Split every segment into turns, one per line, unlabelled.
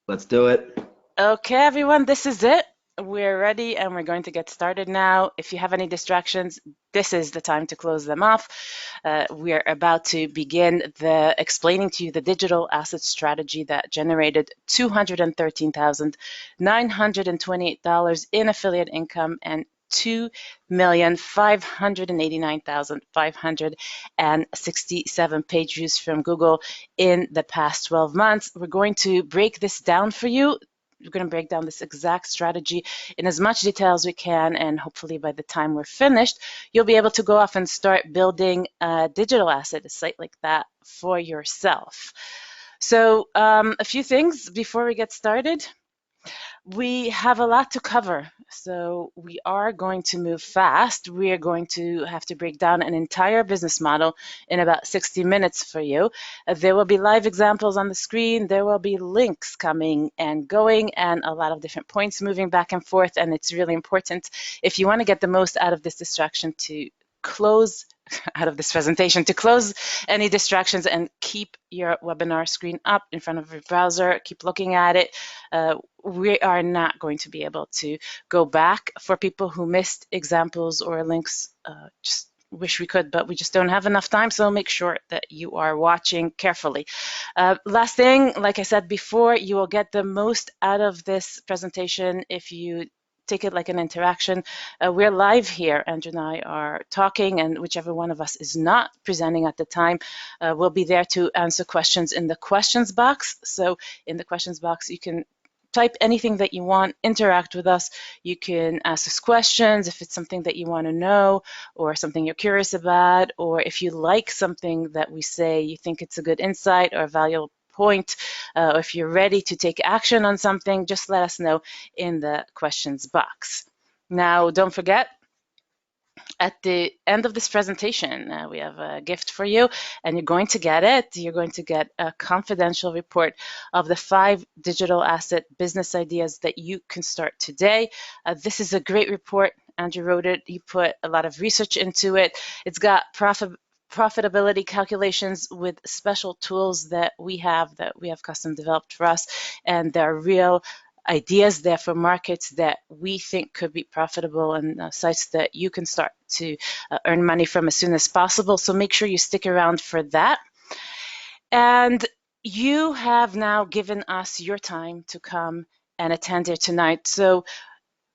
Let's do it.
Okay, everyone, this is it. We're ready and we're going to get started now. If you have any distractions, this is the time to close them off. We're about to begin the explaining to you the digital asset strategy that generated $213,928 in affiliate income and 2,589,567 page views from Google in the past 12 months. We're going to break this down for you. We're going to break down this exact strategy in as much detail as we can, and hopefully by the time we're finished, you'll be able to go off and start building a digital asset, a site like that for yourself. So a few things before we get started. We have a lot to cover, so we are going to move fast. We are going to have to break down an entire business model in about 60 minutes for you. There will be live examples on the screen. There will be links coming and going and a lot of different points moving back and forth, and it's really important if you want to get the most out of this distraction to close out of this presentation to close any distractions and keep your webinar screen up in front of your browser. Keep looking at it. We are not going to be able to go back for people who missed examples or links. Just wish we could, but we just don't have enough time. So make sure that you are watching carefully. Last thing, like I said before, you will get the most out of this presentation if you take it like an interaction. We're live here. Andrew and I are talking, and whichever one of us is not presenting at the time will be there to answer questions in the questions box. So in the questions box, you can type anything that you want, interact with us. You can ask us questions if it's something that you want to know or something you're curious about, or if you like something that we say, you think it's a good insight or a valuable point, or if you're ready to take action on something, just let us know in the questions box. Now, don't forget, at the end of this presentation, we have a gift for you, and you're going to get it. You're going to get a confidential report of the 5 digital asset business ideas that you can start today. This is a great report. Andrew wrote it. He put a lot of research into it. It's got profitability calculations with special tools that we have custom developed for us, and they're real ideas there for markets that we think could be profitable and sites that you can start to earn money from as soon as possible. So make sure you stick around for that. And you have now given us your time to come and attend here tonight. So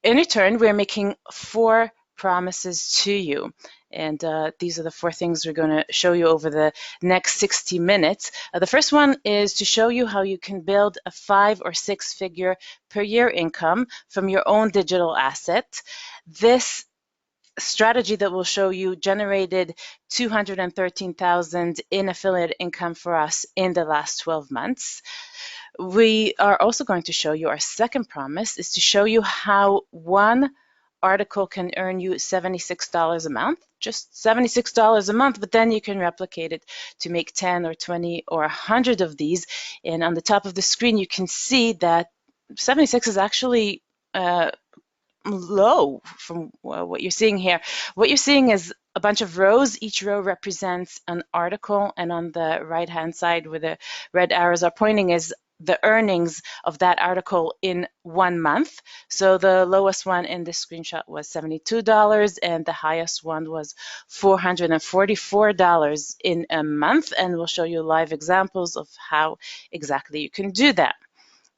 in return, we're making 4 promises to you. And these are the 4 things we're going to show you over the next 60 minutes. The first one is to show you how you can build a 5 or 6 figure per year income from your own digital asset. This strategy that we'll show you generated 213,000 in affiliate income for us in the last 12 months. We are also going to show you our second promise is to show you how one article can earn you $76 a month, just $76 a month, but then you can replicate it to make 10 or 20 or 100 of these. And on the top of the screen, you can see that 76 is actually low from what you're seeing here. What you're seeing is a bunch of rows. Each row represents an article, and on the right-hand side where the red arrows are pointing is the earnings of that article in 1 month. So the lowest one in this screenshot was $72, and the highest one was $444 in a month. And we'll show you live examples of how exactly you can do that.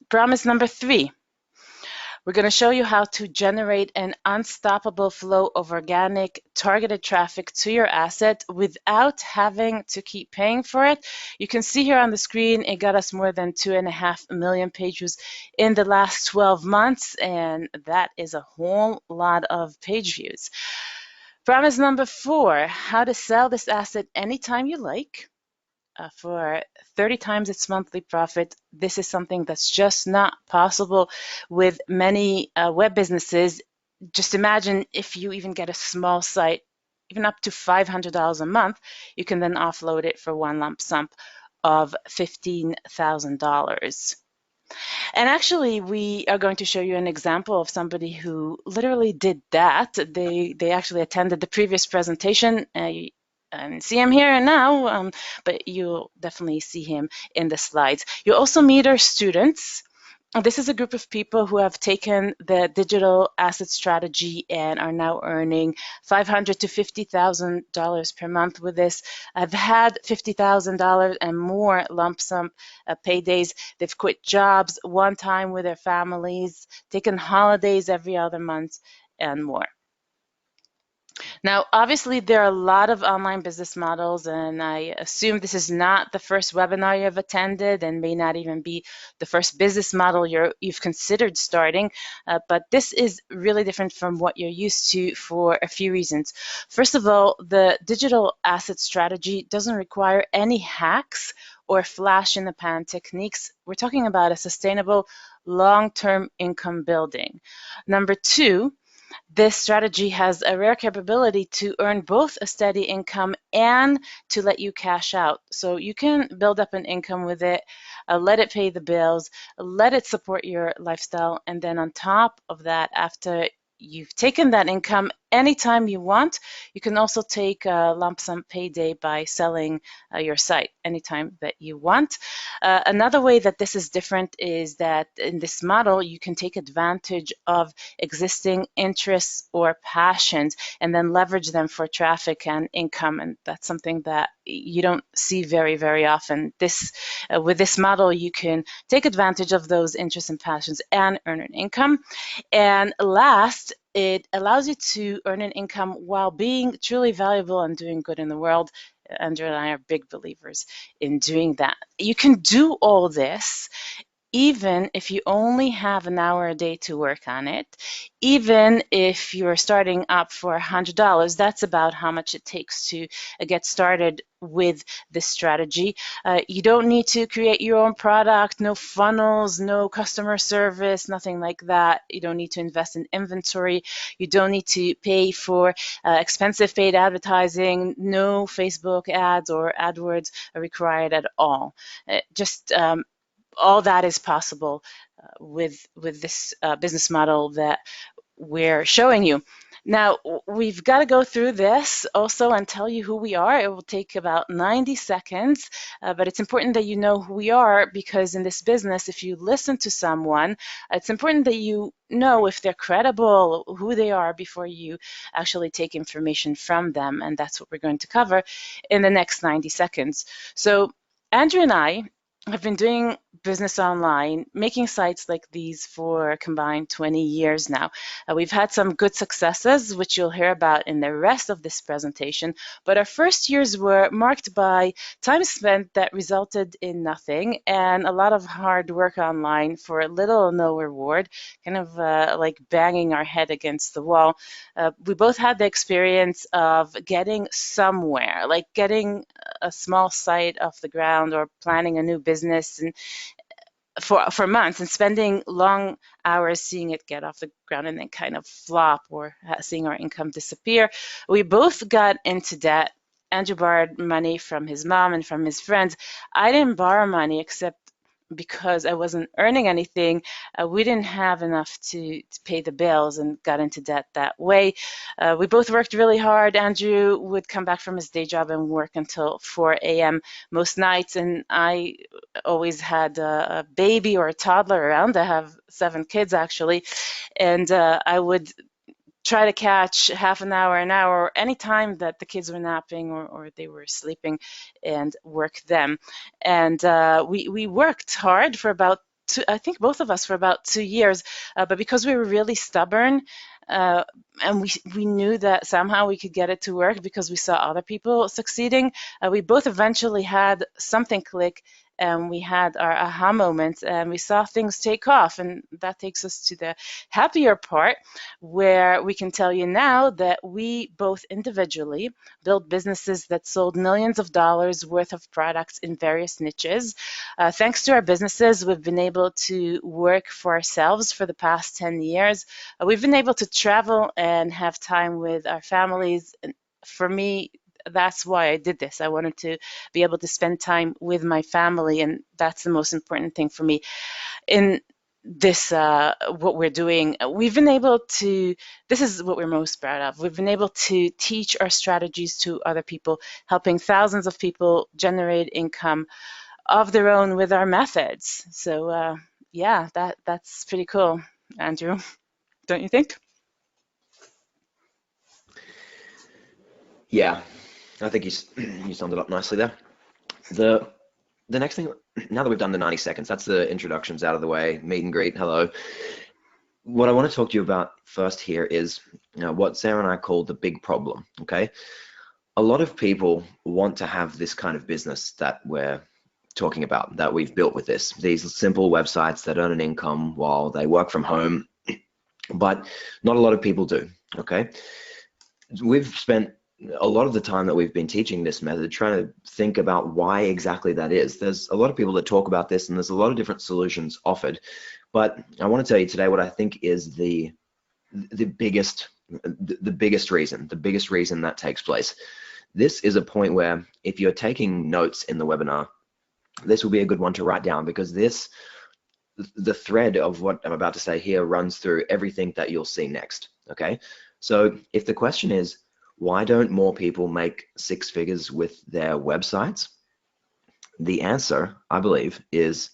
Promise number 3. We're going to show you how to generate an unstoppable flow of organic targeted traffic to your asset without having to keep paying for it. You can see here on the screen, it got us more than 2.5 million page views in the last 12 months, and that is a whole lot of page views. Promise number 4, how to sell this asset anytime you like. For 30 times its monthly profit. This is something that's just not possible with many web businesses. Just imagine if you even get a small site, even up to $500 a month, you can then offload it for one lump sum of $15,000. And actually, we are going to show you an example of somebody who literally did that. They actually attended the previous presentation. And see him here and now, but you'll definitely see him in the slides. You also meet our students. This is a group of people who have taken the digital asset strategy and are now earning $500 to $50,000 per month with this. I've had $50,000 and more lump sum paydays. They've quit jobs one time with their families, taken holidays every other month, and more. Now, obviously, there are a lot of online business models, and I assume this is not the first webinar you've attended and may not even be the first business model you've considered starting, but this is really different from what you're used to for a few reasons. First of all, the digital asset strategy doesn't require any hacks or flash-in-the-pan techniques. We're talking about a sustainable long-term income building. Number two, this strategy has a rare capability to earn both a steady income and to let you cash out. So you can build up an income with it, let it pay the bills, let it support your lifestyle, and then on top of that, after you've taken that income anytime you want, you can also take a lump sum payday by selling your site anytime that you want. Another way that this is different is that in this model, you can take advantage of existing interests or passions and then leverage them for traffic and income. And that's something that you don't see very, very often. With this model, you can take advantage of those interests and passions and earn an income. And last, it allows you to earn an income while being truly valuable and doing good in the world. Andrew and I are big believers in doing that. You can do all this even if you only have an hour a day to work on it, even if you're starting up for $100, that's about how much it takes to get started with this strategy. You don't need to create your own product, no funnels, no customer service, nothing like that. You don't need to invest in inventory. You don't need to pay for expensive paid advertising. No Facebook ads or AdWords are required at all. Just all that is possible with this business model that we're showing you. Now, we've got to go through this also and tell you who we are. It will take about 90 seconds, but it's important that you know who we are, because in this business, if you listen to someone, it's important that you know if they're credible, who they are, before you actually take information from them. And that's what we're going to cover in the next 90 seconds. So Andrew and I have been doing business online, making sites like these for a combined 20 years now. We've had some good successes, which you'll hear about in the rest of this presentation, but our first years were marked by time spent that resulted in nothing and a lot of hard work online for little or no reward, kind of like banging our head against the wall. We both had the experience of getting somewhere, like getting a small site off the ground or planning a new business and for months and spending long hours seeing it get off the ground and then kind of flop, or seeing our income disappear. We both got into debt. Andrew borrowed money from his mom and from his friends. I didn't borrow money except because I wasn't earning anything. We didn't have enough to pay the bills and got into debt that way. We both worked really hard. Andrew would come back from his day job and work until 4 a.m. most nights, and I always had a baby or a toddler around. I have 7 kids actually, and I would try to catch half an hour, any time that the kids were napping or they were sleeping, and work them. And we worked hard for about I think both of us for about 2 years, but because we were really stubborn, and we knew that somehow we could get it to work because we saw other people succeeding, we both eventually had something click, and we had our aha moments, and we saw things take off. And that takes us to the happier part, where we can tell you now that we both individually built businesses that sold millions of dollars worth of products in various niches. Thanks to our businesses, we've been able to work for ourselves for the past 10 years. We've been able to travel and have time with our families. And for me, that's why I did this. I wanted to be able to spend time with my family, and that's the most important thing for me. In this, what we're doing, we've been able to, this is what we're most proud of. We've been able to teach our strategies to other people, helping thousands of people generate income of their own with our methods. So yeah, that's pretty cool, Andrew, don't you think?
Yeah, I think you summed it up nicely there. The the next thing, now that we've done the 90 seconds, that's the introductions out of the way, meet and greet, hello. What I want to talk to you about first here is, what Sarah and I call the big problem, okay? A lot of people want to have this kind of business that we're talking about, that we've built with this, these simple websites that earn an income while they work from home, but not a lot of people do, okay? We've spent a lot of the time that we've been teaching this method trying to think about why exactly that is. There's a lot of people that talk about this, and there's a lot of different solutions offered, but I want to tell you today what I think is the biggest the biggest reason that takes place. This is a point where if you're taking notes in the webinar, this will be a good one to write down, because the thread of what I'm about to say here runs through everything that you'll see next, okay? So if the question is, why don't more people make six figures with their websites? The answer, I believe, is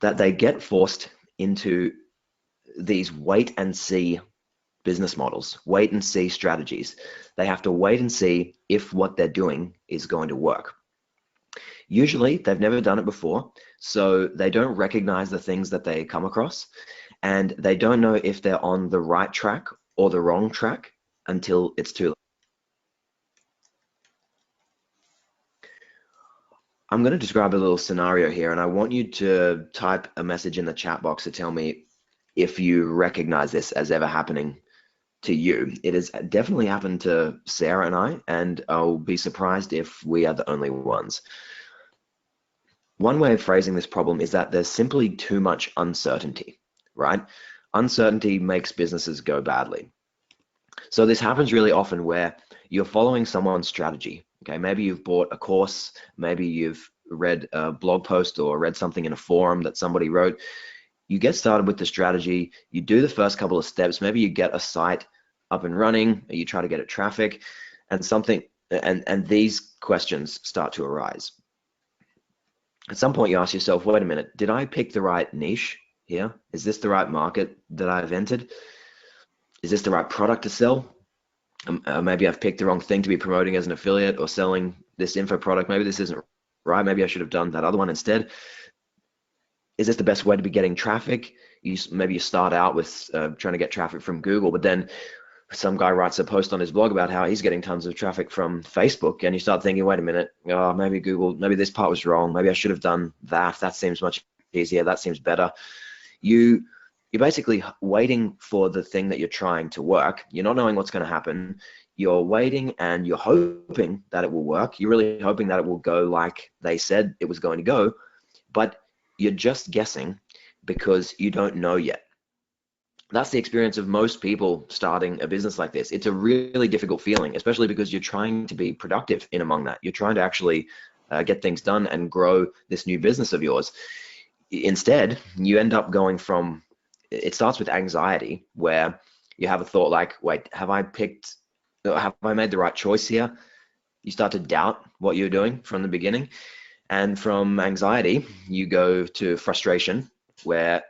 that they get forced into these wait and see business models, wait and see strategies. They have to wait and see if what they're doing is going to work. Usually, they've never done it before, so they don't recognize the things that they come across, and they don't know if they're on the right track or the wrong track until it's too late. I'm going to describe a little scenario here, and I want you to type a message in the chat box to tell me if you recognize this as ever happening to you. It has definitely happened to Sarah and I, and I'll be surprised if we are the only ones. One way of phrasing this problem is that there's simply too much uncertainty, right? Uncertainty makes businesses go badly. So this happens really often where you're following someone's strategy. Okay, maybe you've bought a course, maybe you've read a blog post or read something in a forum that somebody wrote. You get started with the strategy, you do the first couple of steps, maybe you get a site up and running, you try to get it traffic, and these questions start to arise. At some point you ask yourself, wait a minute, did I pick the right niche here? Is this the right market that I've entered? Is this the right product to sell? Maybe I've picked the wrong thing to be promoting as an affiliate or selling this info product. Maybe this isn't right. Maybe I should have done that other one instead. Is this the best way to be getting traffic? Maybe you start out with trying to get traffic from Google, but then some guy writes a post on his blog about how he's getting tons of traffic from Facebook, and you start thinking, wait a minute, oh, maybe Google, maybe this part was wrong. Maybe I should have done that. That seems much easier. That seems better. You're basically waiting for the thing that you're trying to work. You're not knowing what's going to happen. You're waiting and you're hoping that it will work. You're really hoping that it will go like they said it was going to go, but you're just guessing because you don't know yet. That's the experience of most people starting a business like this. It's a really difficult feeling, especially because you're trying to be productive in among that. You're trying to actually get things done and grow this new business of yours. Instead, you end up going from, it starts with anxiety, where you have a thought like, wait, have I made the right choice here? You start to doubt what you're doing from the beginning. And from anxiety, you go to frustration, where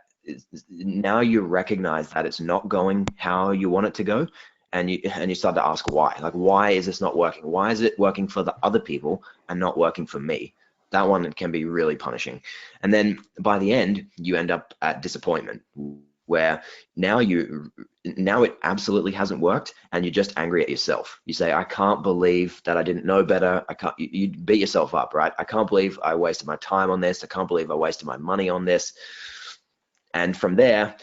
now you recognize that it's not going how you want it to go, and you start to ask why. Like, why is this not working? Why is it working for the other people and not working for me? That one can be really punishing. And then by the end, you end up at disappointment, where now it absolutely hasn't worked, and you're just angry at yourself. You say, I can't believe that I didn't know better. You beat yourself up, right? I can't believe I wasted my time on this. I can't believe I wasted my money on this. And from there,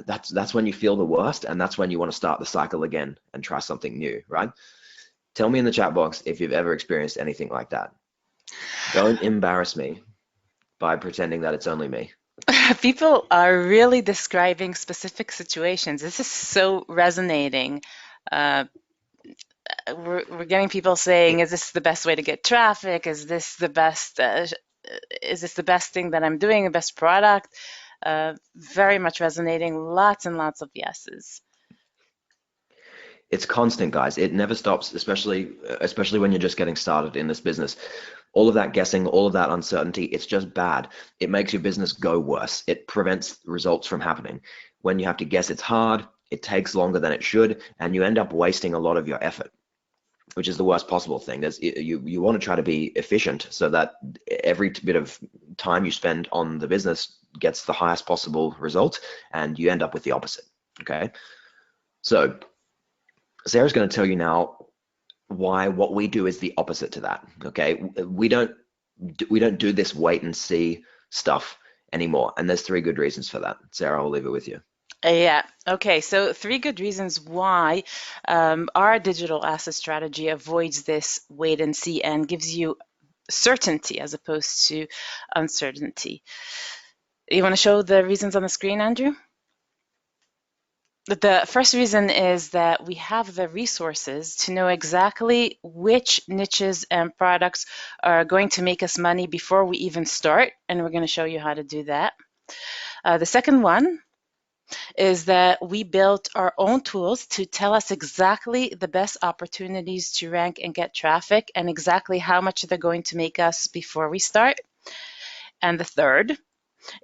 that's when you feel the worst, and that's when you want to start the cycle again and try something new, right? Tell me in the chat box if you've ever experienced anything like that. Don't embarrass me by pretending that it's only me.
People are really describing specific situations. This is so resonating. Uh, we're getting people saying, "Is this the best way to get traffic? Is this the best? Is this the best thing that I'm doing? The best product?" Very much resonating. Lots and lots of yeses.
It's constant, guys. It never stops, especially when you're just getting started in this business. All of that guessing, all of that uncertainty, it's just bad. It makes your business go worse. It prevents results from happening. When you have to guess, it's hard, it takes longer than it should, and you end up wasting a lot of your effort, which is the worst possible thing. You want to try to be efficient so that every bit of time you spend on the business gets the highest possible result, and you end up with the opposite, okay? So Sarah's going to tell you now why what we do is the opposite to that, okay? We don't do this wait and see stuff anymore, and there's 3 good reasons for that. Sarah, I'll leave it with you.
Yeah. Okay. So 3 good reasons why our digital asset strategy avoids this wait and see and gives you certainty as opposed to uncertainty. You want to show the reasons on the screen, Andrew? The first reason is that we have the resources to know exactly which niches and products are going to make us money before we even start, and we're going to show you how to do that. The second one is that we built our own tools to tell us exactly the best opportunities to rank and get traffic and exactly how much they're going to make us before we start. And the third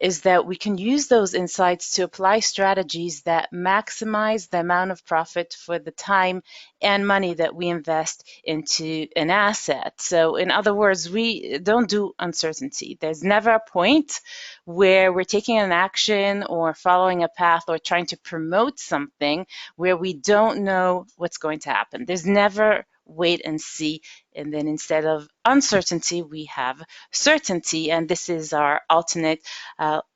is that we can use those insights to apply strategies that maximize the amount of profit for the time and money that we invest into an asset. So in other words, we don't do uncertainty. There's never a point where we're taking an action or following a path or trying to promote something where we don't know what's going to happen. There's never wait and see, and then instead of uncertainty we have certainty, and this is our alternate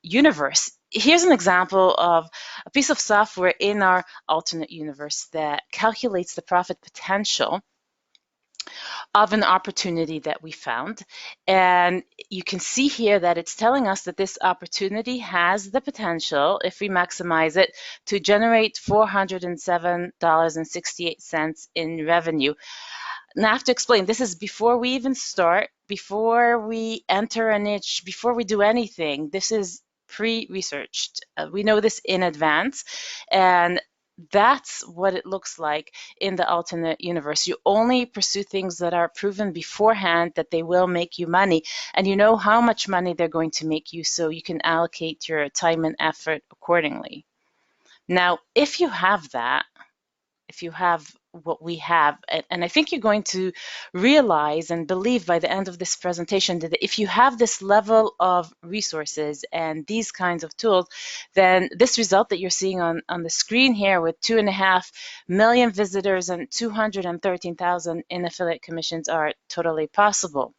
universe. Here's an example of a piece of software in our alternate universe that calculates the profit potential of an opportunity that we found. And you can see here that it's telling us that this opportunity has the potential, if we maximize it, to generate $407.68 in revenue. Now I have to explain, this is before we even start, before we enter a niche, before we do anything. This is pre-researched. We know this in advance, and that's what it looks like in the alternate universe. You only pursue things that are proven beforehand that they will make you money, and you know how much money they're going to make you, so you can allocate your time and effort accordingly. Now, if you have that, if you have what we have, and I think you're going to realize and believe by the end of this presentation that if you have this level of resources and these kinds of tools, then this result that you're seeing on the screen here with 2.5 million visitors and 213,000 in affiliate commissions are totally possible.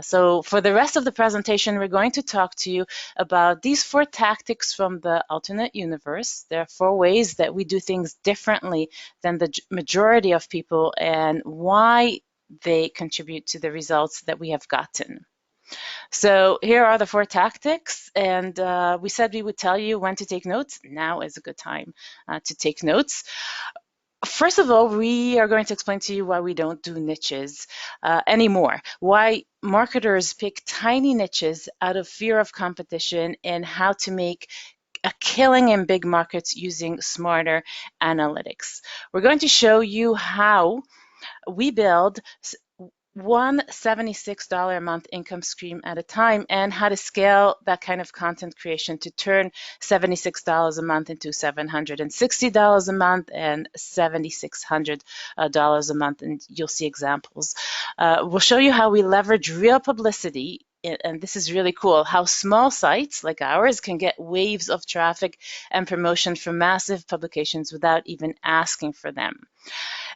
So for the rest of the presentation, we're going to talk to you about these 4 tactics from the alternate universe. There are 4 ways that we do things differently than the majority of people and why they contribute to the results that we have gotten. So here are the 4 tactics, and we said we would tell you when to take notes. Now is a good time to take notes. First of all, we are going to explain to you why we don't do niches anymore, why marketers pick tiny niches out of fear of competition, and how to make a killing in big markets using smarter analytics. We're going to show you how we build one $76 a month income stream at a time, and how to scale that kind of content creation to turn $76 a month into $760 a month and $7,600 a month, and you'll see examples. We'll show you how we leverage real publicity, and this is really cool, how small sites like ours can get waves of traffic and promotion from massive publications without even asking for them.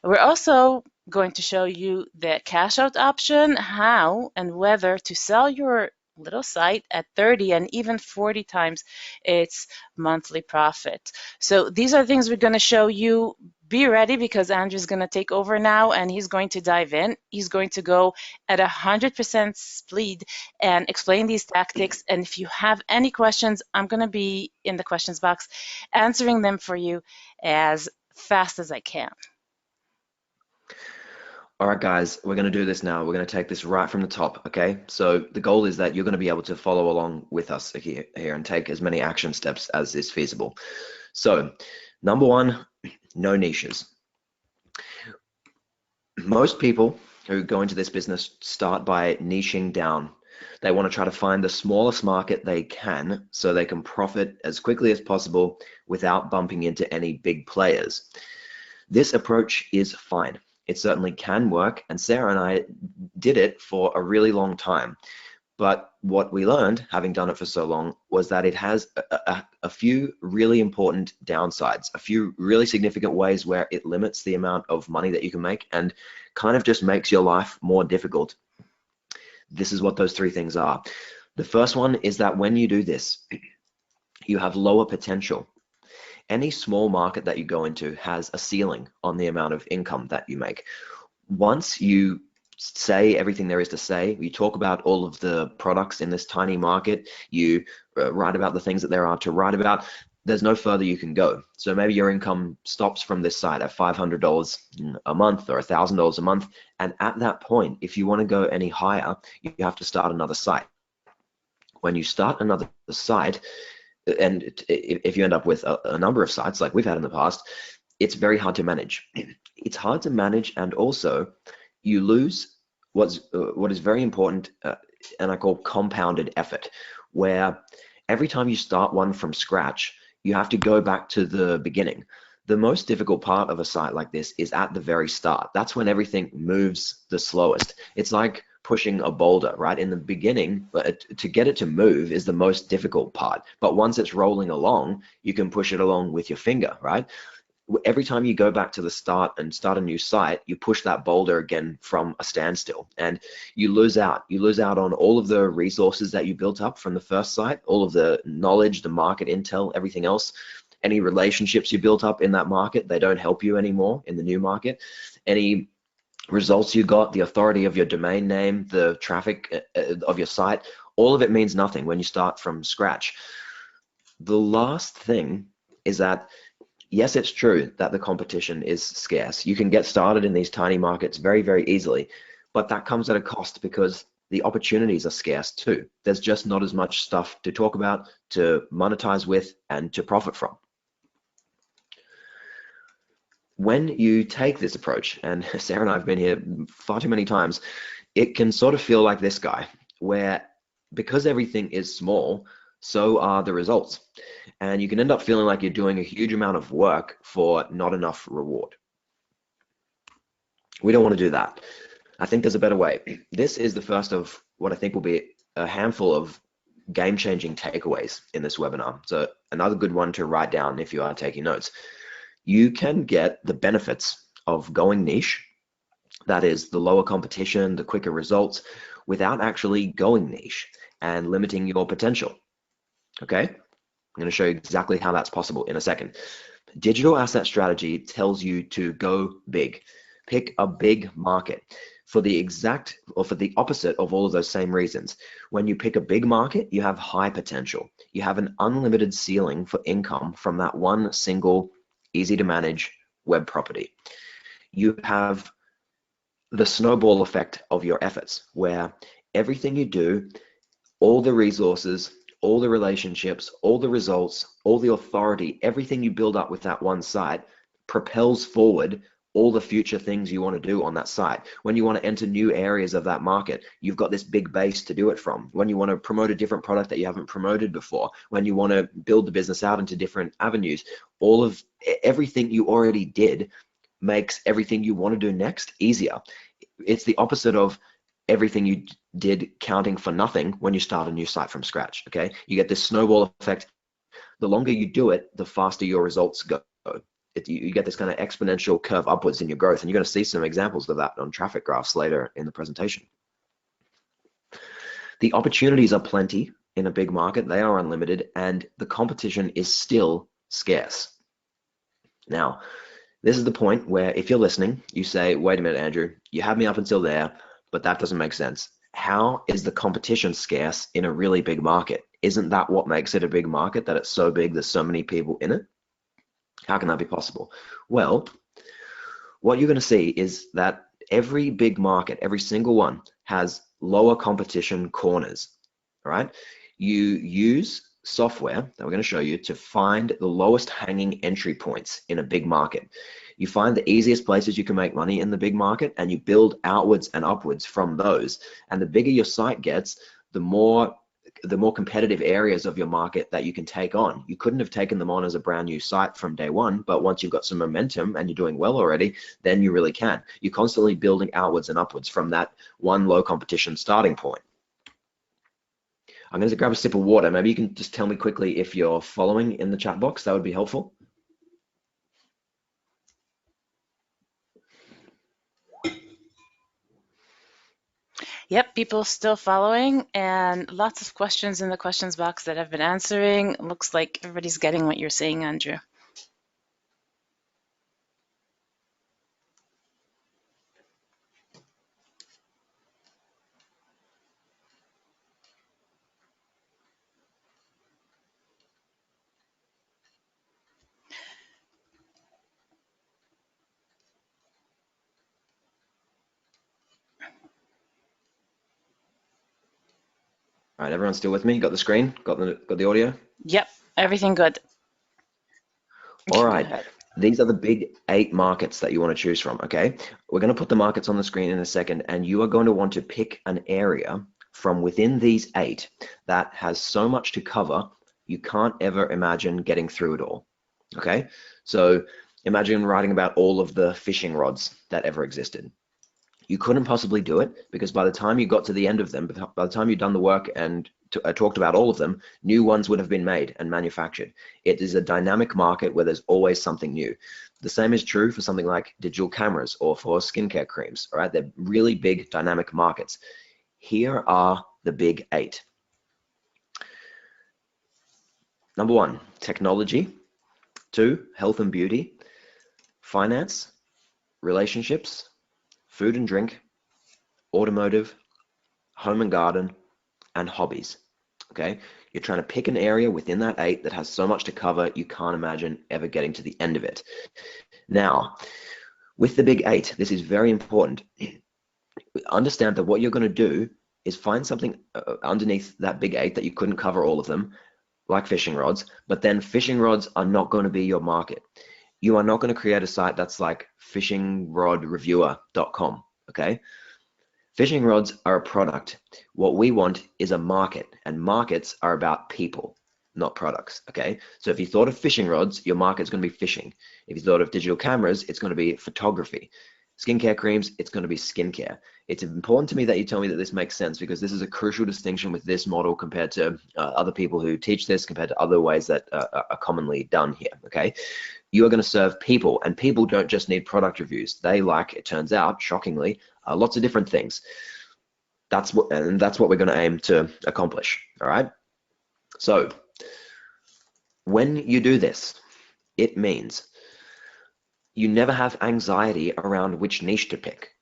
We're also going to show you the cash out option, how and whether to sell your little site at 30 and even 40 times its monthly profit. So these are things we're going to show you. Be ready, because Andrew's going to take over now and he's going to dive in. He's going to go at 100% speed and explain these tactics. And if you have any questions, I'm going to be in the questions box answering them for you as fast as I can.
All right, guys, we're going to do this now. We're going to take this right from the top, okay? So the goal is that you're going to be able to follow along with us here and take as many action steps as is feasible. So, number 1, no niches. Most people who go into this business start by niching down. They want to try to find the smallest market they can so they can profit as quickly as possible without bumping into any big players. This approach is fine. It certainly can work, and Sarah and I did it for a really long time. But what we learned, having done it for so long, was that it has a few really important downsides, a few really significant ways where it limits the amount of money that you can make and kind of just makes your life more difficult. This is what those three things are. The first one is that when you do this, you have lower potential. Any small market that you go into has a ceiling on the amount of income that you make. Once you say everything there is to say, you talk about all of the products in this tiny market, you write about the things that there are to write about, there's no further you can go. So maybe your income stops from this site at $500 a month or $1,000 a month. And at that point, if you want to go any higher, you have to start another site. When you start another site, and if you end up with a number of sites like we've had in the past, it's very hard to manage. It's hard to manage, and also you lose what is very important, and I call compounded effort, where every time you start one from scratch, you have to go back to the beginning. The most difficult part of a site like this is at the very start. That's when everything moves the slowest. It's like pushing a boulder, right? In the beginning, to get it to move is the most difficult part. But once it's rolling along, you can push it along with your finger, right? Every time you go back to the start and start a new site, you push that boulder again from a standstill, and you lose out. You lose out on all of the resources that you built up from the first site, all of the knowledge, the market intel, everything else. Any relationships you built up in that market, they don't help you anymore in the new market. Any results you got, the authority of your domain name, the traffic of your site, all of it means nothing when you start from scratch. The last thing is that, yes, it's true that the competition is scarce. You can get started in these tiny markets very, very easily, but that comes at a cost because the opportunities are scarce too. There's just not as much stuff to talk about, to monetize with, and to profit from. When you take this approach, and Sarah and I have been here far too many times, it can sort of feel like this guy, where because everything is small, so are the results. And you can end up feeling like you're doing a huge amount of work for not enough reward. We don't want to do that. I think there's a better way. This is the first of what I think will be a handful of game-changing takeaways in this webinar. So another good one to write down if you are taking notes. You can get the benefits of going niche, that is the lower competition, the quicker results, without actually going niche and limiting your potential. Okay, I'm going to show you exactly how that's possible in a second. Digital asset strategy tells you to go big. Pick a big market for the exact or for the opposite of all of those same reasons. When you pick a big market, you have high potential. You have an unlimited ceiling for income from that one single easy to manage web property. You have the snowball effect of your efforts, where everything you do, all the resources, all the relationships, all the results, all the authority, everything you build up with that one site propels forward all the future things you want to do on that site. When you want to enter new areas of that market, you've got this big base to do it from. When you want to promote a different product that you haven't promoted before, when you want to build the business out into different avenues, all of everything you already did makes everything you want to do next easier. It's the opposite of everything you did counting for nothing when you start a new site from scratch. Okay, you get this snowball effect. The longer you do it, the faster your results go. You get this kind of exponential curve upwards in your growth, and you're going to see some examples of that on traffic graphs later in the presentation. The opportunities are plenty in a big market. They are unlimited, and the competition is still scarce. Now, this is the point where if you're listening, you say, wait a minute, Andrew, you had me up until there, but that doesn't make sense. How is the competition scarce in a really big market? Isn't that what makes it a big market, that it's so big, there's so many people in it? How can that be possible? Well, what you're going to see is that every big market, every single one, has lower competition corners, all right? You use software that we're going to show you to find the lowest hanging entry points in a big market. You find the easiest places you can make money in the big market, and you build outwards and upwards from those. And the bigger your site gets, the more competitive areas of your market that you can take on. You couldn't have taken them on as a brand new site from day one, but once you've got some momentum and you're doing well already, then you really can. You're constantly building outwards and upwards from that one low competition starting point. I'm going to grab a sip of water. Maybe you can just tell me quickly if you're following in the chat box. That would be helpful.
Yep, people still following, and lots of questions in the questions box that I've been answering. Looks like everybody's getting what you're saying, Andrew.
All right, everyone's still with me? Got the screen? Got the audio?
Yep, everything good.
All right, these are the big 8 markets that you want to choose from, okay? We're going to put the markets on the screen in a second, and you are going to want to pick an area from within these 8 that has so much to cover, you can't ever imagine getting through it all, okay? So imagine writing about all of the fishing rods that ever existed. You couldn't possibly do it because by the time you got to the end of them, by the time you'd done the work and talked about all of them, new ones would have been made and manufactured. It is a dynamic market where there's always something new. The same is true for something like digital cameras or for skincare creams, all right? They're really big dynamic markets. Here are the big 8. Number 1, technology. 2, health and beauty. Finance, relationships, food and drink, automotive, home and garden, and hobbies, okay? You're trying to pick an area within that 8 that has so much to cover, you can't imagine ever getting to the end of it. Now, with the big 8, this is very important. Understand that what you're going to do is find something underneath that big 8 that you couldn't cover all of them, like fishing rods, but then fishing rods are not going to be your market. You are not going to create a site that's like fishingrodreviewer.com, okay? Fishing rods are a product. What we want is a market, and markets are about people, not products, okay? So if you thought of fishing rods, your market's going to be fishing. If you thought of digital cameras, it's going to be photography. Skincare creams, it's going to be skincare. It's important to me that you tell me that this makes sense, because this is a crucial distinction with this model compared to other people who teach this, compared to other ways that are commonly done here, okay? You are going to serve people, and people don't just need product reviews. They like, it turns out, shockingly, lots of different things. That's what we're going to aim to accomplish, all right? So when you do this, it means you never have anxiety around which niche to pick,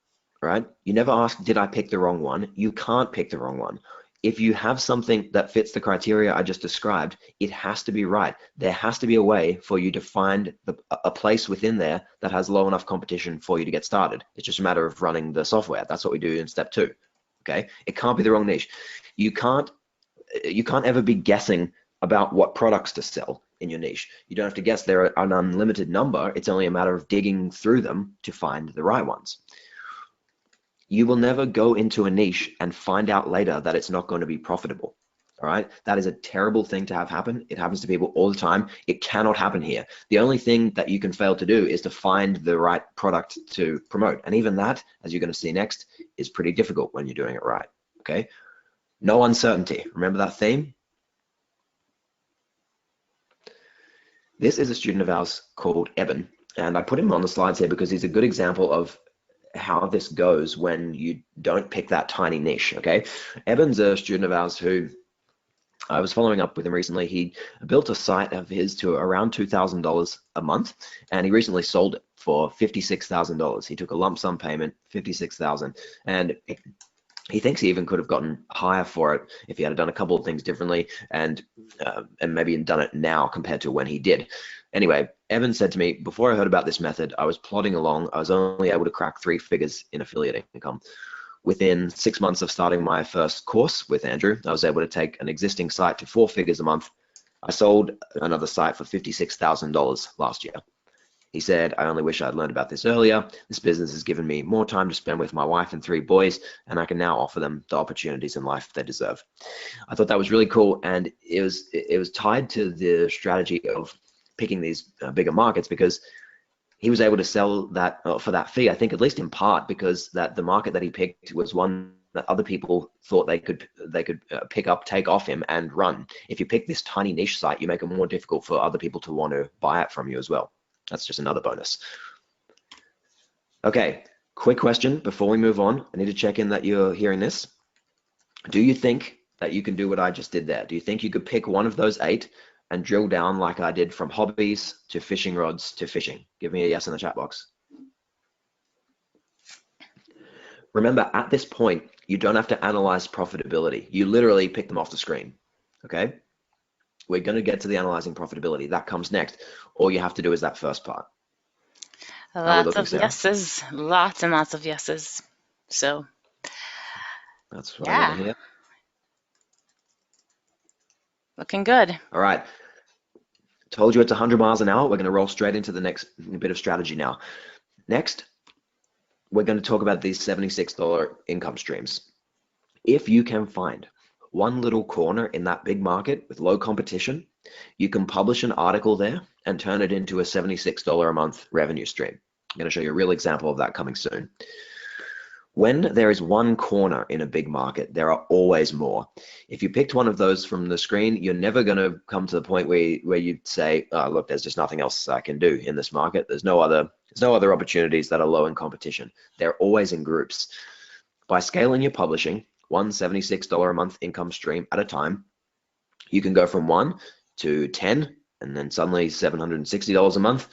right? You never ask, did I pick the wrong one? You can't pick the wrong one. If you have something that fits the criteria I just described, it has to be right. There has to be a way for you to find a place within there that has low enough competition for you to get started. It's just a matter of running the software. That's what we do in step 2, okay? It can't be the wrong niche. You can't ever be guessing about what products to sell in your niche. You don't have to guess. They're an unlimited number. It's only a matter of digging through them to find the right ones. You will never go into a niche and find out later that it's not going to be profitable. All right, that is a terrible thing to have happen. It happens to people all the time. It cannot happen here. The only thing that you can fail to do is to find the right product to promote. And even that, as you're going to see next, is pretty difficult when you're doing it right. Okay, no uncertainty. Remember that theme? This is a student of ours called Eben, and I put him on the slides here because he's a good example of how this goes when you don't pick that tiny niche, okay? Eben's a student of ours who I was following up with him recently. He built a site of his to around $2,000 a month, and he recently sold it for $56,000. He took a lump sum payment, $56,000, and he thinks he even could have gotten higher for it if he had done a couple of things differently and maybe done it now compared to when he did. Anyway, Evan said to me, before I heard about this method, I was plodding along. I was only able to crack 3 figures in affiliate income. Within 6 months of starting my first course with Andrew, I was able to take an existing site to 4 figures a month. I sold another site for $56,000 last year. He said, I only wish I'd learned about this earlier. This business has given me more time to spend with my wife and 3 boys, and I can now offer them the opportunities in life they deserve. I thought that was really cool, and it was tied to the strategy of picking these bigger markets, because he was able to sell that for that fee, I think, at least in part because that the market that he picked was one that other people thought they could pick up, take off him, and run. If you pick this tiny niche site, you make it more difficult for other people to want to buy it from you as well. That's just another bonus. Okay, quick question before we move on. I need to check in that you're hearing this. Do you think that you can do what I just did there? Do you think you could pick one of those 8 and drill down like I did from hobbies to fishing rods to fishing? Give me a yes in the chat box. Remember, at this point, you don't have to analyze profitability. You literally pick them off the screen, okay? We're going to get to the analyzing profitability. That comes next. All you have to do is that first part.
Lots of yeses, lots and lots of yeses. So
that's what I want to hear.
Looking good.
All right. Told you it's 100 miles an hour. We're going to roll straight into the next bit of strategy now. Next, we're going to talk about these $76 income streams. If you can find one little corner in that big market with low competition, you can publish an article there and turn it into a $76 a month revenue stream. I'm going to show you a real example of that coming soon. When there is one corner in a big market, there are always more. If you picked one of those from the screen, you're never going to come to the point where you'd say, oh, look, there's just nothing else I can do in this market. There's no other opportunities that are low in competition. They're always in groups. By scaling your publishing, one $76 a month income stream at a time, you can go from 1 to 10, and then suddenly $760 a month.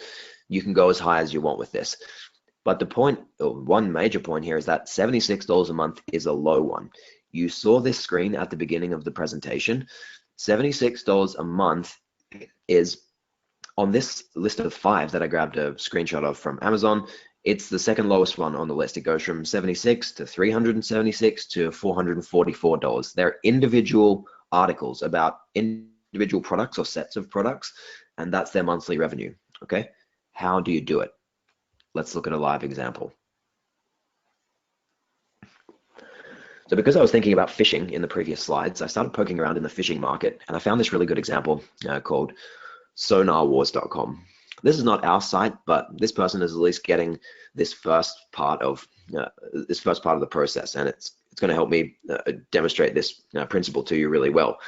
You can go as high as you want with this. But the point, or one major point here, is that $76 a month is a low one. You saw this screen at the beginning of the presentation. $76 a month is, on this list of 5 that I grabbed a screenshot of from Amazon, it's the second lowest one on the list. It goes from $76 to $376 to $444. They're individual articles about individual products or sets of products, and that's their monthly revenue, okay? How do you do it? Let's look at a live example. So because I was thinking about fishing in the previous slides, I started poking around in the fishing market, and I found this really good example called sonarwars.com. This is not our site, but this person is at least getting this first part of the process, and it's going to help me demonstrate this principle to you really well.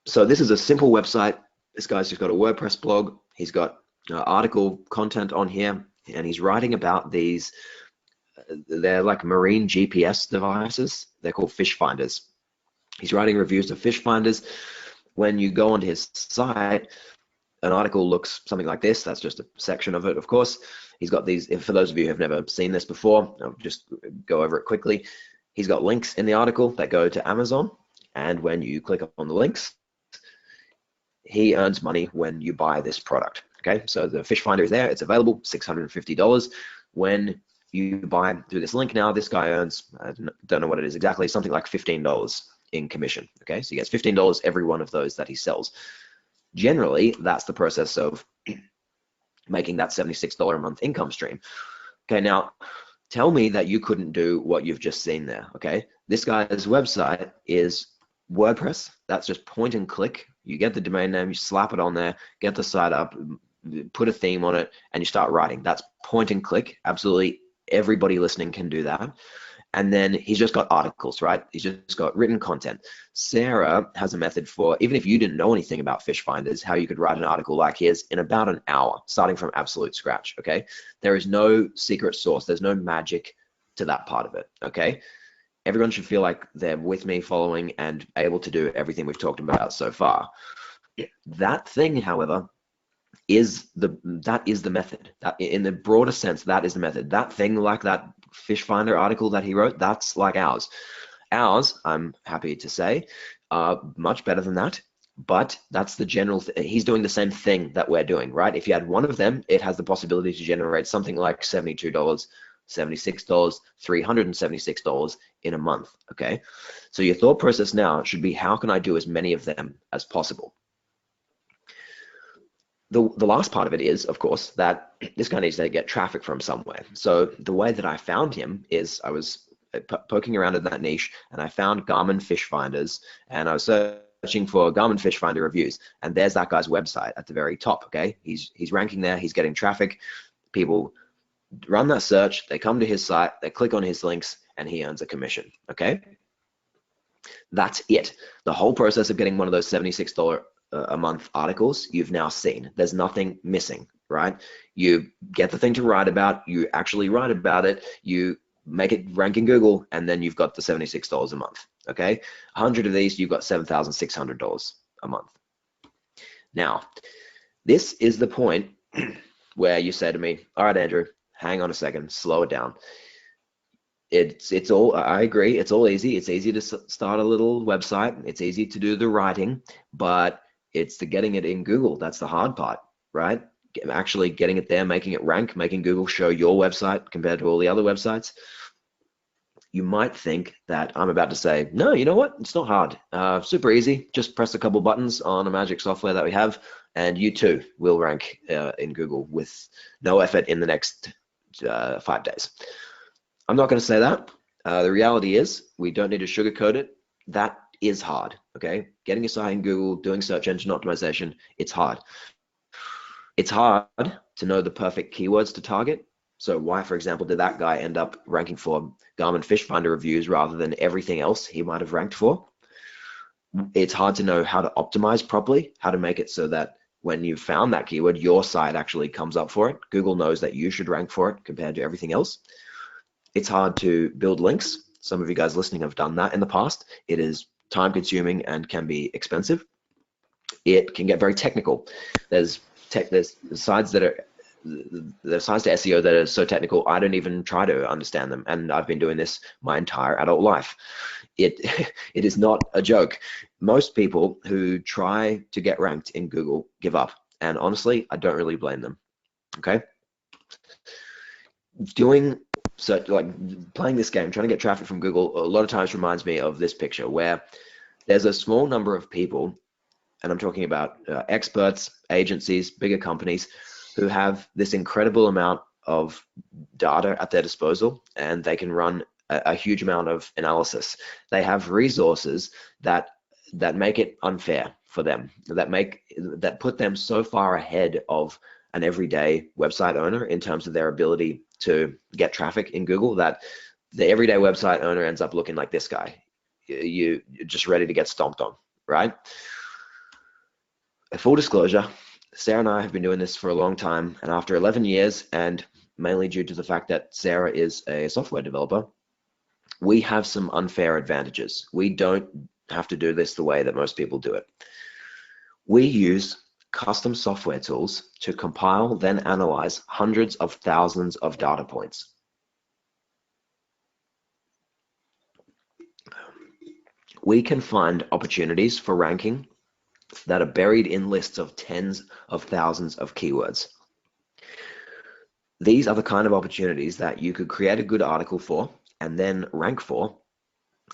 So this is a simple website. This guy's just got a WordPress blog. He's got article content on here, and he's writing about these. They're like marine GPS devices. They're called fish finders. He's writing reviews of fish finders. When you go onto his site, an article looks something like this. That's just a section of it, of course. He's got these, for those of you who have never seen this before, I'll just go over it quickly. He's got links in the article that go to Amazon, and when you click on the links, he earns money when you buy this product. Okay, so the fish finder is there, it's available, $650. When you buy through this link now, this guy earns, I don't know what it is exactly, something like $15 in commission. Okay, so he gets $15 every one of those that he sells. Generally, that's the process of making that $76 a month income stream. Okay, now tell me that you couldn't do what you've just seen there. Okay, this guy's website is WordPress. That's just point and click. You get the domain name, you slap it on there, get the site up, put a theme on it, and you start writing. That's point and click. Absolutely everybody listening can do that. And then he's just got articles, right? He's just got written content. Sarah has a method for, even if you didn't know anything about fish finders, how you could write an article like his in about an hour, starting from absolute scratch, okay? There is no secret sauce. There's no magic to that part of it, okay? Everyone should feel like they're with me, following, and able to do everything we've talked about so far. That thing, however, is the method. That, in the broader sense, that is the method. That thing, like that fish finder article that he wrote, that's like ours. Ours, I'm happy to say, much better than that, but that's the general he's doing the same thing that we're doing, right? If you had one of them, it has the possibility to generate something like $72, $76, $376 in a month, okay? So your thought process now should be, how can I do as many of them as possible? the last part of it is, of course, that this guy needs to get traffic from somewhere. So the way that I found him is I was poking around in that niche, and I found Garmin Fish Finders, and I was searching for Garmin Fish Finder reviews, and there's that guy's website at the very top. Okay, he's ranking there, he's getting traffic. People run that search, they come to his site, they click on his links, and he earns a commission. Okay, that's it. The whole process of getting one of those $76 a month articles you've now seen. There's nothing missing, right? You get the thing to write about, you actually write about it, you make it rank in Google, and then you've got the $76 a month. Okay, 100 of these, you've got $7,600 a month. Now, this is the point where you say to me, all right, Andrew, hang on a second, slow it down. It's all, I agree, it's all easy. It's easy to start a little website. It's easy to do the writing, but it's the getting it in Google. That's the hard part, right? Actually getting it there, making it rank, making Google show your website compared to all the other websites. You might think that I'm about to say, no, you know what? It's not hard. Super easy. Just press a couple buttons on a magic software that we have, and you too will rank in Google with no effort in the next 5 days. I'm not going to say that. The reality is we don't need to sugarcoat it. That is hard, okay? Getting a site in Google, doing search engine optimization, it's hard. It's hard to know the perfect keywords to target. So why, for example, did that guy end up ranking for Garmin Fish Finder reviews rather than everything else he might have ranked for? It's hard to know how to optimize properly, how to make it so that when you've found that keyword, your site actually comes up for it. Google knows that you should rank for it compared to everything else. It's hard to build links. Some of you guys listening have done that in the past. It is time consuming and can be expensive. It can get very technical. There's sides that are the sides to SEO that are so technical, I don't even try to understand them. And I've been doing this my entire adult life. It is not a joke. Most people who try to get ranked in Google give up. And honestly, I don't really blame them. Okay. So like playing this game, trying to get traffic from Google, a lot of times reminds me of this picture where there's a small number of people, and I'm talking about experts, agencies, bigger companies, who have this incredible amount of data at their disposal, and they can run a huge amount of analysis. They have resources that make it unfair for them, that put them so far ahead of an everyday website owner in terms of their ability to get traffic in Google, that the everyday website owner ends up looking like this guy. You're just ready to get stomped on, right? Full disclosure, Sarah and I have been doing this for a long time, and after 11 years, and mainly due to the fact that Sarah is a software developer, we have some unfair advantages. We don't have to do this the way that most people do it. We use custom software tools to compile, then analyze hundreds of thousands of data points. We can find opportunities for ranking that are buried in lists of tens of thousands of keywords. These are the kind of opportunities that you could create a good article for and then rank for,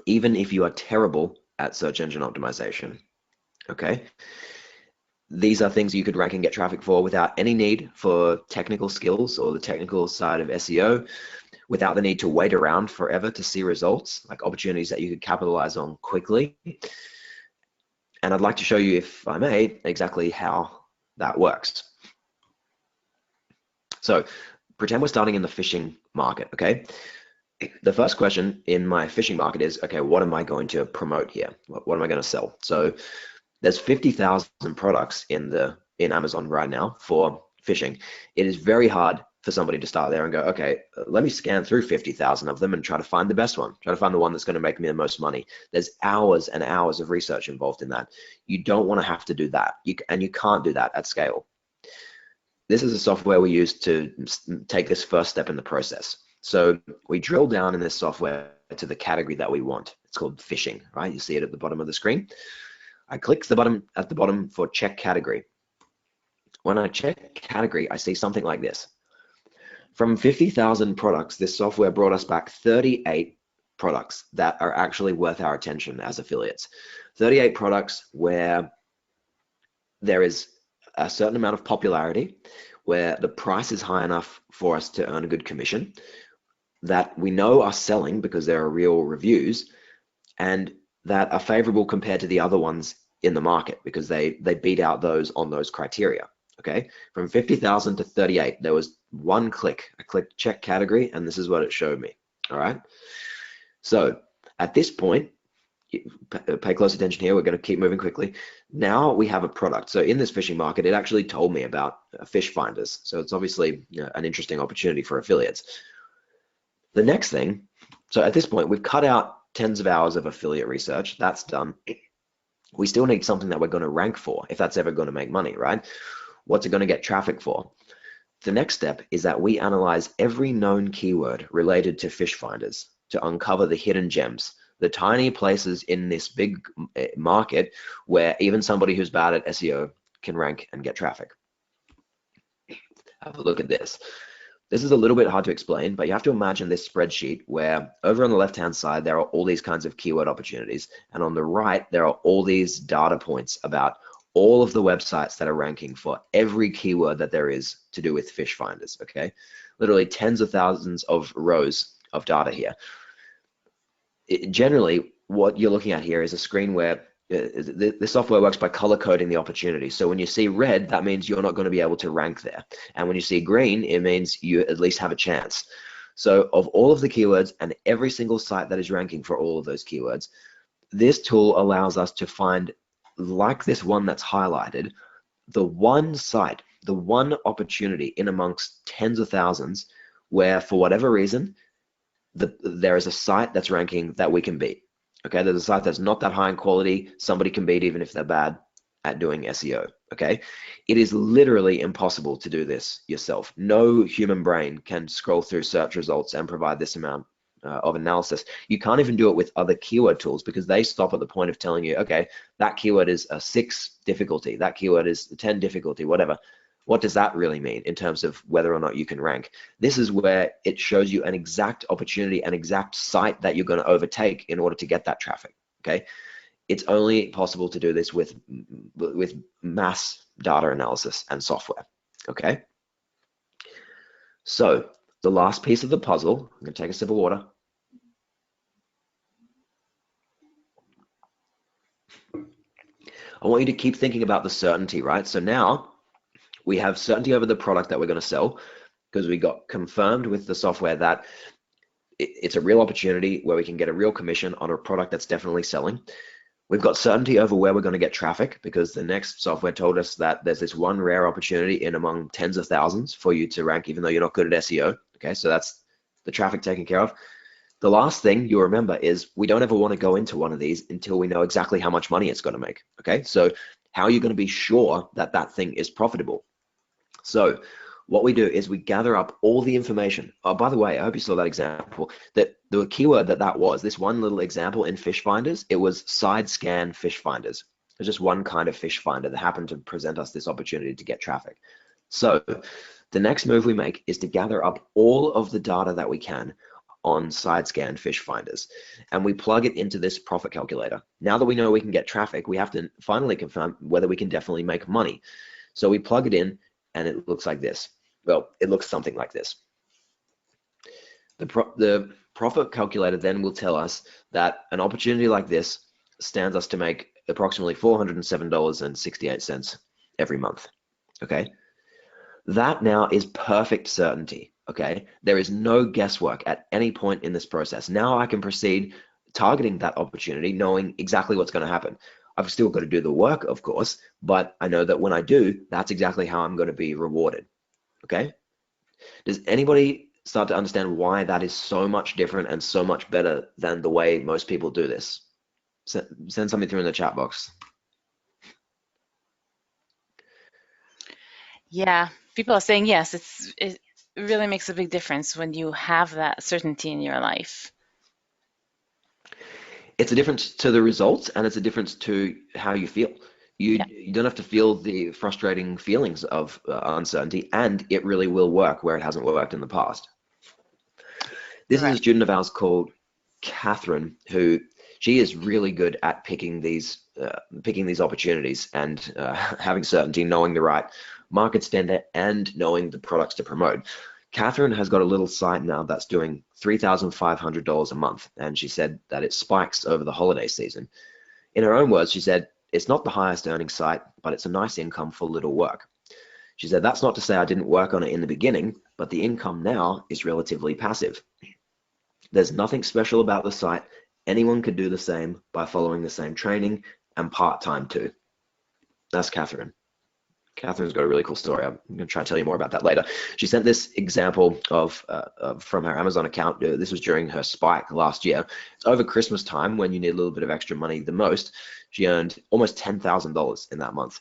even if you are terrible at search engine optimization. Okay? These are things you could rank and get traffic for without any need for technical skills or the technical side of SEO, without the need to wait around forever to see results, like opportunities that you could capitalize on quickly. And I'd like to show you, if I may, exactly how that works. So pretend we're starting in the fishing market, okay? The first question in my fishing market is, okay, what am I going to promote here? What am I going to sell? So there's 50,000 products in Amazon right now for fishing. It is very hard for somebody to start there and go, okay, let me scan through 50,000 of them and try to find the best one, try to find the one that's going to make me the most money. There's hours and hours of research involved in that. You don't want to have to do that, and you can't do that at scale. This is a software we use to take this first step in the process. So we drill down in this software to the category that we want. It's called fishing, right? You see it at the bottom of the screen. I click the button at the bottom for check category. When I check category, I see something like this. From 50,000 products, this software brought us back 38 products that are actually worth our attention as affiliates. 38 products where there is a certain amount of popularity where the price is high enough for us to earn a good commission, that we know are selling because there are real reviews, and that are favorable compared to the other ones in the market because they beat out those on those criteria. Okay, from 50,000 to 38, there was one click. I clicked check category, and this is what it showed me. All right. So at this point, pay close attention here. We're going to keep moving quickly. Now we have a product. So in this fishing market, it actually told me about fish finders. So it's obviously, you know, an interesting opportunity for affiliates. The next thing, so at this point, we've cut out tens of hours of affiliate research. That's done. We still need something that we're going to rank for if that's ever going to make money, right? What's it going to get traffic for? The next step is that we analyze every known keyword related to fish finders to uncover the hidden gems, the tiny places in this big market where even somebody who's bad at SEO can rank and get traffic. Have a look at this. This is a little bit hard to explain, but you have to imagine this spreadsheet where over on the left-hand side, there are all these kinds of keyword opportunities. And on the right, there are all these data points about all of the websites that are ranking for every keyword that there is to do with fish finders, okay? Literally tens of thousands of rows of data here. Generally, what you're looking at here is a screen where the software works by color coding the opportunity. So when you see red, that means you're not going to be able to rank there. And when you see green, it means you at least have a chance. So of all of the keywords and every single site that is ranking for all of those keywords, this tool allows us to find, like this one that's highlighted, the one site, the one opportunity in amongst tens of thousands where, for whatever reason, there is a site that's ranking that we can beat. Okay, there's a site that's not that high in quality, somebody can beat even if they're bad at doing SEO. Okay, it is literally impossible to do this yourself. No human brain can scroll through search results and provide this amount of analysis. You can't even do it with other keyword tools because they stop at the point of telling you, okay, that keyword is a 6 difficulty, that keyword is 10 difficulty, whatever. What does that really mean in terms of whether or not you can rank? This is where it shows you an exact opportunity, an exact site that you're going to overtake in order to get that traffic, okay? It's only possible to do this with mass data analysis and software, okay? So the last piece of the puzzle, I'm going to take a sip of water. I want you to keep thinking about the certainty, right? So now we have certainty over the product that we're going to sell because we got confirmed with the software that it's a real opportunity where we can get a real commission on a product that's definitely selling. We've got certainty over where we're going to get traffic because the next software told us that there's this one rare opportunity in among tens of thousands for you to rank even though you're not good at SEO. Okay, so that's the traffic taken care of. The last thing you'll remember is we don't ever want to go into one of these until we know exactly how much money it's going to make. Okay, so how are you going to be sure that that thing is profitable? So what we do is we gather up all the information. Oh, by the way, I hope you saw that example. That the keyword that was, this one little example in fish finders, it was side scan fish finders. It's just one kind of fish finder that happened to present us this opportunity to get traffic. So the next move we make is to gather up all of the data that we can on side scan fish finders, and we plug it into this profit calculator. Now that we know we can get traffic, we have to finally confirm whether we can definitely make money. So we plug it in, and it looks like this. Well, it looks something like this. The profit calculator then will tell us that an opportunity like this stands us to make approximately $407.68 every month. Okay, that now is perfect certainty. Okay, there is no guesswork at any point in this process. Now I can proceed targeting that opportunity, knowing exactly what's going to happen. I've still got to do the work, of course, but I know that when I do, that's exactly how I'm going to be rewarded. Okay? Does anybody start to understand why that is so much different and so much better than the way most people do this? Send something through in the chat box.
Yeah, people are saying yes, it really makes a big difference when you have that certainty in your life.
It's a difference to the results, and it's a difference to how you feel. You don't have to feel the frustrating feelings of uncertainty, and it really will work where it hasn't worked in the past. This is a student of ours called Catherine, who she is really good at picking these picking these opportunities and having certainty, knowing the right market standard, and knowing the products to promote. Catherine has got a little site now that's doing $3,500 a month, and she said that it spikes over the holiday season. In her own words, she said, "It's not the highest earning site, but it's a nice income for little work." She said, "That's not to say I didn't work on it in the beginning, but the income now is relatively passive. There's nothing special about the site. Anyone could do the same by following the same training, and part-time too." That's Catherine. Catherine's got a really cool story. I'm going to try to tell you more about that later. She sent this example from her Amazon account. This was during her spike last year. It's over Christmas time when you need a little bit of extra money the most. She earned almost $10,000 in that month.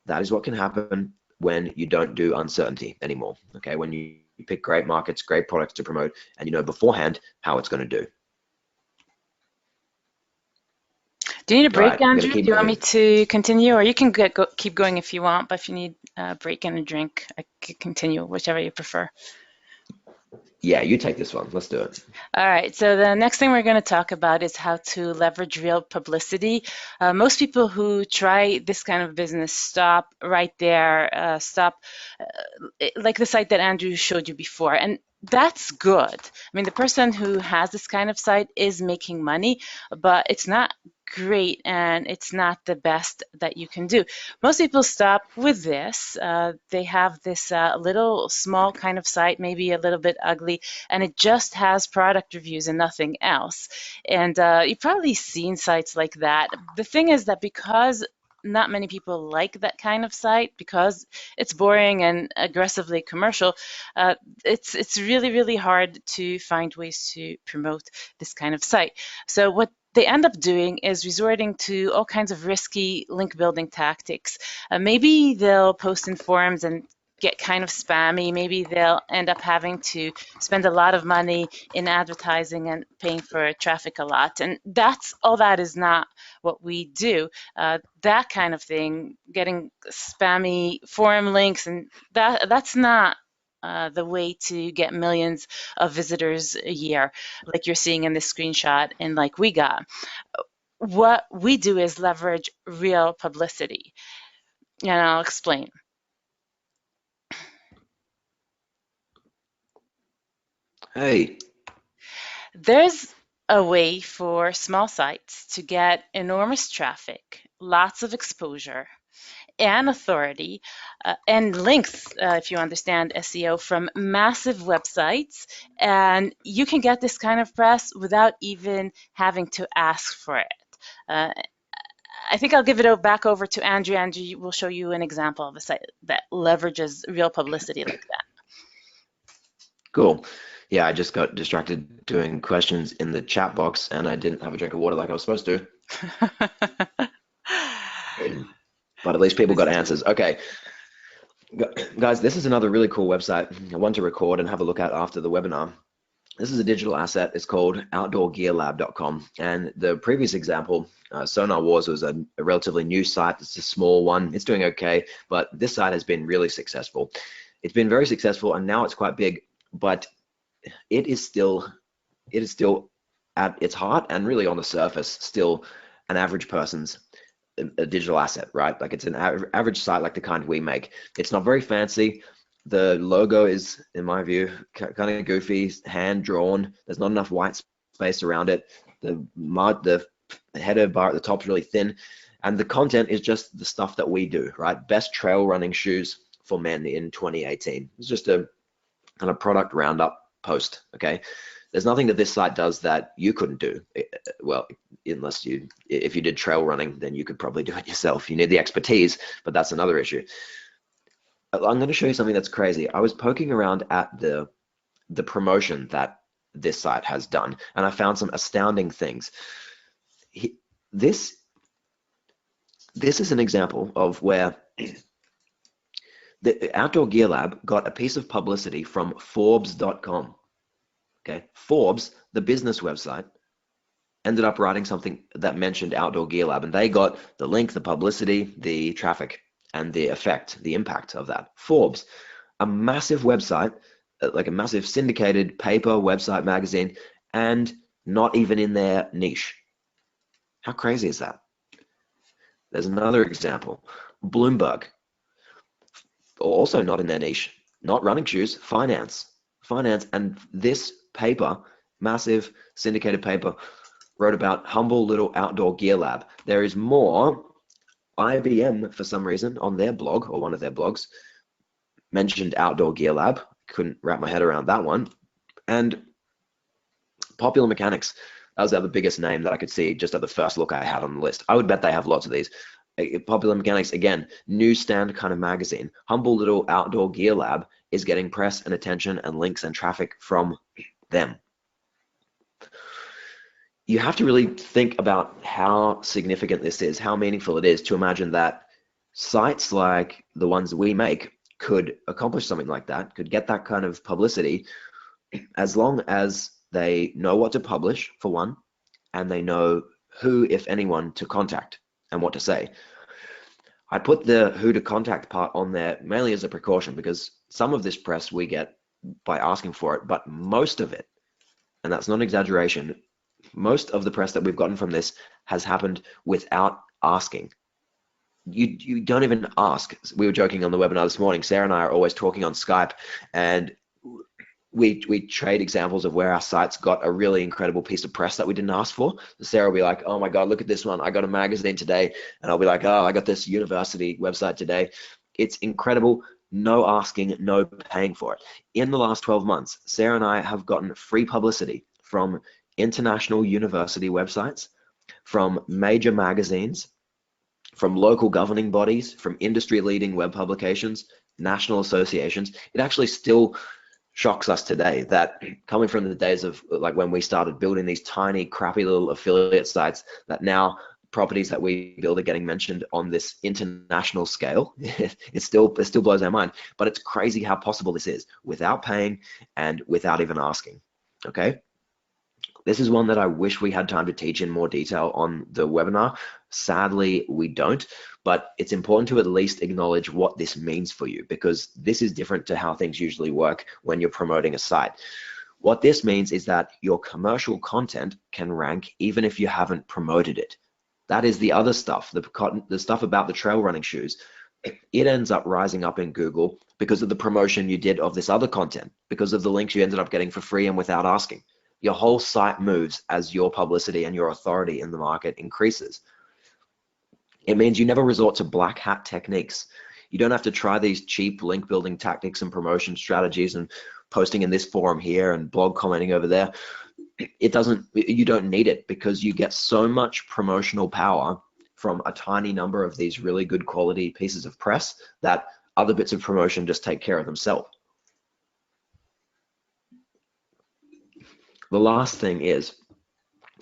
That is what can happen when you don't do uncertainty anymore. Okay, when you pick great markets, great products to promote, and you know beforehand how it's going to do.
Do you need a break,
Right, I'm going to
Andrew? Do
keep
you want me
moving.
to continue, or you can keep going if you want, but if you need a break and a drink, I could continue, whichever you prefer.
Yeah, you take this one. Let's do it.
All right, so the next thing we're going to talk about is how to leverage real publicity. Most people who try this kind of business stop right there, like the site that Andrew showed you before. And that's good. I mean, the person who has this kind of site is making money, but it's not great and it's not the best that you can do. Most people stop with this. They have this little small kind of site, maybe a little bit ugly, and it just has product reviews and nothing else. And you've probably seen sites like that. The thing is that because not many people like that kind of site, because it's boring and aggressively commercial, it's really, really hard to find ways to promote this kind of site. So what they end up doing is resorting to all kinds of risky link building tactics. Maybe they'll post in forums and get kind of spammy. Maybe they'll end up having to spend a lot of money in advertising and paying for traffic a lot. And that is not what we do. That kind of thing, getting spammy forum links, and that's not the way to get millions of visitors a year, like you're seeing in this screenshot and like we got. What we do is leverage real publicity. And I'll explain.
Hey.
There's a way for small sites to get enormous traffic, lots of exposure, and authority, and links, if you understand SEO, from massive websites. And you can get this kind of press without even having to ask for it. I think I'll give it back over to Andrew. Andrew will show you an example of a site that leverages real publicity like that.
Cool. Yeah, I just got distracted doing questions in the chat box and I didn't have a drink of water like I was supposed to. But at least people got answers. Okay. Guys, this is another really cool website I want to record and have a look at after the webinar. This is a digital asset. It's called outdoorgearlab.com. And the previous example, Sonar Wars, was a relatively new site. It's a small one. It's doing okay, but this site has been really successful. It's been very successful and now it's quite big, but it is still at its heart and really on the surface still an average person's a digital asset, right? Like it's an average site like the kind we make. It's not very fancy. The logo is, in my view, kind of goofy, hand drawn. There's not enough white space around it. The header bar at the top is really thin, and the content is just the stuff that we do, right? Best trail running shoes for men in 2018. It's just a kind of product roundup post. Okay, there's nothing that this site does that you couldn't do. Well, unless if you did trail running, then you could probably do it yourself. You need the expertise, but that's another issue. I'm going to show you something that's crazy. I was poking around at the promotion that this site has done, and I found some astounding things. This is an example of where the Outdoor Gear Lab got a piece of publicity from Forbes.com. Okay, Forbes, the business website, ended up writing something that mentioned Outdoor Gear Lab, and they got the link, the publicity, the traffic, and the effect, the impact of that. Forbes, a massive website, like a massive syndicated paper website magazine, and not even in their niche. How crazy is that? There's another example. Bloomberg, also not in their niche, not running shoes, finance. Finance, and this paper, massive syndicated paper, wrote about humble little outdoor gear lab. There is more. IBM, for some reason, on their blog, or one of their blogs, mentioned outdoor gear lab. Couldn't wrap my head around that one. And Popular Mechanics, that was the other biggest name that I could see just at the first look I had on the list. I would bet they have lots of these. Popular Mechanics, again, newsstand kind of magazine. Humble little outdoor gear lab is getting press and attention and links and traffic from them. You have to really think about how significant this is, how meaningful it is to imagine that sites like the ones we make could accomplish something like that, could get that kind of publicity, as long as they know what to publish, for one, and they know who, if anyone, to contact and what to say. I put the who to contact part on there mainly as a precaution, because some of this press we get by asking for it, but most of it, and that's not an exaggeration, most of the press that we've gotten from this has happened without asking. You don't even ask. We were joking on the webinar this morning. Sarah and I are always talking on Skype, and we trade examples of where our sites got a really incredible piece of press that we didn't ask for. Sarah will be like, oh my God, look at this one. I got a magazine today. And I'll be like, oh, I got this university website today. It's incredible. No asking, no paying for it. In the last 12 months, Sarah and I have gotten free publicity from international university websites, from major magazines, from local governing bodies, from industry-leading web publications, national associations. It actually still shocks us today that, coming from the days of like when we started building these tiny, crappy little affiliate sites, that now properties that we build are getting mentioned on this international scale. It still blows our mind. But it's crazy how possible this is without paying and without even asking. Okay. This is one that I wish we had time to teach in more detail on the webinar. Sadly, we don't, but it's important to at least acknowledge what this means for you, because this is different to how things usually work when you're promoting a site. What this means is that your commercial content can rank even if you haven't promoted it. That is the other stuff, the stuff about the trail running shoes. It ends up rising up in Google because of the promotion you did of this other content, because of the links you ended up getting for free and without asking. Your whole site moves as your publicity and your authority in the market increases. It means you never resort to black hat techniques. You don't have to try these cheap link building tactics and promotion strategies and posting in this forum here and blog commenting over there. You don't need it, because you get so much promotional power from a tiny number of these really good quality pieces of press that other bits of promotion just take care of themselves. The last thing is,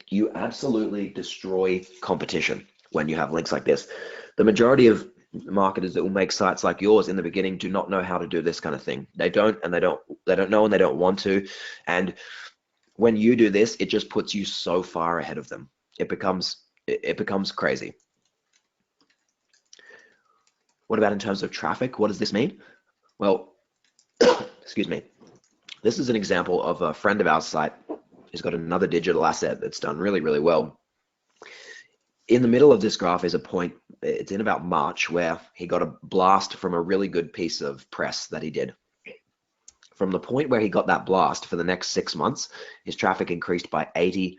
you absolutely destroy competition when you have links like this. The majority of marketers that will make sites like yours in the beginning do not know how to do this kind of thing. They don't know, and they don't want to. And when you do this, it just puts you so far ahead of them. It becomes crazy. What about in terms of traffic? What does this mean? Well, excuse me. This is an example of a friend of our site who's got another digital asset that's done really, really well. In the middle of this graph is a point, it's in about March, where he got a blast from a really good piece of press that he did. From the point where he got that blast, for the next 6 months, his traffic increased by 80%.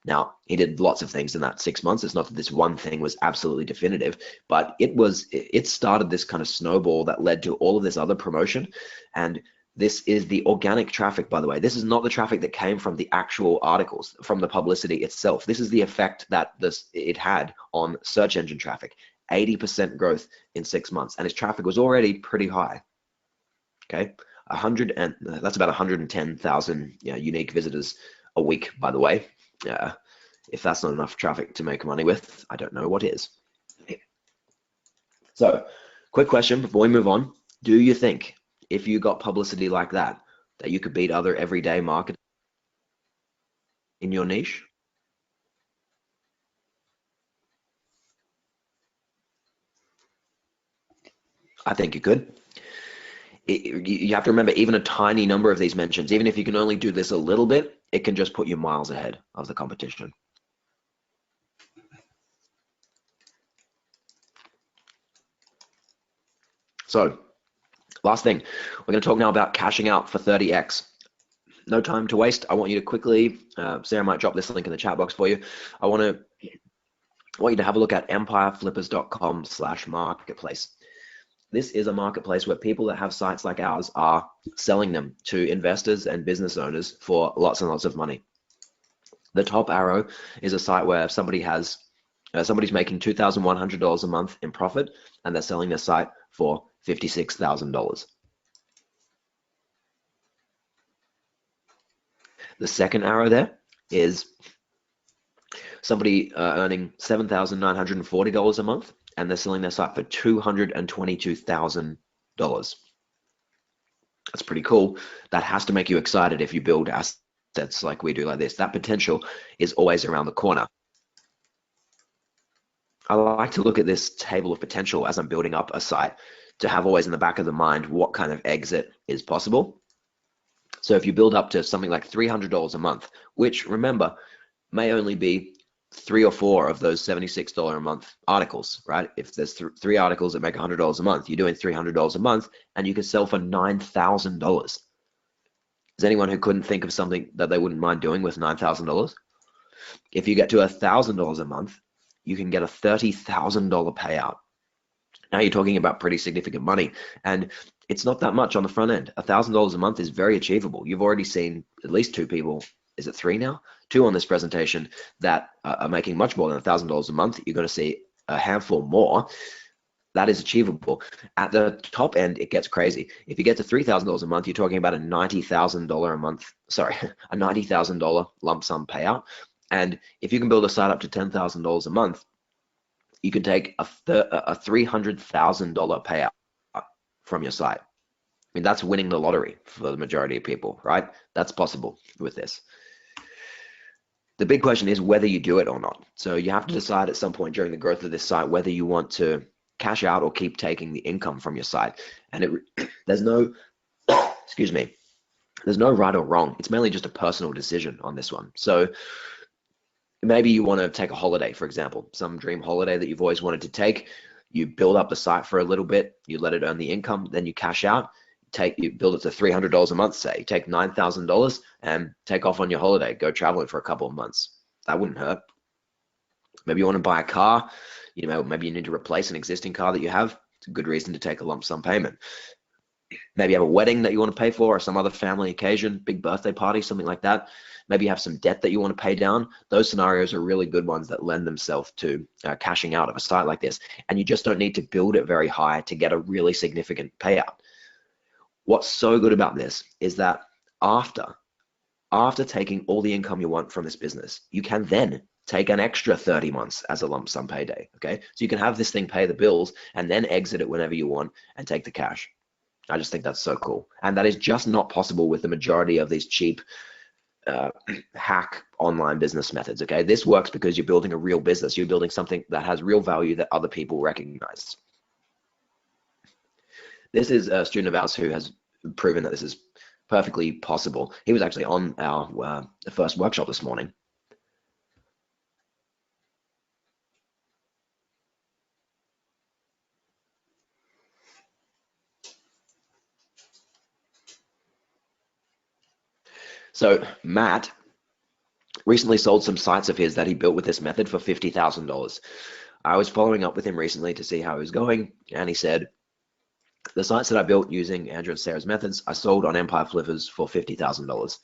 Now, he did lots of things in that 6 months. It's not that this one thing was absolutely definitive, but it started this kind of snowball that led to all of this other promotion. And this is the organic traffic, by the way. This is not the traffic that came from the actual articles, from the publicity itself. This is the effect that it had on search engine traffic. 80% growth in 6 months, and his traffic was already pretty high. Okay, that's about 110,000 unique visitors a week, by the way. If that's not enough traffic to make money with, I don't know what is. So, quick question before we move on. Do you think, if you got publicity like that you could beat other everyday marketers in your niche? I think you could. You have to remember, even a tiny number of these mentions, even if you can only do this a little bit, it can just put you miles ahead of the competition. So last thing, we're going to talk now about cashing out for 30x. No time to waste. I want you to quickly, Sarah might drop this link in the chat box for you. I want you to have a look at empireflippers.com/marketplace. This is a marketplace where people that have sites like ours are selling them to investors and business owners for lots and lots of money. The top arrow is a site where somebody's making $2,100 a month in profit, and they're selling their site for $56,000. The second arrow there is somebody earning $7,940 a month, and they're selling their site for $222,000. That's pretty cool. That has to make you excited if you build assets like we do like this. That potential is always around the corner. I like to look at this table of potential as I'm building up a site to have always in the back of the mind what kind of exit is possible. So if you build up to something like $300 a month, which remember may only be 3 or 4 of those $76 a month articles, right? If there's 3 articles that make $100 a month, you're doing $300 a month, and you can sell for $9,000. Is anyone who couldn't think of something that they wouldn't mind doing with $9,000? If you get to $1,000 a month, you can get a $30,000 payout. Now you're talking about pretty significant money, and it's not that much on the front end. $1,000 a month is very achievable. You've already seen at least 2 people, is it 3 now? 2 on this presentation that are making much more than $1,000 a month. You're going to see a handful more. That is achievable. At the top end, it gets crazy. If you get to $3,000 a month, you're talking about a $90,000 a month, sorry, a $90,000 lump sum payout. And if you can build a site up to $10,000 a month, you can take a $300,000 payout from your site. I mean, that's winning the lottery for the majority of people, right? That's possible with this. The big question is whether you do it or not. So you have to decide at some point during the growth of this site whether you want to cash out or keep taking the income from your site. And there's no, excuse me, there's no right or wrong. It's mainly just a personal decision on this one. So maybe you want to take a holiday, for example, some dream holiday that you've always wanted to take. You build up the site for a little bit, you let it earn the income, then you cash out. You build it to $300 a month, say, take $9,000 and take off on your holiday, go traveling for a couple of months. That wouldn't hurt. Maybe you want to buy a car, maybe you need to replace an existing car that you have. It's a good reason to take a lump sum payment. Maybe you have a wedding that you want to pay for, or some other family occasion, big birthday party, something like that. Maybe you have some debt that you want to pay down. Those scenarios are really good ones that lend themselves to cashing out of a site like this. And you just don't need to build it very high to get a really significant payout. What's so good about this is that after taking all the income you want from this business, you can then take an extra 30 months as a lump sum payday, okay? So you can have this thing pay the bills and then exit it whenever you want and take the cash. I just think that's so cool. And that is just not possible with the majority of these cheap hack online business methods, okay? This works because you're building a real business. You're building something that has real value that other people recognize. This is a student of ours who has proven that this is perfectly possible. He was actually on our first workshop this morning. So Matt recently sold some sites of his that he built with this method for $50,000. I was following up with him recently to see how he was going, and he said, the sites that I built using Andrew and Sarah's methods, I sold on Empire Flippers for $50,000.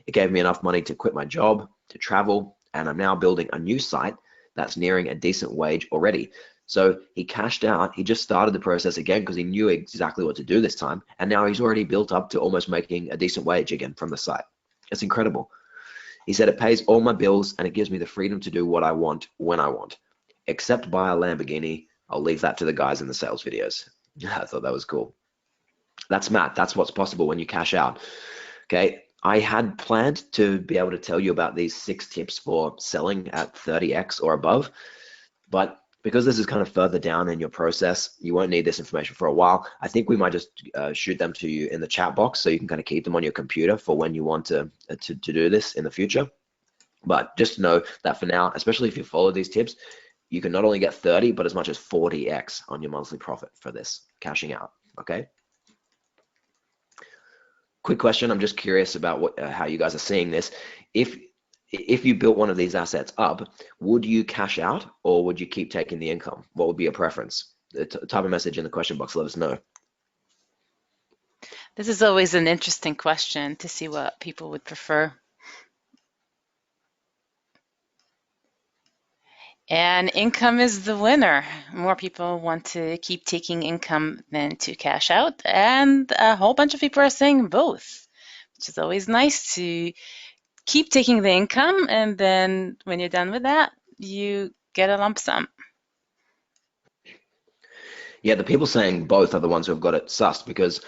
It gave me enough money to quit my job, to travel, and I'm now building a new site that's nearing a decent wage already. So he cashed out. He just started the process again because he knew exactly what to do this time, and now he's already built up to almost making a decent wage again from the site. It's incredible. He said it pays all my bills and it gives me the freedom to do what I want when I want. Except buy a Lamborghini. I'll leave that to the guys in the sales videos. I thought that was cool. That's Matt. That's what's possible when you cash out. Okay. I had planned to be able to tell you about these 6 tips for selling at 30x or above, but because this is kind of further down in your process, you won't need this information for a while. I think we might just shoot them to you in the chat box so you can kind of keep them on your computer for when you want to do this in the future. But just know that for now, especially if you follow these tips, you can not only get 30, but as much as 40x on your monthly profit for this cashing out. okay? Quick question, I'm just curious about how you guys are seeing this. If you built one of these assets up, would you cash out or would you keep taking the income? What would be your preference? Type a message in the question box, let us know.
This is always an interesting question to see what people would prefer. And income is the winner. More people want to keep taking income than to cash out. And a whole bunch of people are saying both, which is always nice to keep taking the income. And then when you're done with that, you get a lump sum.
Yeah, the people saying both are the ones who have got it sussed, because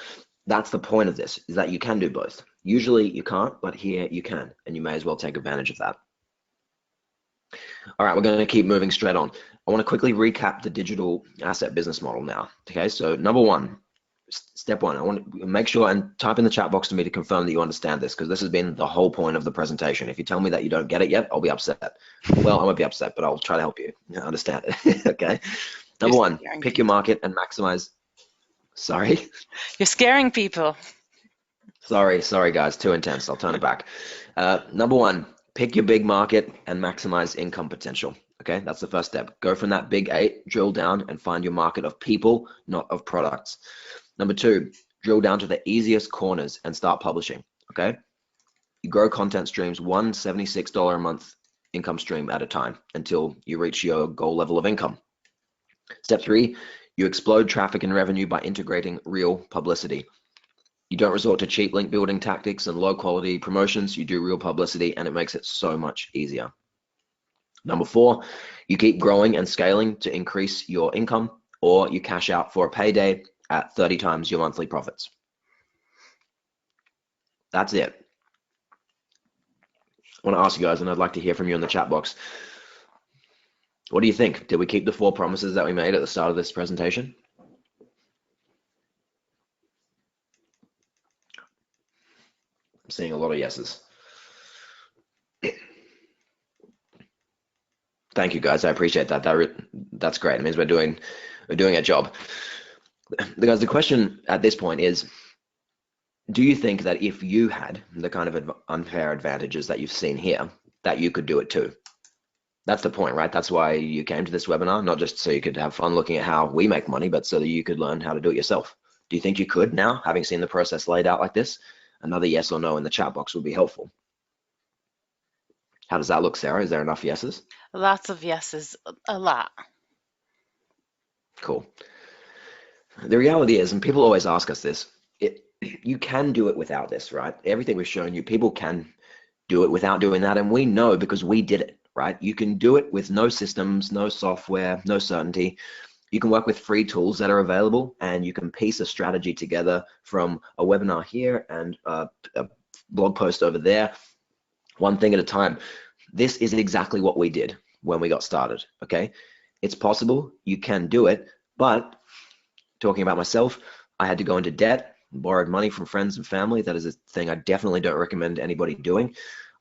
that's the point of this, is that you can do both. Usually you can't, but here you can, and you may as well take advantage of that. All right, we're going to keep moving straight on. I want to quickly recap the digital asset business model now. Okay, so number one, step one, I want to make sure and type in the chat box to me to confirm that you understand this, because this has been the whole point of the presentation. If you tell me that you don't get it yet, I'll be upset. Well, I won't be upset, but I'll try to help you understand it. Okay. Number one, pick your market and maximize. Sorry?
You're scaring people.
Sorry guys, too intense. I'll turn it back. Number one, pick your big market and maximize income potential. Okay, that's the first step. Go from that big 8, drill down and find your market of people, not of products. Number 2, drill down to the easiest corners and start publishing. Okay, you grow content streams, one $76 a month income stream at a time until you reach your goal level of income. Step 3, you explode traffic and revenue by integrating real publicity. You don't resort to cheap link building tactics and low quality promotions. You do real publicity, and it makes it so much easier. Number 4, you keep growing and scaling to increase your income, or you cash out for a payday at 30 times your monthly profits. That's it. I want to ask you guys, and I'd like to hear from you in the chat box. What do you think? Did we keep the 4 promises that we made at the start of this presentation? I'm seeing a lot of yeses. Thank you guys, I appreciate that. That's great. It means we're doing our job. Guys, the question at this point is, do you think that if you had the kind of unfair advantages that you've seen here, that you could do it too? That's the point, right? That's why you came to this webinar, not just so you could have fun looking at how we make money, but so that you could learn how to do it yourself. Do you think you could now, having seen the process laid out like this? Another yes or no in the chat box would be helpful. How does that look, Sarah? Is there enough yeses?
Lots of yeses, a lot.
Cool. The reality is, and people always ask us this, you can do it without this, right? Everything we've shown you, people can do it without doing that, and we know because we did it, right? You can do it with no systems, no software, no certainty. You can work with free tools that are available, and you can piece a strategy together from a webinar here and a blog post over there, one thing at a time. This is exactly what we did when we got started, okay? It's possible, you can do it, but talking about myself, I had to go into debt, borrowed money from friends and family. That is a thing I definitely don't recommend anybody doing.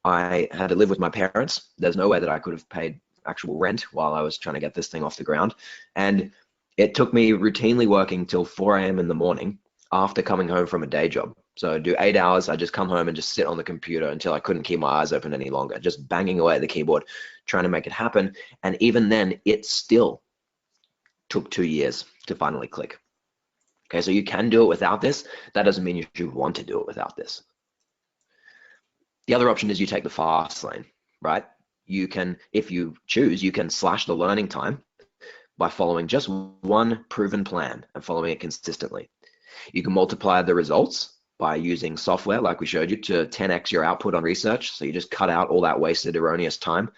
I had to live with my parents. There's no way that I could have paid actual rent while I was trying to get this thing off the ground. And it took me routinely working till 4 a.m. in the morning after coming home from a day job. So I'd do 8 hours, I'd just come home and just sit on the computer until I couldn't keep my eyes open any longer, just banging away at the keyboard, trying to make it happen. And even then, it still took 2 years to finally click. Okay, so you can do it without this. That doesn't mean you should want to do it without this. The other option is you take the fast lane, right? You can, if you choose, you can slash the learning time by following just one proven plan and following it consistently. You can multiply the results by using software like we showed you to 10x your output on research. So you just cut out all that wasted, erroneous time.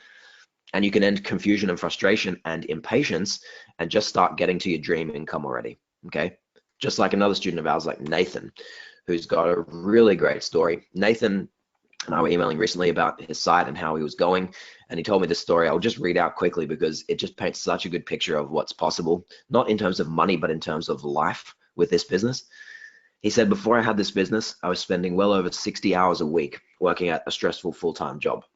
And you can end confusion and frustration and impatience and just start getting to your dream income already, okay? Just like another student of ours, like Nathan, who's got a really great story. Nathan and I were emailing recently about his site and how he was going, and he told me this story. I'll just read out quickly because it just paints such a good picture of what's possible, not in terms of money, but in terms of life with this business. He said, before I had this business, I was spending well over 60 hours a week working at a stressful full-time job.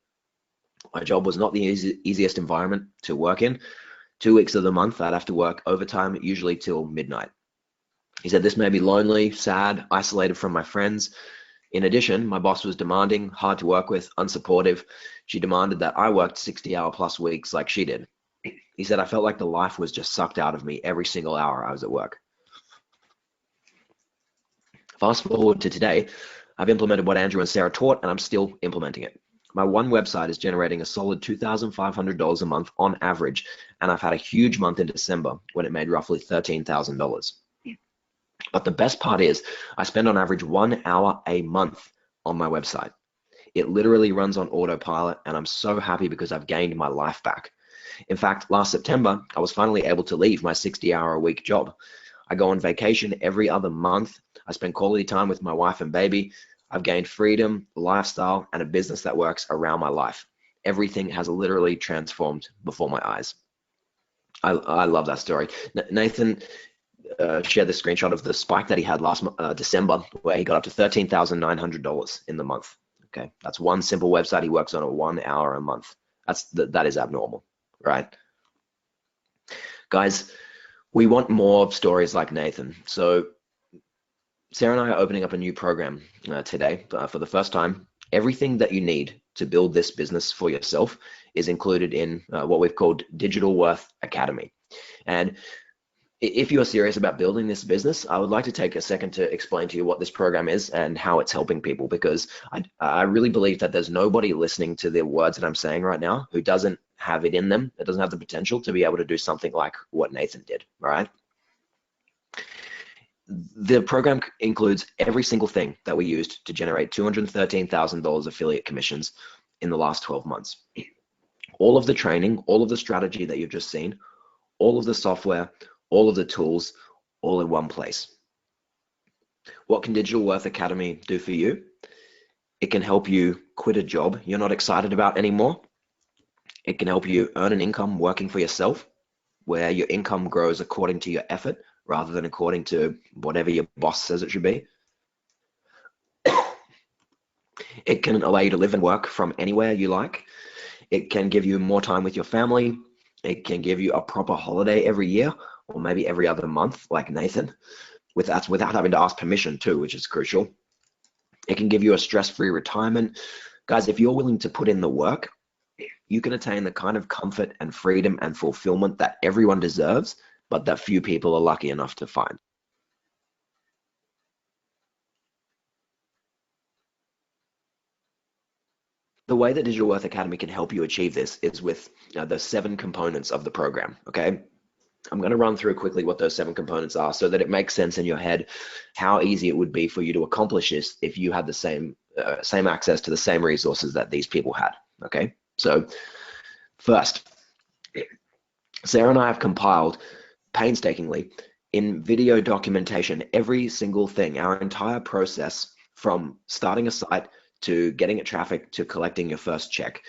My job was not the easiest environment to work in. 2 weeks of the month, I'd have to work overtime, usually till midnight. He said, this made me lonely, sad, isolated from my friends. In addition, my boss was demanding, hard to work with, unsupportive. She demanded that I worked 60-hour plus weeks like she did. He said, I felt like the life was just sucked out of me every single hour I was at work. Fast forward to today, I've implemented what Andrew and Sarah taught, and I'm still implementing it. My one website is generating a solid $2,500 a month on average, and I've had a huge month in December when it made roughly $13,000. But the best part is I spend on average 1 hour a month on my website. It literally runs on autopilot, and I'm so happy because I've gained my life back. In fact, last September, I was finally able to leave my 60-hour-a-week job. I go on vacation every other month. I spend quality time with my wife and baby. I've gained freedom, lifestyle, and a business that works around my life. Everything has literally transformed before my eyes. I love that story. Nathan shared this screenshot of the spike that he had last December, where he got up to $13,900 in the month. Okay, that's one simple website he works on at 1 hour a month. That is abnormal, right? Guys, we want more stories like Nathan. So Sarah and I are opening up a new program today for the first time. Everything that you need to build this business for yourself is included in what we've called Digital Worth Academy. And if you are serious about building this business, I would like to take a second to explain to you what this program is and how it's helping people, because I really believe that there's nobody listening to the words that I'm saying right now who doesn't have it in them, that doesn't have the potential to be able to do something like what Nathan did, all right? The program includes every single thing that we used to generate $213,000 affiliate commissions in the last 12 months. All of the training, all of the strategy that you've just seen, all of the software, all of the tools, all in one place. What can Digital Worth Academy do for you? It can help you quit a job you're not excited about anymore. It can help you earn an income working for yourself, where your income grows according to your effort rather than according to whatever your boss says it should be. It can allow you to live and work from anywhere you like. It can give you more time with your family. It can give you a proper holiday every year, or maybe every other month, like Nathan, without having to ask permission too, which is crucial. It can give you a stress-free retirement. Guys, if you're willing to put in the work, you can attain the kind of comfort and freedom and fulfillment that everyone deserves, but that few people are lucky enough to find. The way that Digital Worth Academy can help you achieve this is with the 7 components of the program, okay? I'm going to run through quickly what those 7 components are so that it makes sense in your head how easy it would be for you to accomplish this if you had the same access to the same resources that these people had, okay? So first, Sarah and I have compiled painstakingly in video documentation every single thing, our entire process from starting a site to getting it traffic to collecting your first check,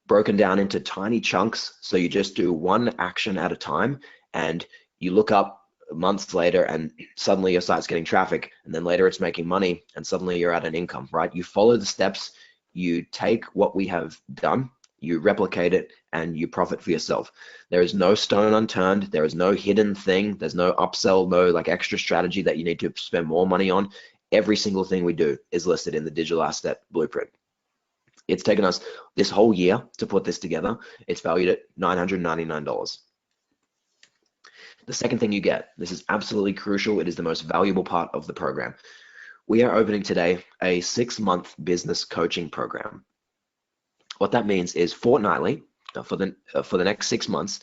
broken down into tiny chunks. So you just do one action at a time, and you look up months later and suddenly your site's getting traffic, and then later it's making money, and suddenly you're at an income, right? You follow the steps, you take what we have done, you replicate it, and you profit for yourself. There is no stone unturned. There is no hidden thing. There's no upsell, no like extra strategy that you need to spend more money on. Every single thing we do is listed in the digital asset blueprint. It's taken us this whole year to put this together. It's valued at $999. The second thing you get, this is absolutely crucial. It is the most valuable part of the program. We are opening today a 6-month business coaching program. What that means is fortnightly, for the next 6 months,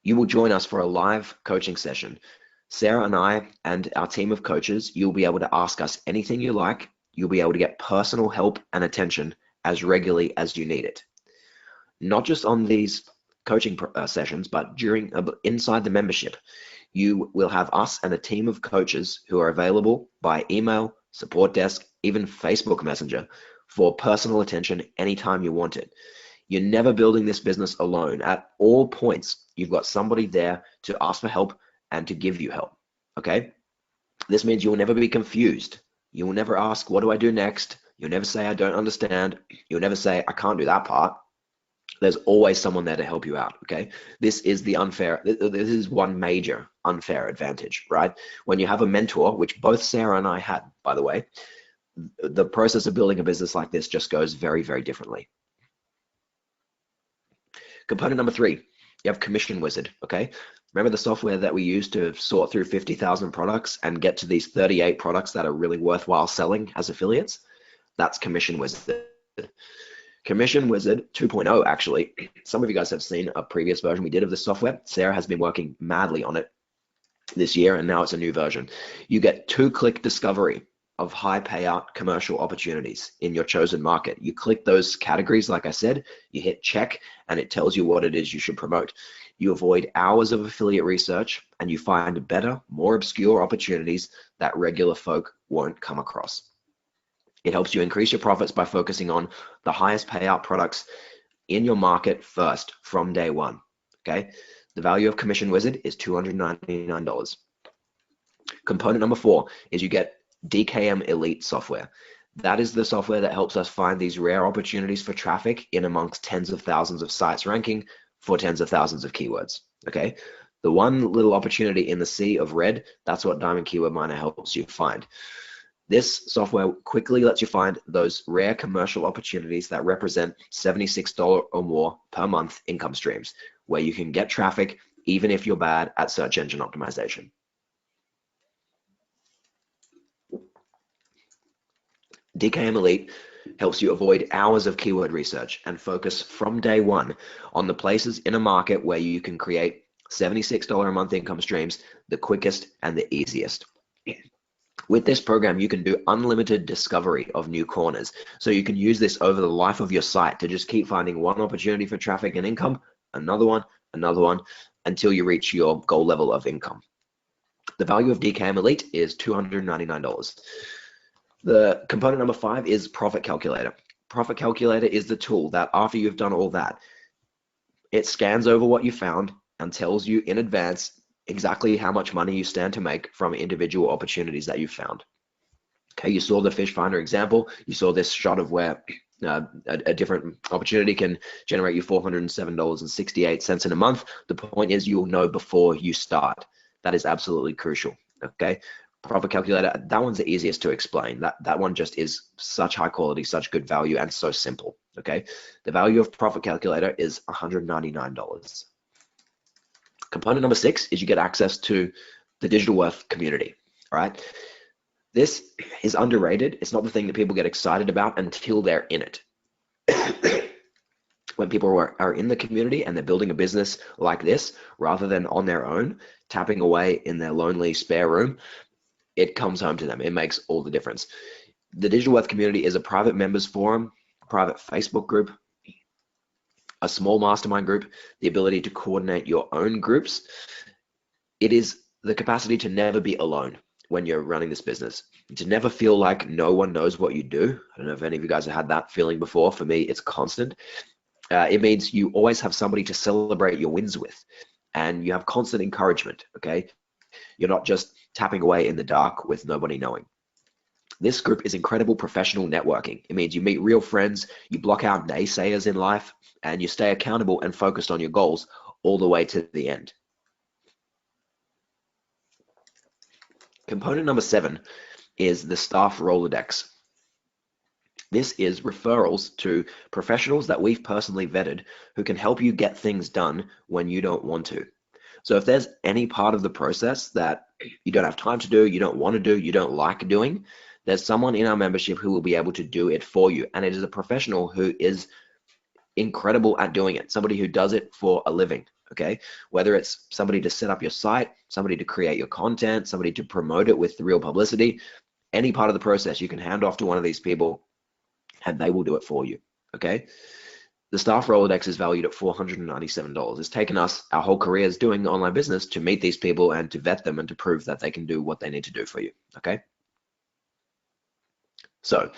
you will join us for a live coaching session. Sarah and I and our team of coaches, you'll be able to ask us anything you like. You'll be able to get personal help and attention as regularly as you need it. Not just on these coaching sessions, but inside the membership, you will have us and a team of coaches who are available by email, support desk, even Facebook Messenger for personal attention anytime you want it. You're never building this business alone. At all points, you've got somebody there to ask for help and to give you help, okay? This means you'll never be confused. You will never ask, what do I do next? You'll never say, I don't understand. You'll never say, I can't do that part. There's always someone there to help you out, okay? This is one major unfair advantage, right? When you have a mentor, which both Sarah and I had, by the way, the process of building a business like this just goes very, very differently. Component number 3, you have Commission Wizard, okay? Remember the software that we use to sort through 50,000 products and get to these 38 products that are really worthwhile selling as affiliates? That's Commission Wizard. Commission Wizard 2.0, actually. Some of you guys have seen a previous version we did of this software. Sarah has been working madly on it this year, and now it's a new version. You get 2-click discovery of high payout commercial opportunities in your chosen market. You click those categories, like I said, you hit check, and it tells you what it is you should promote. You avoid hours of affiliate research, and you find better, more obscure opportunities that regular folk won't come across. It helps you increase your profits by focusing on the highest payout products in your market first from day one, okay? The value of Commission Wizard is $299. Component number 4 is you get DKM Elite software. That is the software that helps us find these rare opportunities for traffic in amongst tens of thousands of sites ranking for tens of thousands of keywords, okay? The one little opportunity in the sea of red, that's what Diamond Keyword Miner helps you find. This software quickly lets you find those rare commercial opportunities that represent $76 or more per month income streams, where you can get traffic even if you're bad at search engine optimization. DKM Elite helps you avoid hours of keyword research and focus from day one on the places in a market where you can create $76 a month income streams the quickest and the easiest. With this program, you can do unlimited discovery of new corners. So you can use this over the life of your site to just keep finding one opportunity for traffic and income, another one, until you reach your goal level of income. The value of DKM Elite is $299. The component number 5 is Profit Calculator. Profit Calculator is the tool that after you've done all that, it scans over what you found and tells you in advance exactly how much money you stand to make from individual opportunities that you found. Okay, you saw the fish finder example. You saw this shot of where a different opportunity can generate you $407.68 in a month. The point is you'll know before you start. That is absolutely crucial. Okay, Profit Calculator, that one's the easiest to explain. That one just is such high quality, such good value, and so simple. Okay, the value of Profit Calculator is $199. Component number 6 is you get access to the Digital Worth community, all right? This is underrated. It's not the thing that people get excited about until they're in it. When people are in the community and they're building a business like this, rather than on their own, tapping away in their lonely spare room, it comes home to them. It makes all the difference. The Digital Worth community is a private members forum, a private Facebook group, a small mastermind group, the ability to coordinate your own groups. It is the capacity to never be alone when you're running this business, to never feel like no one knows what you do. I don't know if any of you guys have had that feeling before. For me, it's constant. It means you always have somebody to celebrate your wins with, and you have constant encouragement, okay? You're not just tapping away in the dark with nobody knowing. This group is incredible professional networking. It means you meet real friends, you block out naysayers in life, and you stay accountable and focused on your goals all the way to the end. Component number 7 is the staff Rolodex. This is referrals to professionals that we've personally vetted who can help you get things done when you don't want to. So if there's any part of the process that you don't have time to do, you don't want to do, you don't like doing, there's someone in our membership who will be able to do it for you. And it is a professional who is incredible at doing it, somebody who does it for a living, okay? Whether it's somebody to set up your site, somebody to create your content, somebody to promote it with the real publicity, any part of the process you can hand off to one of these people and they will do it for you, okay? The staff Rolodex is valued at $497. It's taken us our whole careers doing online business to meet these people and to vet them and to prove that they can do what they need to do for you, okay? So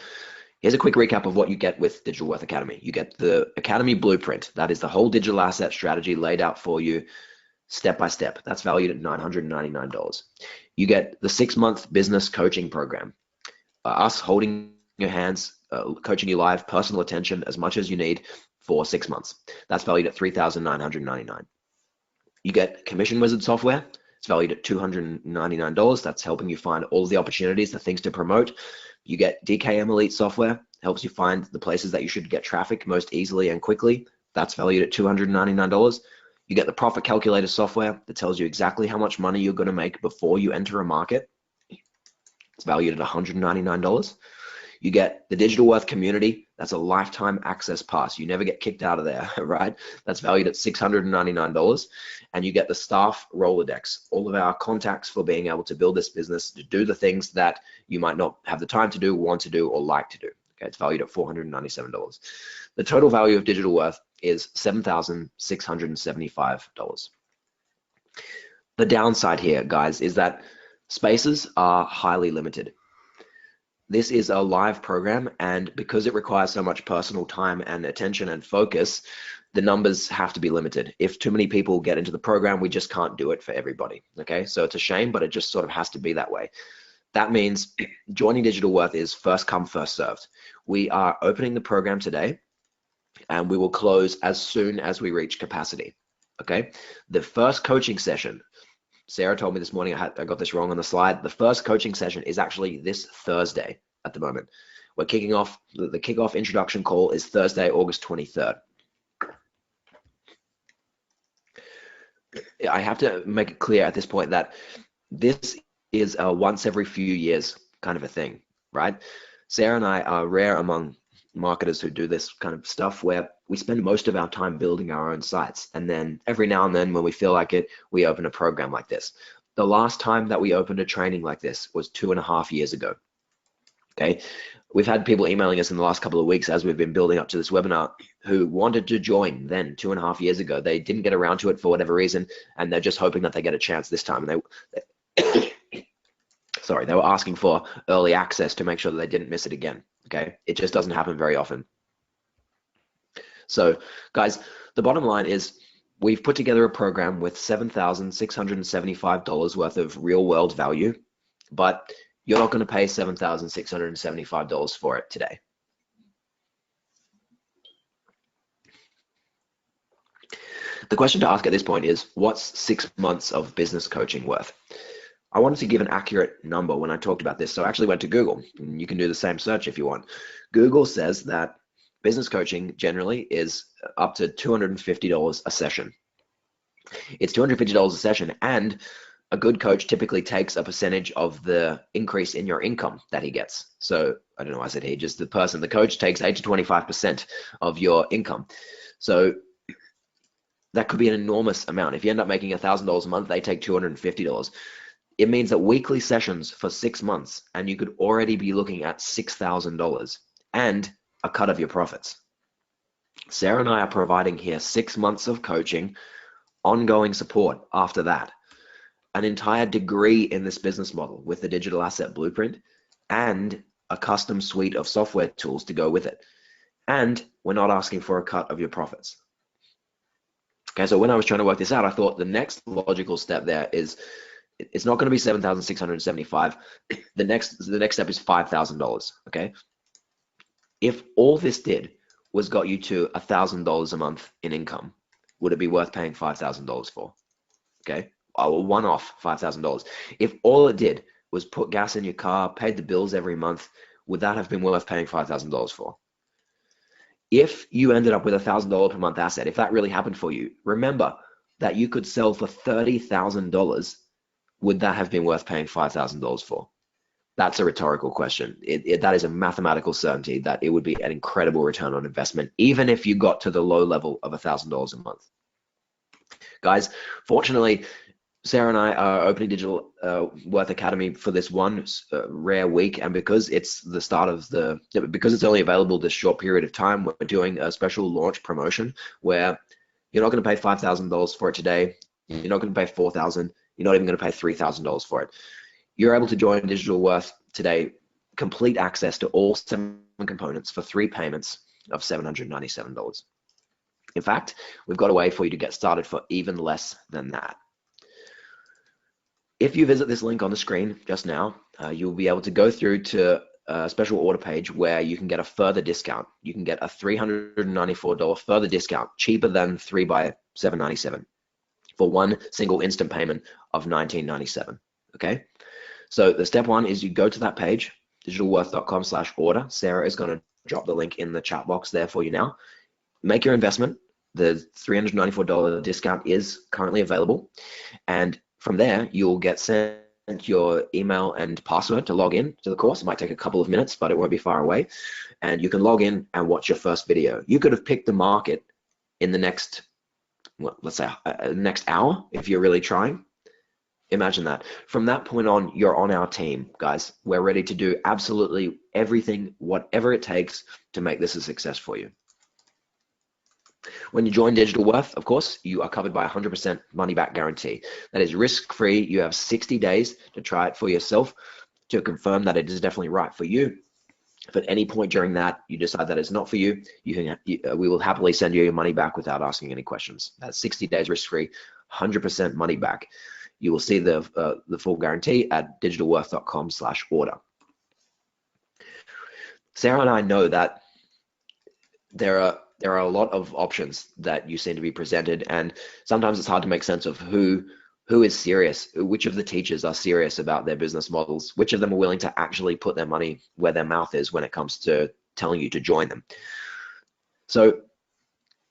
here's a quick recap of what you get with Digital Worth Academy. You get the Academy Blueprint. That is the whole digital asset strategy laid out for you step by step. That's valued at $999. You get the 6-month business coaching program. Us holding your hands, coaching you live, personal attention as much as you need for 6 months. That's valued at $3,999. You get Commission Wizard software. It's valued at $299. That's helping you find all of the opportunities, the things to promote. You get DKM Elite software, helps you find the places that you should get traffic most easily and quickly. That's valued at $299. You get the Profit Calculator software that tells you exactly how much money you're going to make before you enter a market. It's valued at $199. You get the Digital Worth Community. That's a lifetime access pass. You never get kicked out of there, right? That's valued at $699. And you get the Staff Rolodex, all of our contacts for being able to build this business, to do the things that you might not have the time to do, want to do, or like to do. Okay, it's valued at $497. The total value of Digital Worth is $7,675. The downside here, guys, is that spaces are highly limited. This is a live program, and because it requires so much personal time and attention and focus, the numbers have to be limited. If too many people get into the program, we just can't do it for everybody. Okay, so it's a shame, but it just sort of has to be that way. That means joining Digital Worth is first come, first served. We are opening the program today, and we will close as soon as we reach capacity. Okay, the first coaching session, Sarah told me this morning, I got this wrong on the slide. The first coaching session is actually this Thursday at the moment. We're kicking off, the kickoff introduction call is Thursday, August 23rd. I have to make it clear at this point that this is a once every few years kind of a thing, right? Sarah and I are rare among marketers who do this kind of stuff, where we spend most of our time building our own sites, and then every now and then when we feel like it, we open a program like this. The last time that we opened a training like this was 2.5 years ago. Okay, we've had people emailing us in the last couple of weeks as we've been building up to this webinar who wanted to join then 2.5 years ago. They didn't get around to it for whatever reason, and they're just hoping that they get a chance this time. And sorry, they were asking for early access to make sure that they didn't miss it again. Okay, it just doesn't happen very often. So guys, the bottom line is we've put together a program with $7,675 worth of real world value, but you're not going to pay $7,675 for it today. The question to ask at this point is, what's 6 months of business coaching worth? I wanted to give an accurate number when I talked about this, so I actually went to Google, and you can do the same search if you want. Google says that business coaching generally is up to $250 a session. It's $250 a session, and a good coach typically takes a percentage of the increase in your income that he gets. So I don't know why I said he, just the person, the coach takes 8 to 25% of your income. So that could be an enormous amount. If you end up making $1,000 a month, they take $250. It means that weekly sessions for 6 months, and you could already be looking at $6,000 and a cut of your profits. Sarah and I are providing here 6 months of coaching, ongoing support after that, an entire degree in this business model with the digital asset blueprint, and a custom suite of software tools to go with it. And we're not asking for a cut of your profits. Okay, so when I was trying to work this out, I thought the next logical step there is, it's not going to be $7,675. The next step is $5,000. Okay, if all this did was got you to $1,000 a month in income, would it be worth paying $5,000 for? Okay, a one-off $5,000. If all it did was put gas in your car, paid the bills every month, would that have been worth paying $5,000 for? If you ended up with $1,000 per month asset, if that really happened for you, remember that you could sell for $30,000. Would that have been worth paying $5,000 for? That's a rhetorical question. That is a mathematical certainty that it would be an incredible return on investment, even if you got to the low level of $1,000 a month. Guys, fortunately, Sarah and I are opening Digital Worth Academy for this one rare week, and because it's the start of because it's only available this short period of time, we're doing a special launch promotion where you're not going to pay $5,000 for it today. You're not going to pay $4,000. You're not even going to pay $3,000 for it. You're able to join Digital Worth today, complete access to all 7 components for 3 payments of $797. In fact, we've got a way for you to get started for even less than that. If you visit this link on the screen just now, you'll be able to go through to a special order page where you can get a further discount. You can get a $394 further discount, cheaper than 3 by $797 for one single instant payment of $19.97. Okay, so the step one is you go to that page, digitalworth.com/order. Sarah is going to drop the link in the chat box there for you now. Make your investment. The $394 discount is currently available, and from there you'll get sent your email and password to log in to the course. It might take a couple of minutes, but it won't be far away, and you can log in and watch your first video. You could have picked the market in the next, well, let's say next hour if you're really trying. Imagine that. From that point on, you're on our team, guys. We're ready to do absolutely everything, whatever it takes to make this a success for you. When you join Digital Worth, of course, you are covered by 100% money back guarantee. That is risk-free. You have 60 days to try it for yourself to confirm that it is definitely right for you. If at any point during that you decide that it's not for you, we will happily send you your money back without asking any questions. That's 60 days risk-free, 100% money back. You will see the full guarantee at digitalworth.com/order. Sarah and I know that there are a lot of options that you seem to be presented, and sometimes it's hard to make sense of who is serious, which of the teachers are serious about their business models, which of them are willing to actually put their money where their mouth is when it comes to telling you to join them. So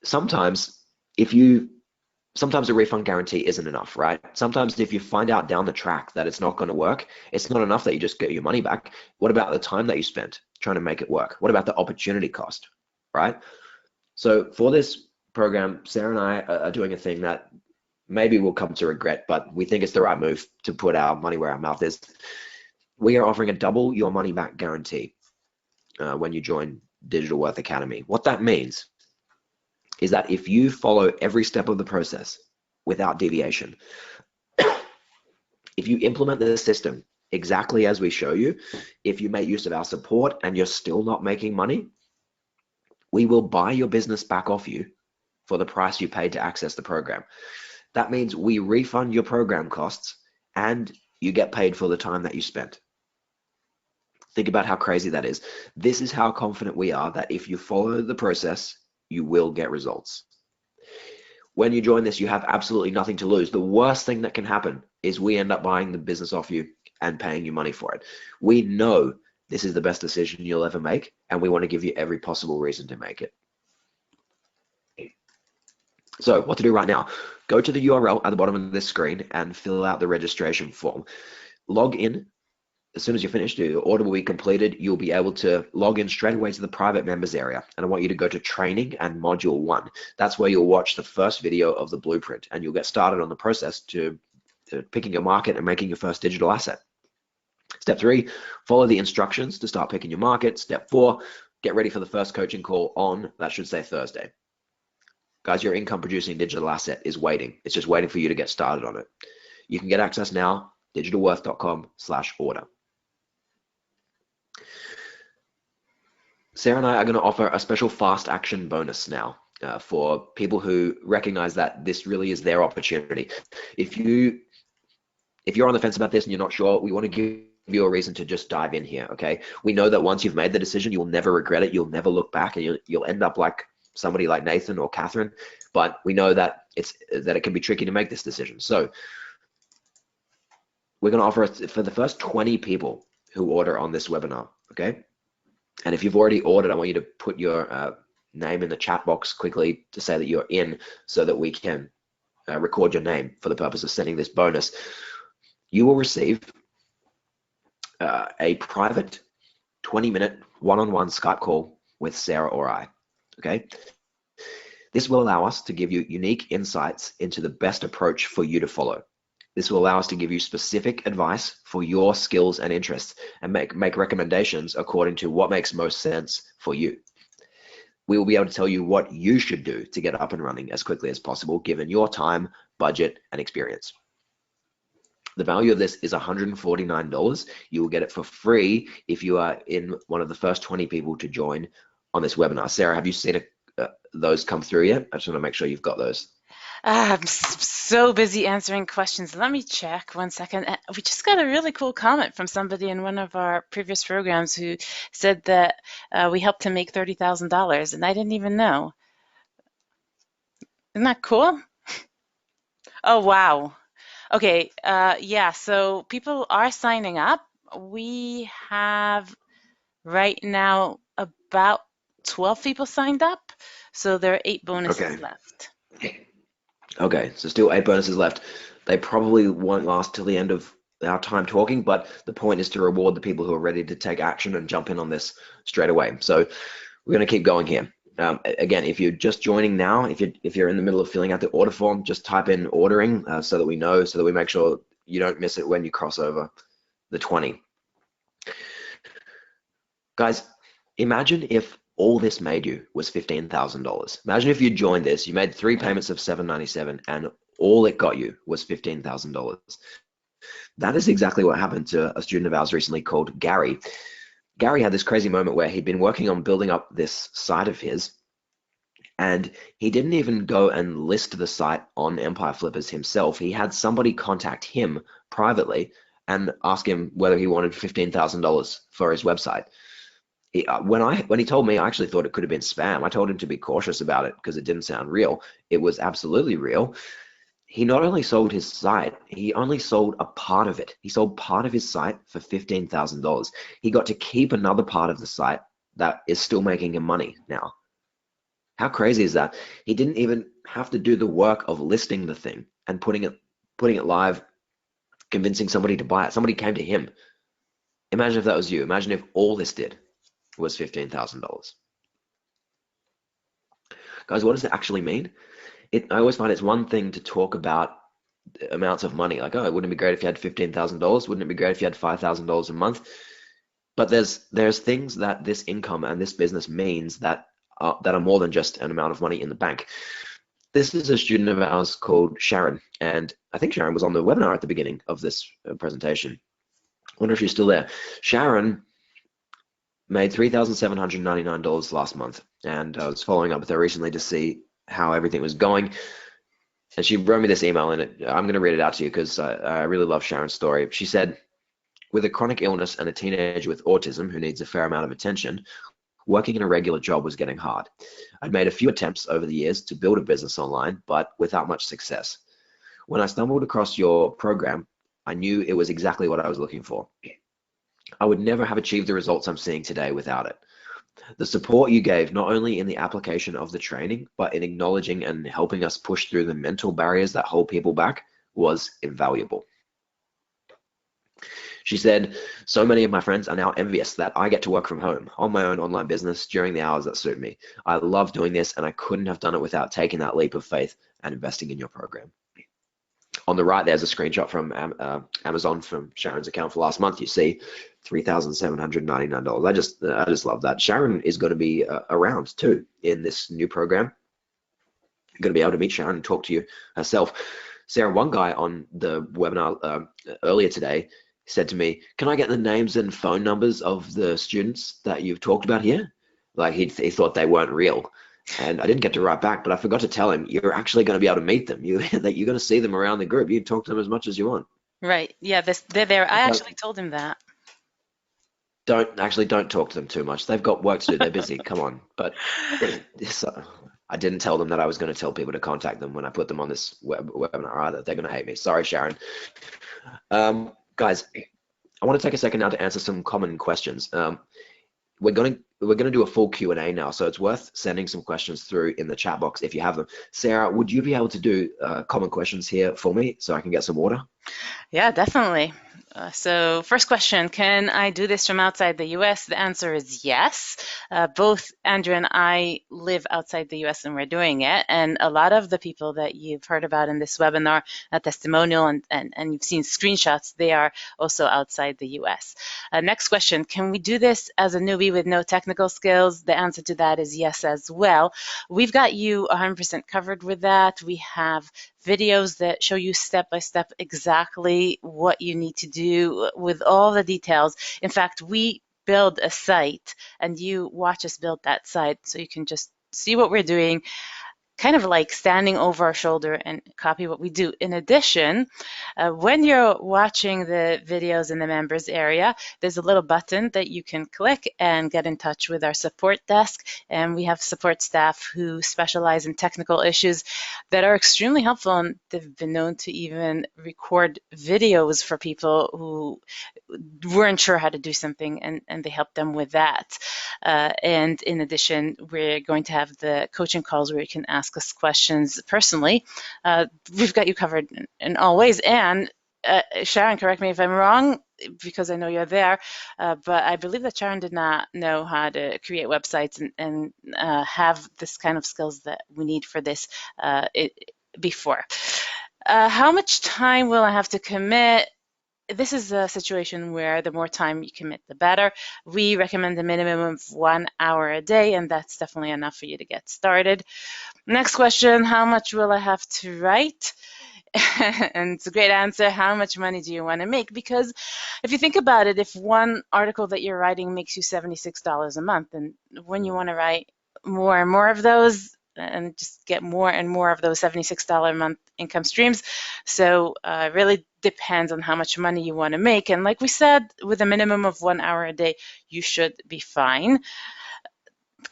sometimes a refund guarantee isn't enough, right? Sometimes if you find out down the track that it's not going to work, it's not enough that you just get your money back. What about the time that you spent trying to make it work? What about the opportunity cost, right? So for this program, Sarah and I are doing a thing that maybe we'll come to regret, but we think it's the right move to put our money where our mouth is. We are offering a double your money back guarantee when you join Digital Worth Academy. What that means is that if you follow every step of the process without deviation, if you implement the system exactly as we show you, if you make use of our support and you're still not making money, we will buy your business back off you for the price you paid to access the program. That means we refund your program costs and you get paid for the time that you spent. Think about how crazy that is. This is how confident we are that if you follow the process, you will get results. When you join this, you have absolutely nothing to lose. The worst thing that can happen is we end up buying the business off you and paying you money for it. We know this is the best decision you'll ever make, and we want to give you every possible reason to make it. So what to do right now? Go to the URL at the bottom of this screen and fill out the registration form. Log in. As soon as you're finished, your order will be completed. You'll be able to log in straight away to the private members area. And I want you to go to training and module 1. That's where you'll watch the first video of the blueprint, and you'll get started on the process to picking your market and making your first digital asset. Step 3, follow the instructions to start picking your market. Step 4, get ready for the first coaching call on, that should say Thursday. Guys, your income producing digital asset is waiting. It's just waiting for you to get started on it. You can get access now, digitalworth.com/order. Sarah and I are going to offer a special fast action bonus now for people who recognize that this really is their opportunity. If you're on the fence about this and you're not sure, we want to give you a reason to just dive in here, okay? We know that once you've made the decision, you'll never regret it. You'll never look back, and you'll end up like somebody like Nathan or Catherine, but we know that it can be tricky to make this decision. So we're going to offer it for the first 20 people who order on this webinar, okay? And if you've already ordered, I want you to put your name in the chat box quickly to say that you're in, so that we can record your name for the purpose of sending this bonus. You will receive a private 20-minute one-on-one Skype call with Sarah or I, okay? This will allow us to give you unique insights into the best approach for you to follow. This will allow us to give you specific advice for your skills and interests, and make recommendations according to what makes most sense for you. We will be able to tell you what you should do to get up and running as quickly as possible, given your time, budget, and experience. The value of this is $149. You will get it for free if you are in one of the first 20 people to join on this webinar. Sarah, have you seen those come through yet? I just want to make sure you've got those.
I'm so busy answering questions. Let me check one second. We just got a really cool comment from somebody in one of our previous programs who said that we helped him make $30,000, and I didn't even know. Isn't that cool? Oh, wow. Okay, yeah, so people are signing up. We have right now about 12 people signed up, so there are 8 bonuses
Okay.
left.
Okay, so still 8 bonuses left. They probably won't last till the end of our time talking, but the point is to reward the people who are ready to take action and jump in on this straight away. So we're going to keep going here. Again, if you're just joining now, if you're in the middle of filling out the order form, just type in ordering so that we know, so that we make sure you don't miss it when you cross over the 20. Guys, imagine if all this made you was $15,000. Imagine if you joined this, you made 3 payments of $797, and all it got you was $15,000. That is exactly what happened to a student of ours recently called Gary. Gary had this crazy moment where he'd been working on building up this site of his, and he didn't even go and list the site on Empire Flippers himself. He had somebody contact him privately and ask him whether he wanted $15,000 for his website. When he told me, I actually thought it could have been spam. I told him to be cautious about it because it didn't sound real. It was absolutely real. He not only sold his site, he only sold a part of it. He sold part of his site for $15,000. He got to keep another part of the site that is still making him money now. How crazy is that? He didn't even have to do the work of listing the thing and putting it live, convincing somebody to buy it. Somebody came to him. Imagine if that was you. Imagine if all this did was $15,000. Guys, what does it actually mean? I always find it's one thing to talk about amounts of money, like, oh, wouldn't it be great if you had $15,000? Wouldn't it be great if you had $5,000 a month? But there's things that this income and this business means that are more than just an amount of money in the bank. This is a student of ours called Sharon, and I think Sharon was on the webinar at the beginning of this presentation. I wonder if she's still there. Sharon made $3,799 last month, and I was following up with her recently to see how everything was going. And she wrote me this email, and I'm going to read it out to you because I really love Sharon's story. She said, with a chronic illness and a teenager with autism who needs a fair amount of attention, working in a regular job was getting hard. I'd made a few attempts over the years to build a business online, but without much success. When I stumbled across your program, I knew it was exactly what I was looking for. I would never have achieved the results I'm seeing today without it. The support you gave, not only in the application of the training, but in acknowledging and helping us push through the mental barriers that hold people back, was invaluable. She said, so many of my friends are now envious that I get to work from home on my own online business during the hours that suit me. I love doing this, and I couldn't have done it without taking that leap of faith and investing in your program. On the right, there's a screenshot from Amazon from Sharon's account for last month. You see $3,799. I just love that. Sharon is going to be around too in this new program. You're going to be able to meet Sharon and talk to you herself. Sarah, one guy on the webinar earlier today said to me, can I get the names and phone numbers of the students that you've talked about here? Like he thought they weren't real. And I didn't get to write back, but I forgot to tell him, you're actually going to be able to meet them. That you're going to see them around the group. You can talk to them as much as you want.
Right. Yeah, they're there. I
But
actually told him that.
don't talk to them too much. They've got work to do. They're busy. Come on. But so, I didn't tell them that I was going to tell people to contact them when I put them on this webinar either. They're going to hate me. Sorry, Sharon. Guys, I want to take a second now to answer some common questions. We're gonna do a full Q&A now, so it's worth sending some questions through in the chat box if you have them. Sarah, would you be able to do common questions here for me so I can get some order?
Yeah, definitely. So first question, can I do this from outside the US? The answer is yes. Both Andrew and I live outside the US and we're doing it. And a lot of the people that you've heard about in this webinar, a testimonial, and you've seen screenshots, they are also outside the US. Next question, can we do this as a newbie with no technical skills? The answer to that is yes as well. We've got you 100% covered with that. We have videos that show you step by step exactly what you need to do with all the details. In fact, we build a site and you watch us build that site so you can just see what we're doing kind of like standing over our shoulder and copy what we do. In addition, when you're watching the videos in the members area, there's a little button that you can click and get in touch with our support desk. And we have support staff who specialize in technical issues that are extremely helpful. And they've been known to even record videos for people who weren't sure how to do something, and they help them with that. And in addition, we're going to have the coaching calls where you can ask us questions personally. We've got you covered in all ways. And Sharon, correct me if I'm wrong, because I know you're there, but I believe that Sharon did not know how to create websites and have this kind of skills that we need for this before. How much time will I have to commit? This is a situation where the more time you commit, the better. We recommend a minimum of 1 hour a day, and that's definitely enough for you to get started. Next question, how much will I have to write? And it's a great answer. How much money do you want to make? Because if you think about it, if one article that you're writing makes you $76 a month, and when you want to write more and more of those, and just get more and more of those $76 a month income streams. So it really depends on how much money you want to make. And like we said, with a minimum of 1 hour a day, you should be fine.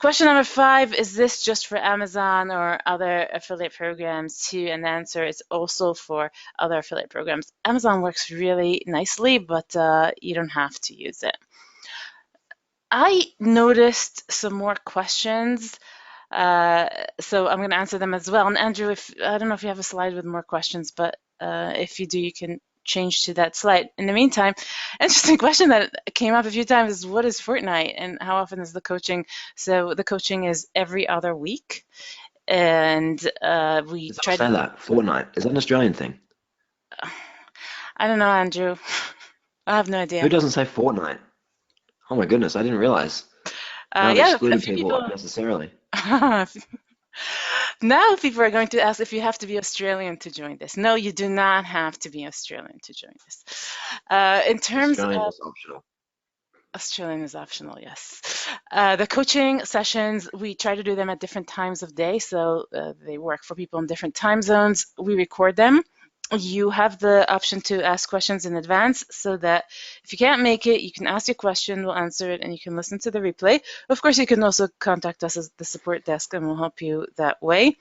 Question number 5, is this just for Amazon or other affiliate programs too? And the answer is also for other affiliate programs. Amazon works really nicely, but you don't have to use it. I noticed some more questions, so I'm going to answer them as well. And Andrew, I don't know if you have a slide with more questions, but if you do, you can change to that slide. In the meantime, interesting question that came up a few times is, what is Fortnite and how often is the coaching? So the coaching is every other week, and we
Does
try
that say
to.
that? Fortnite. Is that an Australian thing?
I don't know, Andrew. I have no
Who
idea.
doesn't say Fortnite? Oh my goodness, I didn't realize. Now I've
Yeah, a
excluded
few
people
people.
unnecessarily.
Now people are going to ask if you have to be Australian to join this. No, you do not have to be Australian to join this. In terms
Australian
of
is optional.
Australian is optional, yes. The coaching sessions, we try to do them at different times of day, so they work for people in different time zones. We record them. You have the option to ask questions in advance so that if you can't make it, you can ask your question, we'll answer it, and you can listen to the replay. Of course, you can also contact us as the support desk, and we'll help you that way.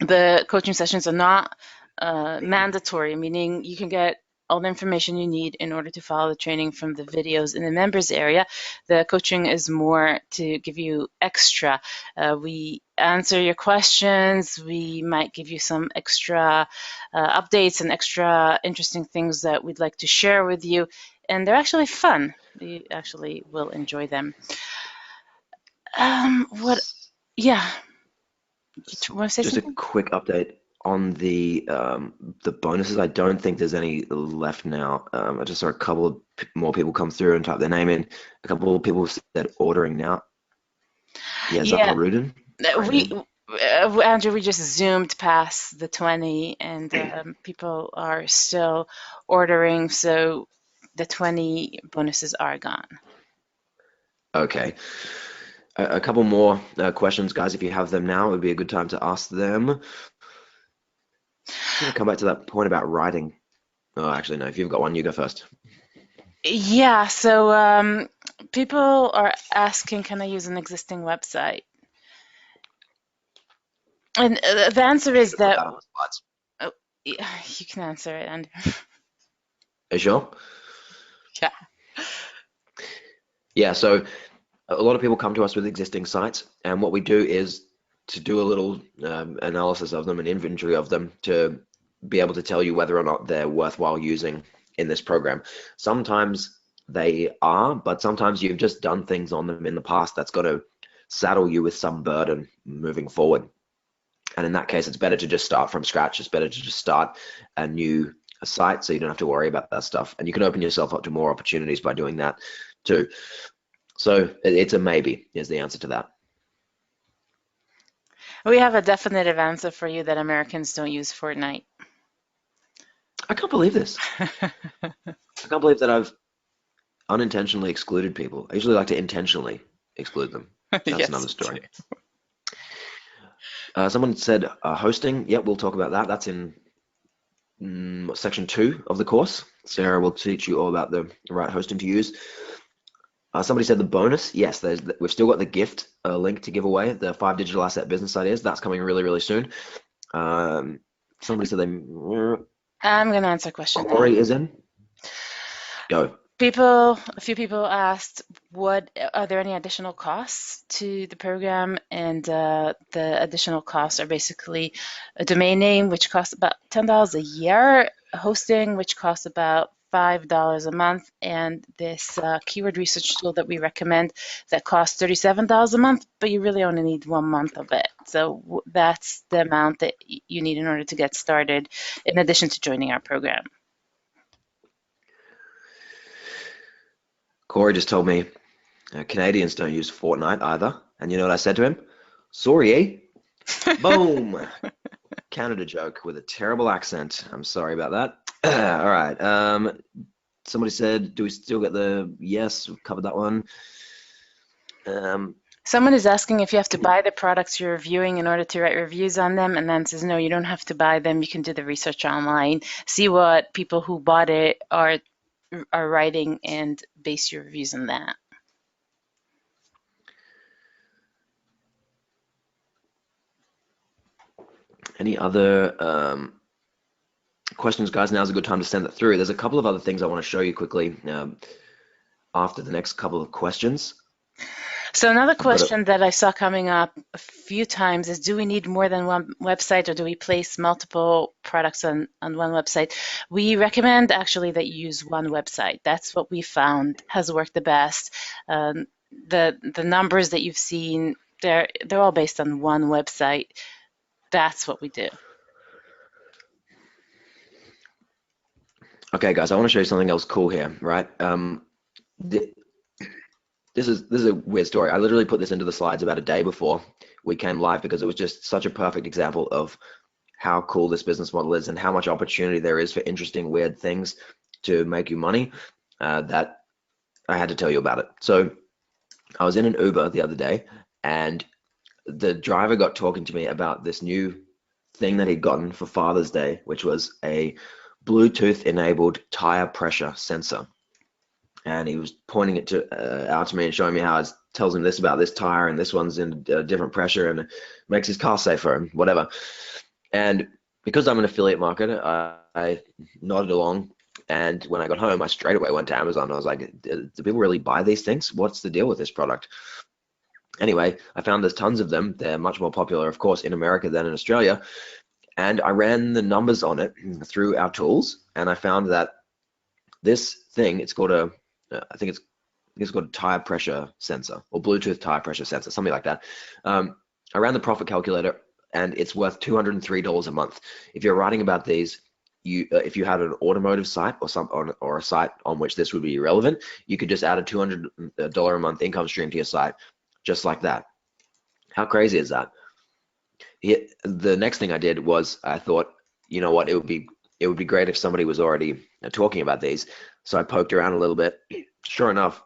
The coaching sessions are not mandatory, meaning you can get all the information you need in order to follow the training from the videos in the members area. The coaching is more to give you extra. We answer your questions. We might give you some extra updates and extra interesting things that we'd like to share with you. And they're actually fun. You actually will enjoy them. What? Yeah. You want to say
Just a
something?
quick update on the bonuses. I don't think there's any left now. I just saw a couple of more people come through and type their name in. A couple of people said ordering now. Yeah,
Yeah.
Zaharudin. Great
We,
name.
Andrew, we just zoomed past the 20, and people are still ordering, so the 20 bonuses are gone.
Okay. A couple more questions, guys. If you have them now, it would be a good time to ask them. I'm going to come back to that point about writing. Oh, actually, no. If you've got one, you go first.
Yeah, so people are asking, can I use an existing website? And the answer
You
is
should put
that
that on the slides.
oh, yeah, you can answer it, Andrew.
Are you sure?
Yeah.
Yeah, so a lot of people come to us with existing sites, and what we do is to do a little analysis of them, an inventory of them, to be able to tell you whether or not they're worthwhile using in this program. Sometimes they are, but sometimes you've just done things on them in the past that's going to saddle you with some burden moving forward. And in that case, it's better to just start from scratch. It's better to just start a new site so you don't have to worry about that stuff. And you can open yourself up to more opportunities by doing that too. So it's a maybe is the answer to that.
We have a definitive answer for you that Americans don't use Fortnite.
I can't believe this. I can't believe that I've unintentionally excluded people. I usually like to intentionally exclude them. That's
Yes,
another
you
story.
do.
Someone said hosting. Yep, we'll talk about that. That's in section 2 of the course. Sarah will teach you all about the right hosting to use. Somebody said the bonus. Yes, we've still got the gift link to give away, the 5 digital asset business ideas. That's coming really, really soon. Somebody said
I'm going to answer a question now.
Corey is in. Go.
A few people asked, are there any additional costs to the program? And the additional costs are basically a domain name, which costs about $10 a year, hosting, which costs about $5 a month, and this keyword research tool that we recommend that costs $37 a month, but you really only need 1 month of it. So that's the amount that you need in order to get started, in addition to joining our program.
Corey just told me Canadians don't use Fortnite either. And you know what I said to him? Sorry, eh? Boom. Canada joke with a terrible accent. I'm sorry about that. All right. Somebody said, do we still get the yes? We've covered that one.
Someone is asking if you have to buy the products you're reviewing in order to write reviews on them, and then says, no, you don't have to buy them. You can do the research online, see what people who bought it are writing, and base your reviews on that.
Any other questions, guys? Now's a good time to send it through. There's a couple of other things I want to show you quickly after the next couple of questions.
So another question that I saw coming up a few times is, do we need more than one website, or do we place multiple products on one website? We recommend actually that you use one website. That's what we found has worked the best. The numbers that you've seen, they're all based on one website. That's what we do.
Okay, guys, I want to show you something else cool here, right? This is a weird story. I literally put this into the slides about a day before we came live because it was just such a perfect example of how cool this business model is and how much opportunity there is for interesting, weird things to make you money, that I had to tell you about it. So I was in an Uber the other day, and the driver got talking to me about this new thing that he'd gotten for Father's Day, which was a Bluetooth enabled tire pressure sensor. And he was pointing it out to me and showing me how it tells him this about this tire, and this one's in a different pressure, and it makes his car safer and whatever. And because I'm an affiliate marketer, I nodded along. And when I got home, I straight away went to Amazon. I was like, do people really buy these things? What's the deal with this product? Anyway, I found there's tons of them. They're much more popular, of course, in America than in Australia. And I ran the numbers on it through our tools, and I found that this thing, it's called I think it's called a tire pressure sensor, or Bluetooth tire pressure sensor, something like that. I ran the profit calculator, and it's worth $203 a month. If you're writing about these, if you had an automotive site or a site on which this would be relevant, you could just add a $200 a month income stream to your site, just like that. How crazy is that? The next thing I did was I thought, you know what, it would be great if somebody was already talking about these. So I poked around a little bit. Sure enough,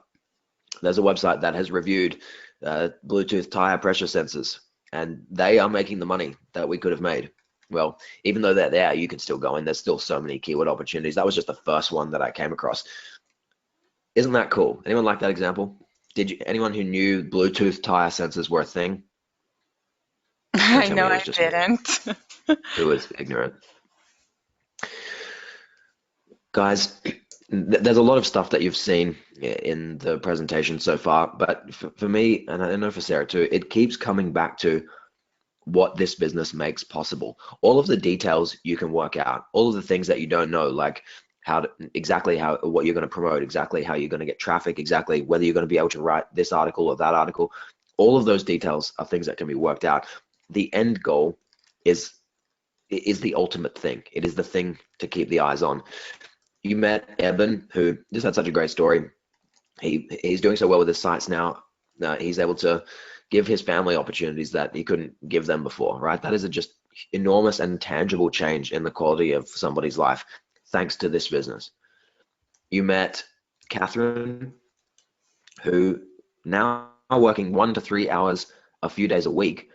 there's a website that has reviewed Bluetooth tire pressure sensors, and they are making the money that we could have made. Well, even though they're there, you can still go in. There's still so many keyword opportunities. That was just the first one that I came across. Isn't that cool? Anyone like that example? Anyone who knew Bluetooth tire sensors were a thing?
I know I didn't.
Who was ignorant? Guys, there's a lot of stuff that you've seen in the presentation so far, but for me, and I know for Sarah too, it keeps coming back to what this business makes possible. All of the details you can work out, all of the things that you don't know, like exactly what you're going to promote, exactly how you're going to get traffic, exactly whether you're going to be able to write this article or that article. All of those details are things that can be worked out. The end goal is the ultimate thing. It is the thing to keep the eyes on. You met Eben, who just had such a great story. He's doing so well with his sites now. He's able to give his family opportunities that he couldn't give them before, right? That is a just enormous and tangible change in the quality of somebody's life, thanks to this business. You met Catherine, who now are working 1 to 3 hours a few days a week,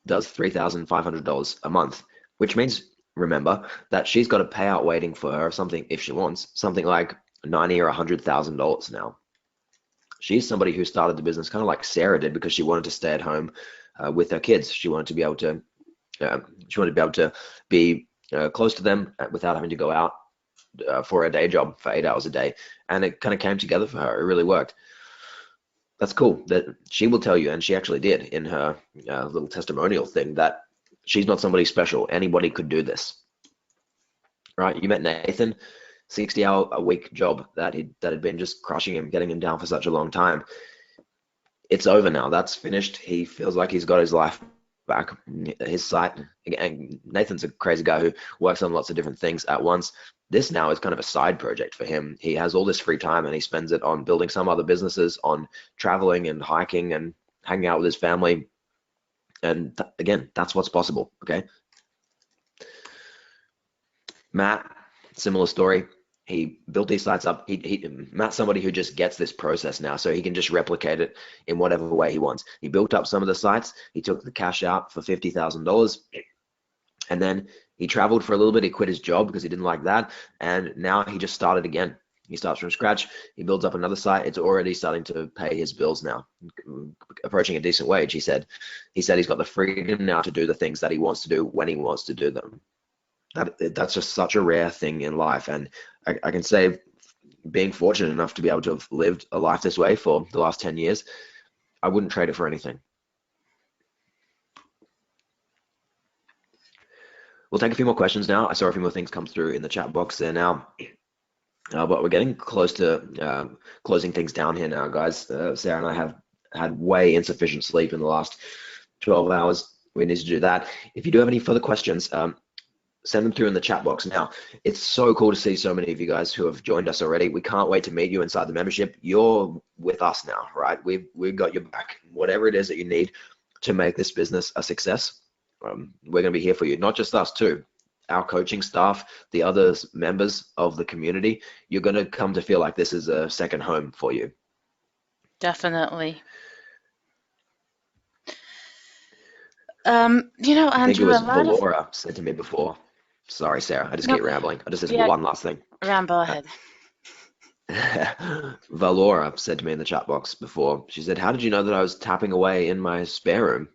does $3,500 a month, which means, remember, that she's got a payout waiting for her something, if she wants, something like $90,000 or $100,000 now. She's somebody who started the business kind of like Sarah did because she wanted to stay at home with her kids. She wanted to be able to be close to them without having to go out for a day job for 8 hours a day, and it kind of came together for her. It really worked. That's cool. That she will tell you, and she actually did in her little testimonial thing, that she's not somebody special. Anybody could do this, right? You met Nathan, 60-hour-a-week job that had been just crushing him, getting him down for such a long time. It's over now. That's finished. He feels like he's got his life back. His site, and Nathan's a crazy guy who works on lots of different things at once. This now is kind of a side project for him. He has all this free time and he spends it on building some other businesses, on traveling and hiking and hanging out with his family. And again, that's what's possible. Okay. Matt, similar story. He built these sites up. Matt's somebody who just gets this process now, so he can just replicate it in whatever way he wants. He built up some of the sites. He took the cash out for $50,000, and then he traveled for a little bit. He quit his job because he didn't like that, and now he just started again. He starts from scratch. He builds up another site. It's already starting to pay his bills now, approaching a decent wage. He said he's got the freedom now to do the things that he wants to do when he wants to do them. That's just such a rare thing in life, and I can say, being fortunate enough to be able to have lived a life this way for the last 10 years, I wouldn't trade it for anything. We'll take a few more questions now. I saw a few more things come through in the chat box there now, but we're getting close to closing things down here now, guys. Sarah and I have had way insufficient sleep in the last 12 hours. We need to do that. If you do have any further questions, send them through in the chat box now. It's so cool to see so many of you guys who have joined us already. We can't wait to meet you inside the membership. You're with us now, right? We've got your back. Whatever it is that you need to make this business a success, we're going to be here for you. Not just us too. Our coaching staff, the other members of the community, you're going to come to feel like this is a second home for you.
Definitely. Andrew,
I think it was Valora said to me before. Sorry, Sarah, I just keep rambling. I just said one last thing.
Ramble ahead.
Valora said to me in the chat box before, she said, how did you know that I was tapping away in my spare room?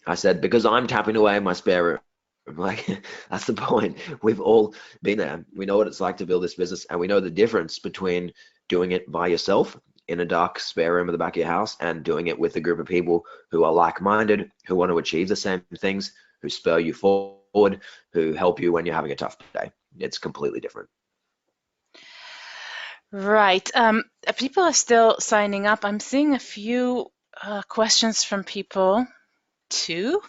I said, because I'm tapping away in my spare room. Like, that's the point. We've all been there. We know what it's like to build this business, and we know the difference between doing it by yourself in a dark spare room at the back of your house and doing it with a group of people who are like-minded, who want to achieve the same things, who spur you forward, who help you when you're having a tough day. It's completely different.
Right. People are still signing up. I'm seeing a few questions from people too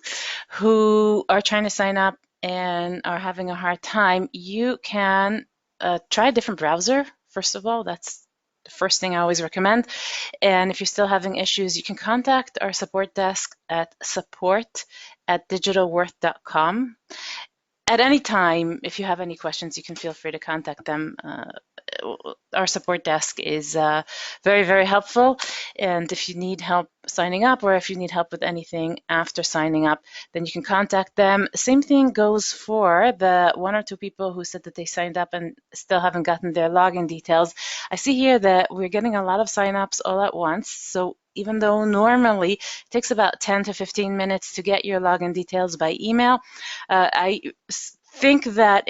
who are trying to sign up and are having a hard time. You can try a different browser. First of all, that's the first thing I always recommend. And if you're still having issues, you can contact our support desk at support@digitalworth.com. At any time, if you have any questions, you can feel free to contact them. Our support desk is very, very helpful. And if you need help signing up, or if you need help with anything after signing up, then you can contact them. Same thing goes for the 1 or 2 people who said that they signed up and still haven't gotten their login details. I see here that we're getting a lot of signups all at once. So even though normally it takes about 10 to 15 minutes to get your login details by email, I think that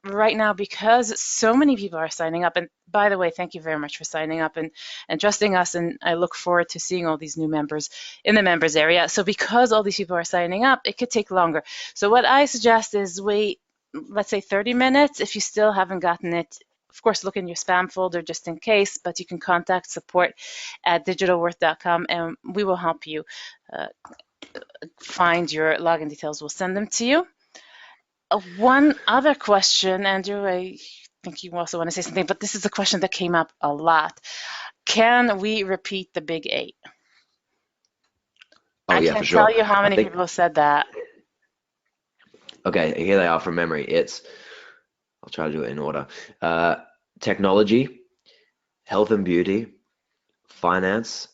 right now, because so many people are signing up, and by the way, thank you very much for signing up and trusting us, and I look forward to seeing all these new members in the members area. So because all these people are signing up, it could take longer. So what I suggest is wait, let's say 30 minutes. If you still haven't gotten it, of course, look in your spam folder just in case, but you can contact support@digitalworth.com and we will help you find your login details. We'll send them to you. One other question, Andrew, I think you also want to say something, but this is a question that came up a lot. Can we repeat the big 8?
I
can't
for sure.
tell you how many people said that.
Okay, here they are from memory. I'll try to do it in order. Technology, health and beauty, finance.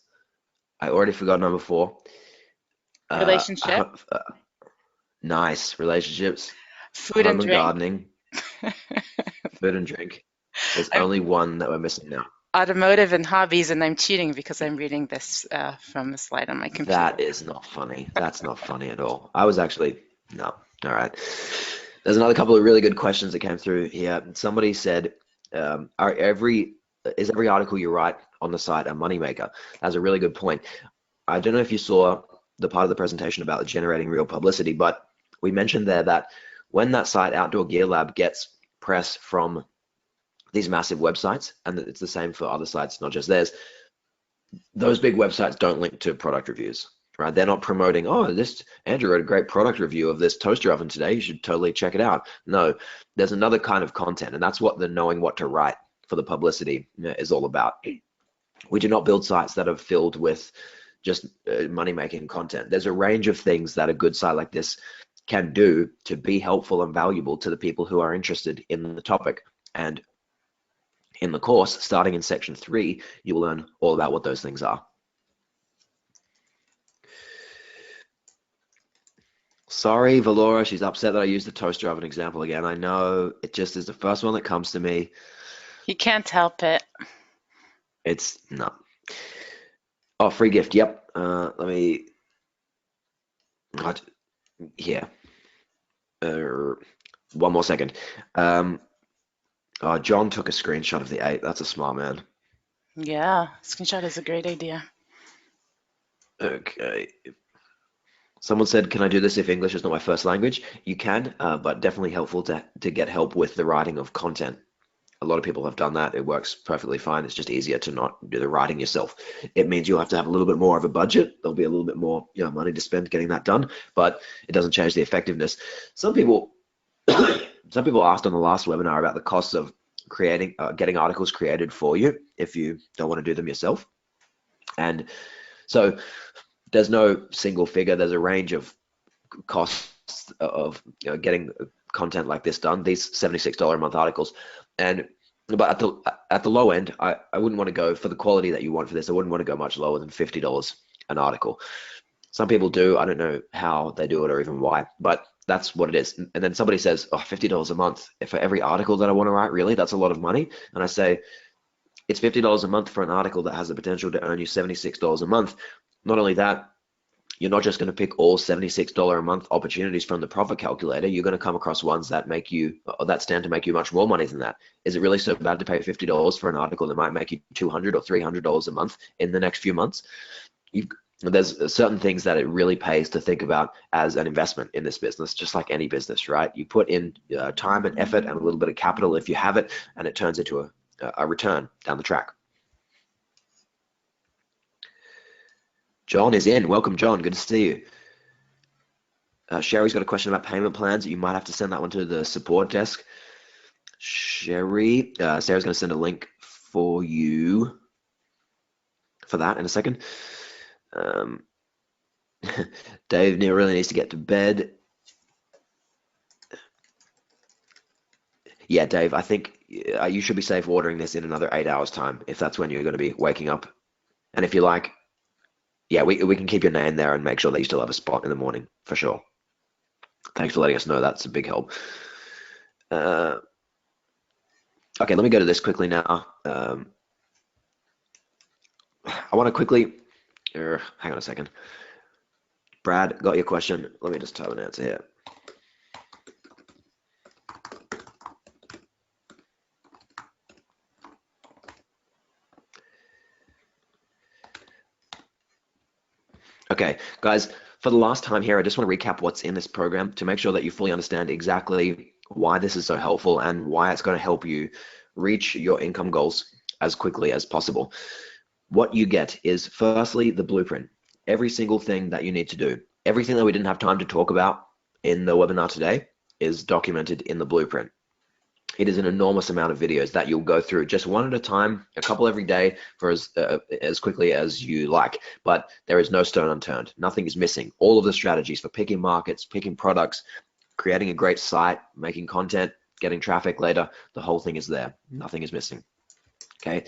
I already forgot number 4. Uh,
Relationship,
nice. Relationships,
food and
home and
drink,
gardening, food and drink. There's
I'm
only one that we're missing now.
automotive and hobbies, and I'm cheating because I'm reading this from a slide on my computer.
That is not funny. That's not funny at all. I was actually, no. All right. There's another couple of really good questions that came through here. Somebody said, is every article you write on the site a moneymaker? That's a really good point. I don't know if you saw the part of the presentation about generating real publicity, but we mentioned there that when that site, Outdoor Gear Lab, gets press from these massive websites, and it's the same for other sites, not just theirs, those big websites don't link to product reviews, right? They're not promoting, oh, this Andrew wrote a great product review of this toaster oven today. You should totally check it out. No, there's another kind of content, and that's what the knowing what to write for the publicity is all about. We do not build sites that are filled with just money-making content. There's a range of things that a good site like this can do to be helpful and valuable to the people who are interested in the topic. And in the course, starting in section 3, you will learn all about what those things are. Sorry, Valora, she's upset that I used the toaster oven example again. I know, it just is the first one that comes to me.
You can't help it.
It's no. Oh, free gift. Yep. Let me. What? Yeah. One more second. John took a screenshot of the 8. That's a smart man.
Yeah, screenshot is a great idea.
Okay. Someone said, can I do this if English is not my first language? You can, but definitely helpful to get help with the writing of content. A lot of people have done that. It works perfectly fine. It's just easier to not do the writing yourself. It means you'll have to have a little bit more of a budget. There'll be a little bit more, money to spend getting that done, but it doesn't change the effectiveness. Some people asked on the last webinar about the costs of getting articles created for you if you don't want to do them yourself. And so there's no single figure. There's a range of costs of getting content like this done, these $76 a month articles. But at the low end, I wouldn't want to go for the quality that you want for this. I wouldn't want to go much lower than $50 an article. Some people do. I don't know how they do it or even why, but that's what it is. And then somebody says, oh, $50 a month for every article that I want to write, really? That's a lot of money. And I say, it's $50 a month for an article that has the potential to earn you $76 a month. Not only that, you're not just going to pick all $76 a month opportunities from the profit calculator. You're going to come across ones that stand to make you much more money than that. Is it really so bad to pay $50 for an article that might make you $200 or $300 a month in the next few months? There's certain things that it really pays to think about as an investment in this business, just like any business, right? You put in time and effort and a little bit of capital if you have it, and it turns into a return down the track. John is in. Welcome, John. Good to see you. Sherry's got a question about payment plans. You might have to send that one to the support desk. Sherry, Sarah's going to send a link for you for that in a second. Dave really needs to get to bed. Yeah, Dave, I think you should be safe ordering this in another 8 hours time if that's when you're going to be waking up. And if you like, yeah, we can keep your name there and make sure that you still have a spot in the morning for sure. Thanks for letting us know. That's a big help. Okay, let me go to this quickly now. I want to quickly, hang on a second. Brad, got your question. Let me just type an answer here. Okay, guys, for the last time here, I just want to recap what's in this program to make sure that you fully understand exactly why this is so helpful and why it's going to help you reach your income goals as quickly as possible. What you get is, firstly, the blueprint. Every single thing that you need to do, everything that we didn't have time to talk about in the webinar today is documented in the blueprint. It is an enormous amount of videos that you'll go through just one at a time, a couple every day for as quickly as you like. But there is no stone unturned. Nothing is missing. All of the strategies for picking markets, picking products, creating a great site, making content, getting traffic later, the whole thing is there. Nothing is missing. Okay.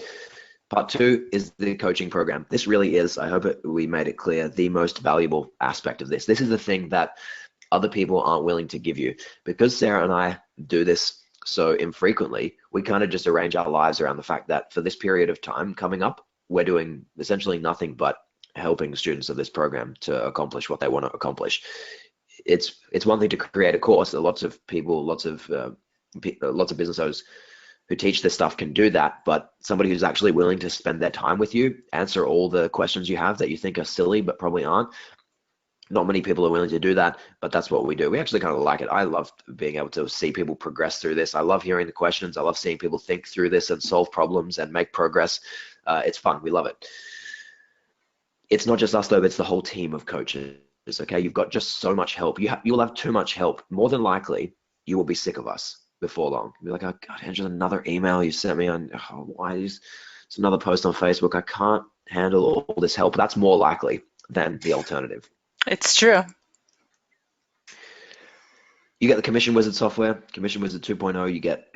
Part two is the coaching program. This really is, I hope we made it clear, the most valuable aspect of this. This is the thing that other people aren't willing to give you. Because Sarah and I do this so infrequently, we kind of just arrange our lives around the fact that for this period of time coming up, we're doing essentially nothing but helping students of this program to accomplish what they want to accomplish. It's one thing to create a course. Lots of people, lots of business owners who teach this stuff can do that, but somebody who's actually willing to spend their time with you, answer all the questions you have that you think are silly but probably aren't. Not many people are willing to do that, but that's what we do. We actually kind of like it. I love being able to see people progress through this. I love hearing the questions. I love seeing people think through this and solve problems and make progress. It's fun. We love it. It's not just us though, it's the whole team of coaches. Okay, you've got just so much help. You'll have too much help. More than likely, you will be sick of us before long. You'll be like, oh God, here's just another email you sent me on. Oh, why is it's another post on Facebook? I can't handle all this help. That's more likely than the alternative.
It's true.
You get the Commission Wizard software, Commission Wizard 2.0. You get,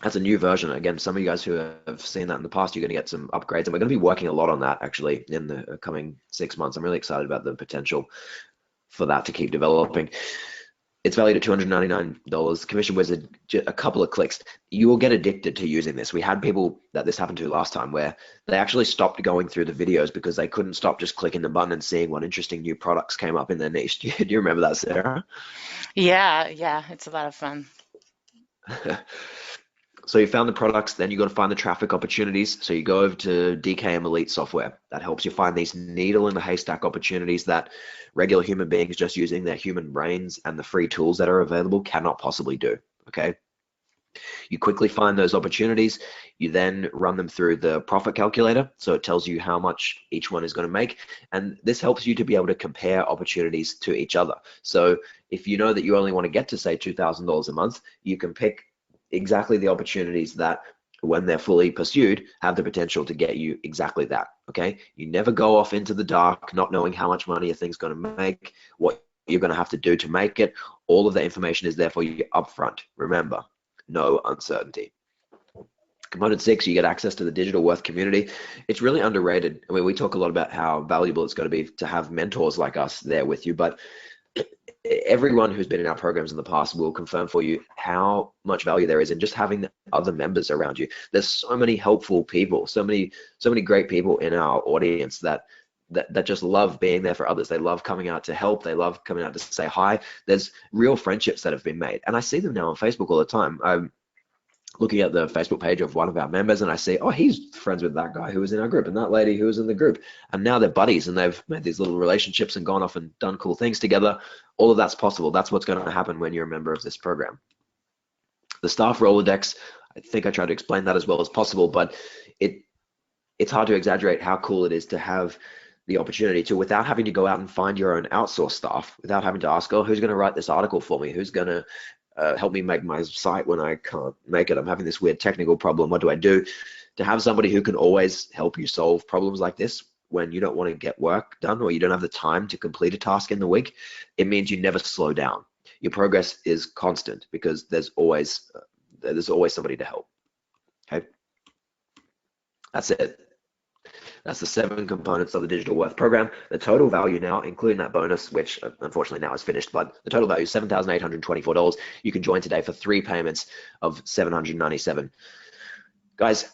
that's a new version. Again, some of you guys who have seen that in the past, you're going to get some upgrades, and we're going to be working a lot on that actually in the coming 6 months. I'm really excited about the potential for that to keep developing. It's valued at $299. Commission Wizard, a couple of clicks. You will get addicted to using this. We had people that this happened to last time where they actually stopped going through the videos because they couldn't stop just clicking the button and seeing what interesting new products came up in their niche. Do you remember that, Sarah?
Yeah, it's a lot of fun.
So you found the products, then you got to find the traffic opportunities. So you go over to DKM Elite software. That helps you find these needle in the haystack opportunities that regular human beings just using their human brains and the free tools that are available cannot possibly do, okay? You quickly find those opportunities. You then run them through the profit calculator. So it tells you how much each one is going to make. And this helps you to be able to compare opportunities to each other. So if you know that you only want to get to say $2,000 a month, you can pick exactly the opportunities that when they're fully pursued have the potential to get you exactly that. Okay, you never go off into the dark not knowing how much money a thing's going to make, what you're going to have to do to make it. All of the information is there for you upfront. Remember, no uncertainty. Component 6, you get access to the digital worth community. It's really underrated. I mean, we talk a lot about how valuable it's going to be to have mentors like us there with you, but everyone who's been in our programs in the past will confirm for you how much value there is in just having the other members around you. There's so many helpful people, so many great people in our audience that just love being there for others. They love coming out to help. They love coming out to say hi. There's real friendships that have been made, and I see them now on Facebook all the time. I'm looking at the Facebook page of one of our members and I see, oh, he's friends with that guy who was in our group and that lady who was in the group. And now they're buddies and they've made these little relationships and gone off and done cool things together. All of that's possible. That's what's going to happen when you're a member of this program. The staff Rolodex, I think I tried to explain that as well as possible, but it's hard to exaggerate how cool it is to have the opportunity to, without having to go out and find your own outsourced staff, without having to ask, oh, who's going to write this article for me? Who's going to help me make my site when I can't make it? I'm having this weird technical problem. What do I do? To have somebody who can always help you solve problems like this when you don't want to get work done or you don't have the time to complete a task in the week, it means you never slow down. Your progress is constant because there's always somebody to help. Okay, that's it. That's the 7 components of the digital worth program. The total value now, including that bonus, which unfortunately now is finished, but the total value is $7,824. You can join today for 3 payments of $797. Guys,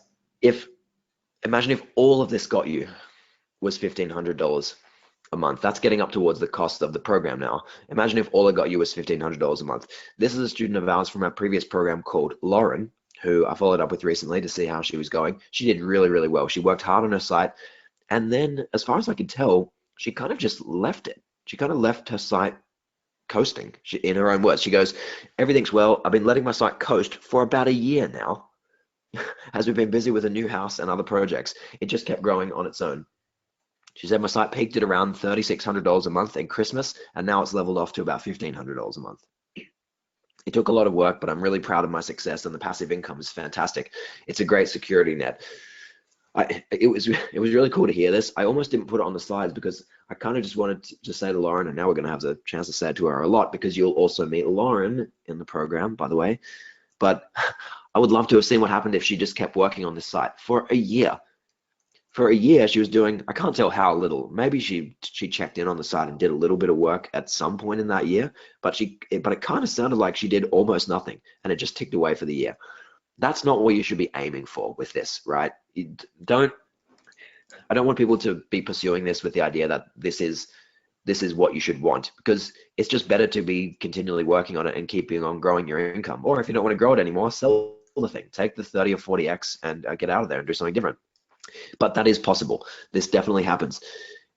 imagine if all of this got you was $1,500 a month. That's getting up towards the cost of the program now. Imagine if all it got you was $1,500 a month. This is a student of ours from our previous program called Lauren, who I followed up with recently to see how she was going. She did really, really well. She worked hard on her site. And then, as far as I could tell, she kind of just left it. She kind of left her site coasting. In her own words, she goes, everything's well. I've been letting my site coast for about a year now, as we've been busy with a new house and other projects. It just kept growing on its own. She said my site peaked at around $3,600 a month in Christmas, and now it's leveled off to about $1,500 a month. It took a lot of work, but I'm really proud of my success, and the passive income is fantastic. It's a great security net. It was really cool to hear this. I almost didn't put it on the slides because I kind of just wanted to say to Lauren, and now we're going to have the chance to say it to her a lot because you'll also meet Lauren in the program, by the way. But I would love to have seen what happened if she just kept working on this site for a year. for a year, she was doing, I can't tell how little. Maybe she checked in on the site and did a little bit of work at some point in that year, but it kind of sounded like she did almost nothing, and it just ticked away for the year. That's not what you should be aiming for with this, right? Don't I don't want people to be pursuing this with the idea that this is what you should want, because it's just better to be continually working on it and keeping on growing your income. Or if you don't want to grow it anymore, sell the thing, take the 30 or 40x and get out of there and do something different. But that is possible. This definitely happens.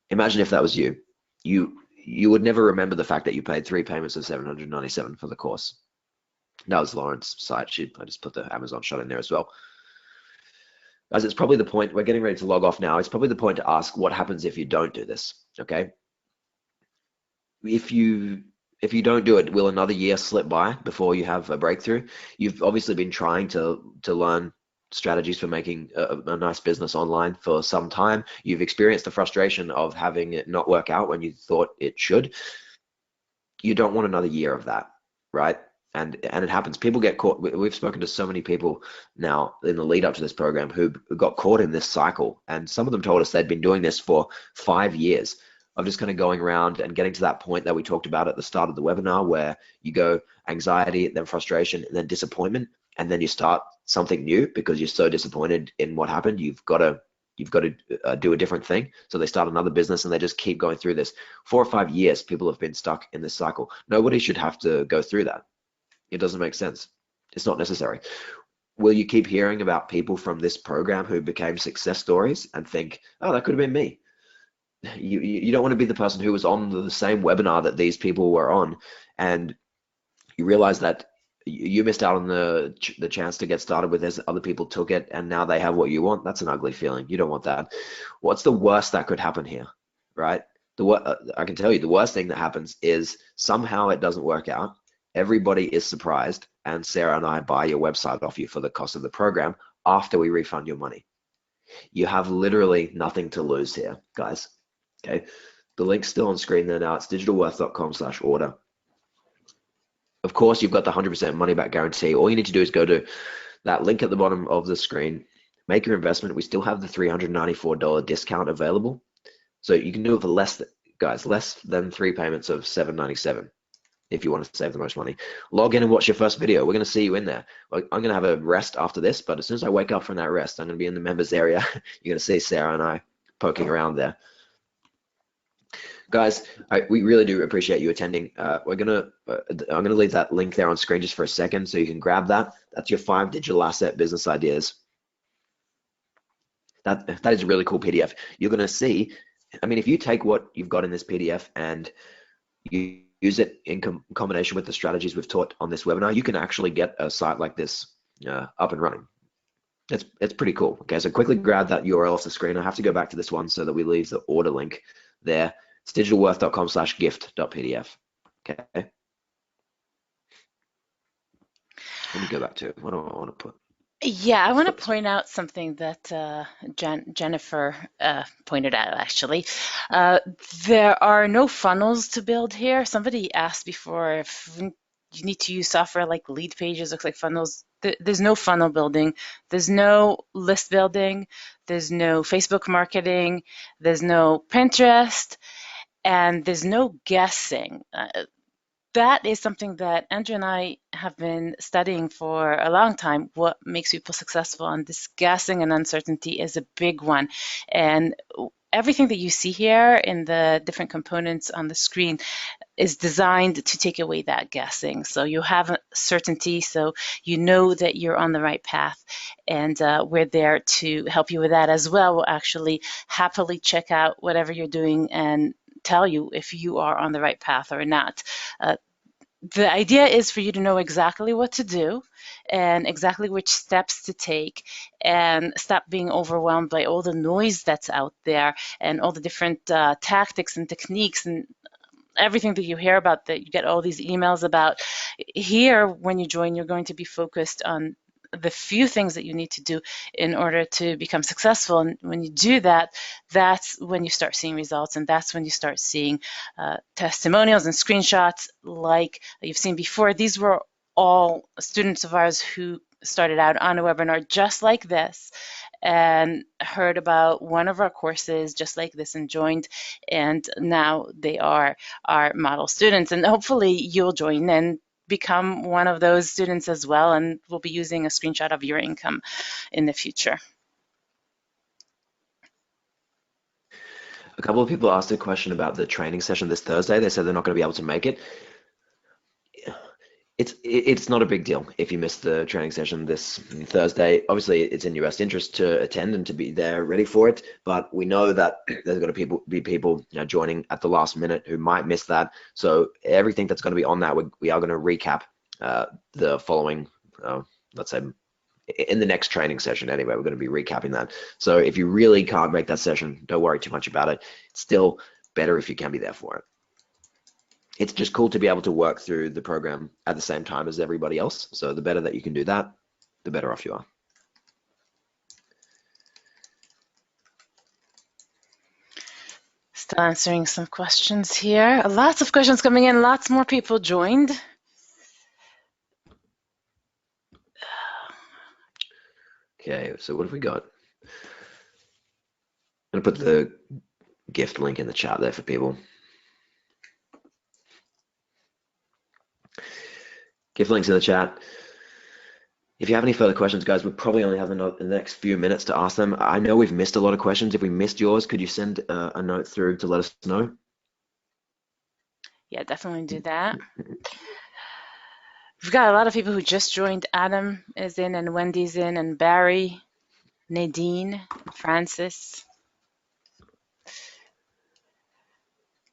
Imagine if that was you. You would never remember the fact that you paid 3 payments of 797 for the course. That was Lauren's site. I just put the Amazon shot in there as well. Guys, it's probably the point, we're getting ready to log off now. It's probably the point to ask, what happens if you don't do this? Okay. If you don't do it, will another year slip by before you have a breakthrough? You've obviously been trying to learn strategies for making a nice business online for some time. You've experienced the frustration of having it not work out when you thought it should. You don't want another year of that, right? And it happens. People get caught. We've spoken to so many people now in the lead up to this program who got caught in this cycle, and some of them told us they'd been doing this for 5 years of just kind of going around and getting to that point that we talked about at the start of the webinar, where you go anxiety, then frustration, and then disappointment, and then you start something new because you're so disappointed in what happened. You've got to do a different thing. So they start another business and they just keep going through this. 4 or 5 years, people have been stuck in this cycle. Nobody should have to go through that. It doesn't make sense. It's not necessary. Will you keep hearing about people from this program who became success stories and think, oh, that could have been me? You don't want to be the person who was on the same webinar that these people were on, and you realize that you missed out on the chance to get started with this. Other people took it and now they have what you want. That's an ugly feeling. You don't want that. What's the worst that could happen here, right? I can tell you the worst thing that happens is somehow it doesn't work out. Everybody is surprised, and Sarah and I buy your website off you for the cost of the program after we refund your money. You have literally nothing to lose here, guys. Okay, the link's still on screen there now. It's digitalworth.com/order. Of course, you've got the 100% money back guarantee. All you need to do is go to that link at the bottom of the screen, make your investment. We still have the $394 discount available. So you can do it for less than 3 payments of $797 if you want to save the most money. Log in and watch your first video. We're going to see you in there. I'm going to have a rest after this, but as soon as I wake up from that rest, I'm going to be in the members area. You're going to see Sarah and I poking around there. Guys, we really do appreciate you attending. I'm gonna leave that link there on screen just for a second so you can grab that. That's your 5 digital asset business ideas. That is a really cool PDF. You're gonna see, I mean, if you take what you've got in this PDF and you use it in combination with the strategies we've taught on this webinar, you can actually get a site like this up and running. It's pretty cool. Okay, so quickly grab that URL off the screen. I have to go back to this one so that we leave the order link there. It's digitalworth.com/gift.pdf. Okay. Let me go back to it. What do I want to put?
Yeah, I want to point out something that Jennifer pointed out, actually. There are no funnels to build here. Somebody asked before if you need to use software like Lead Pages, looks like funnels. There's no funnel building. There's no list building. There's no Facebook marketing. There's no Pinterest. And there's no guessing. That is something that Andrew and I have been studying for a long time. What makes people successful, and this guessing and uncertainty is a big one. And everything that you see here in the different components on the screen is designed to take away that guessing. So you have certainty, so you know that you're on the right path. And we're there to help you with that as well. We'll actually happily check out whatever you're doing and tell you if you are on the right path or not. The idea is for you to know exactly what to do and exactly which steps to take, and stop being overwhelmed by all the noise that's out there and all the different tactics and techniques and everything that you hear about, that you get all these emails about. Here, when you join, you're going to be focused on the few things that you need to do in order to become successful. And when you do that, that's when you start seeing results, and that's when you start seeing testimonials and screenshots like you've seen before. These were all students of ours who started out on a webinar just like this and heard about one of our courses just like this and joined, and now they are our model students. And hopefully you'll join and become one of those students as well, and we'll be using a screenshot of your income in the future.
A couple of people asked a question about the training session this Thursday. They said they're not going to be able to make it. It's not a big deal if you miss the training session this Thursday. Obviously, it's in your best interest to attend and to be there ready for it. But we know that there's going to be people joining at the last minute who might miss that. So everything that's going to be on that, we are going to recap the following, let's say, in the next training session anyway. We're going to be recapping that. So if you really can't make that session, don't worry too much about it. It's still better if you can be there for it. It's just cool to be able to work through the program at the same time as everybody else. So the better that you can do that, the better off you are.
Still answering some questions here. Lots of questions coming in. Lots more people joined.
Okay, so what have we got? I'm going to put the gift link in the chat there for people. Gift links in the chat. If you have any further questions, guys, we probably only have the next few minutes to ask them. I know we've missed a lot of questions. If we missed yours, could you send a note through to let us know?
Yeah, definitely do that. We've got a lot of people who just joined. Adam is in, and Wendy's in, and Barry, Nadine, Francis.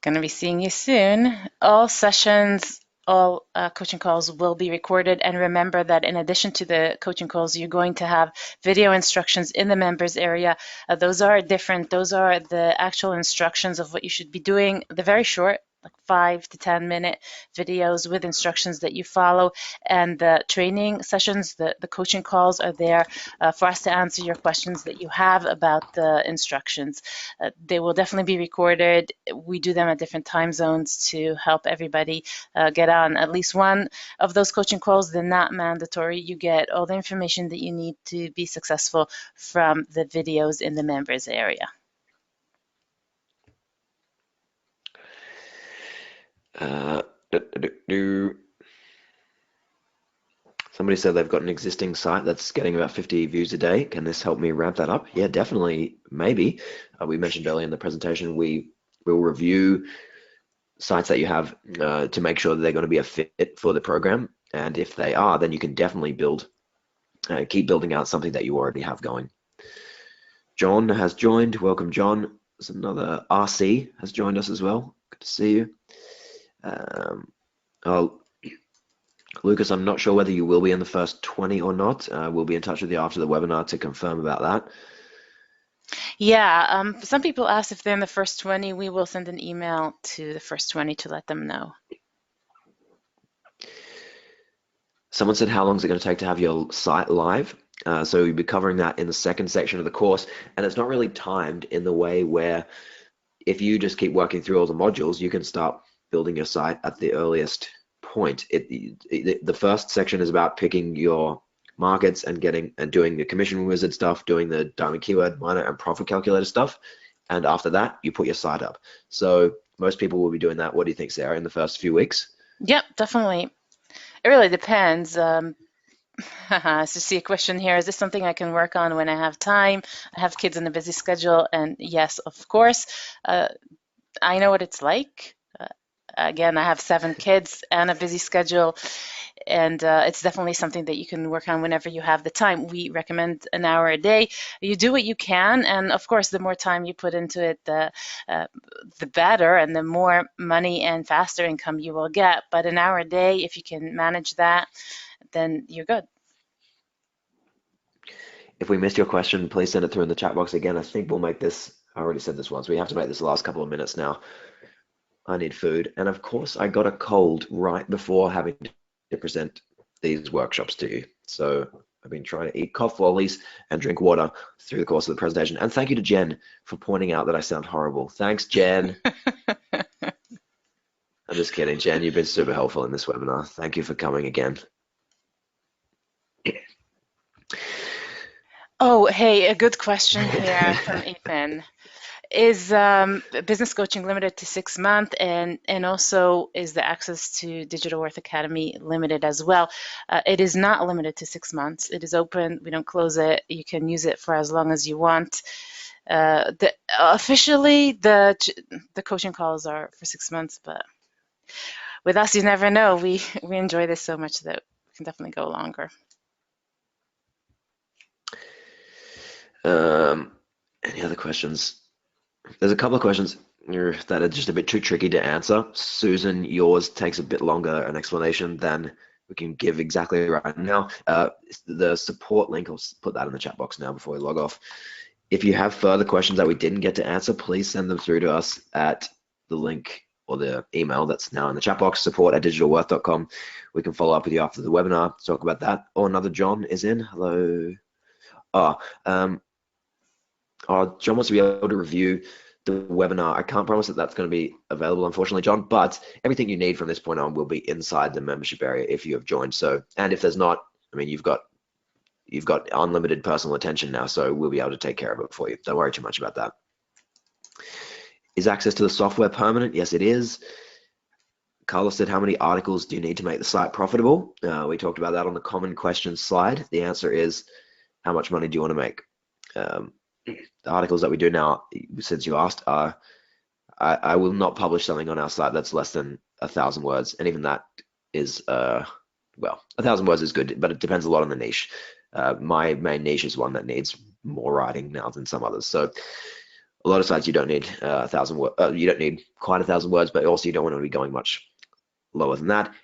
Gonna be seeing you soon. All sessions, all coaching calls will be recorded. And remember that in addition to the coaching calls, you're going to have video instructions in the members area. Those are different. Those are the actual instructions of what you should be doing. They're very short, like 5 to 10 minute videos with instructions that you follow. And the training sessions, the coaching calls are there for us to answer your questions that you have about the instructions. They will definitely be recorded. We do them at different time zones to help everybody get on at least one of those coaching calls. They're not mandatory. You get all the information that you need to be successful from the videos in the members area.
Somebody said they've got an existing site that's getting about 50 views a day. Can this help me ramp that up? Yeah, definitely, maybe. We mentioned earlier in the presentation, we will review sites that you have to make sure that they're going to be a fit for the program. And if they are, then you can definitely keep building out something that you already have going. John has joined. Welcome, John. There's another RC has joined us as well. Good to see you. Lucas, I'm not sure whether you will be in the first 20 or not. We'll be in touch with you after the webinar to confirm about that.
Yeah, some people asked if they're in the first 20. We will send an email to the first 20 to let them know.
Someone said, how long is it going to take to have your site live? So we'll be covering that in the second section of the course. And it's not really timed in the way where if you just keep working through all the modules, you can start building your site at the earliest point. The first section is about picking your markets and doing the commission wizard stuff, doing the diamond keyword miner and profit calculator stuff. And after that, you put your site up. So most people will be doing that. What do you think, Sarah, in the first few weeks?
Yep, definitely. It really depends. So see a question here. Is this something I can work on when I have time? I have kids in a busy schedule, and yes, of course. I know what it's like. Again, I have 7 kids and a busy schedule, and it's definitely something that you can work on whenever you have the time. We recommend an hour a day. You do what you can, and of course, the more time you put into it, the better, and the more money and faster income you will get. But an hour a day, if you can manage that, then you're good.
If we missed your question, please send it through in the chat box again. I think we'll make this, I already said this once, we have to make this the last couple of minutes now. I need food. And of course, I got a cold right before having to present these workshops to you. So I've been trying to eat cough lollies and drink water through the course of the presentation. And thank you to Jen for pointing out that I sound horrible. Thanks, Jen. I'm just kidding, Jen. You've been super helpful in this webinar. Thank you for coming again.
Oh, hey, a good question here from Ethan. Is business coaching limited to 6 months, and also is the access to Digital Worth Academy limited as well? It is not limited to 6 months. It is open. We don't close it. You can use it for as long as you want. Officially, the coaching calls are for 6 months, but with us, you never know. We enjoy this so much that we can definitely go longer.
Any other questions? There's a couple of questions here that are just a bit too tricky to answer. Susan, yours takes a bit longer an explanation than we can give exactly right now. The support link, I'll put that in the chat box now before we log off. If you have further questions that we didn't get to answer, please send them through to us at the link or the email that's now in the chat box, support@digitalworth.com. We can follow up with you after the webinar to talk about that. Oh, another John is in. Hello. Oh, John wants to be able to review the webinar. I can't promise that that's going to be available, unfortunately, John, but everything you need from this point on will be inside the membership area if you have joined. So, and if there's not, I mean, you've got unlimited personal attention now, so we'll be able to take care of it for you. Don't worry too much about that. Is access to the software permanent? Yes, it is. Carlos said, how many articles do you need to make the site profitable? We talked about that on the common questions slide. The answer is, how much money do you want to make? The articles that we do now, since you asked, are I will not publish something on our site that's less than 1,000 words, and even that is well, 1,000 words is good, but it depends a lot on the niche. My main niche is one that needs more writing now than some others. So a lot of sites you don't need 1,000 words. You don't need quite 1,000 words, but also you don't want to be going much lower than that.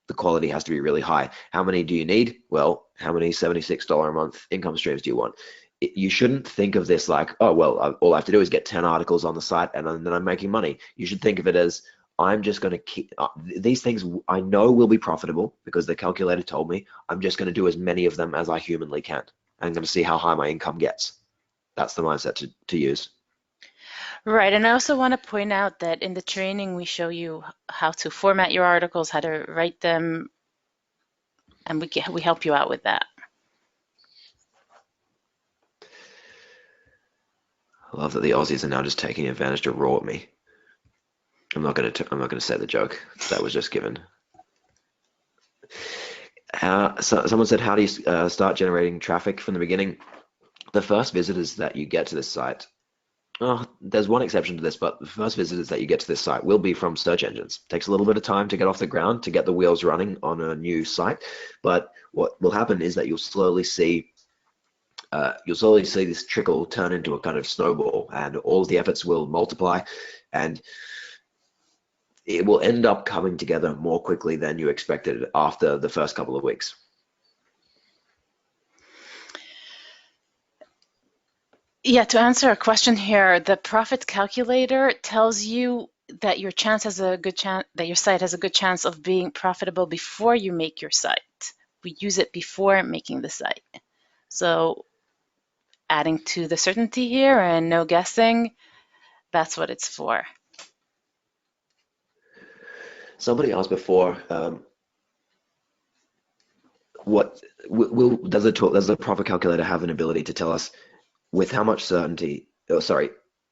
The quality has to be really high. How many do you need? Well, how many $76 a month income streams do you want? You shouldn't think of this like, oh, well, all I have to do is get 10 articles on the site and then I'm making money. You should think of it as, I'm just going to keep these things I know will be profitable because the calculator told me. I'm just going to do as many of them as I humanly can. I'm going to see how high my income gets. That's the mindset to use.
Right, and I also want to point out that in the training we show you how to format your articles, how to write them, and we help you out with that.
I love that the Aussies are now just taking advantage to roar at me. I'm not going to say the joke that was just given. So someone said, how do you start generating traffic from the beginning? The first visitors that you get to this site, there's one exception to this, but the first visitors that you get to this site will be from search engines. It takes a little bit of time to get off the ground, to get the wheels running on a new site, but what will happen is that you'll slowly see this trickle turn into a kind of snowball, and all of the efforts will multiply, and it will end up coming together more quickly than you expected after the first couple of weeks.
Yeah, to answer a question here, the profit calculator tells you that your site has a good chance of being profitable before you make your site. We use it before making the site. So adding to the certainty here and no guessing, that's what it's for.
Somebody asked before, does the profit calculator have an ability to tell us with how much certainty,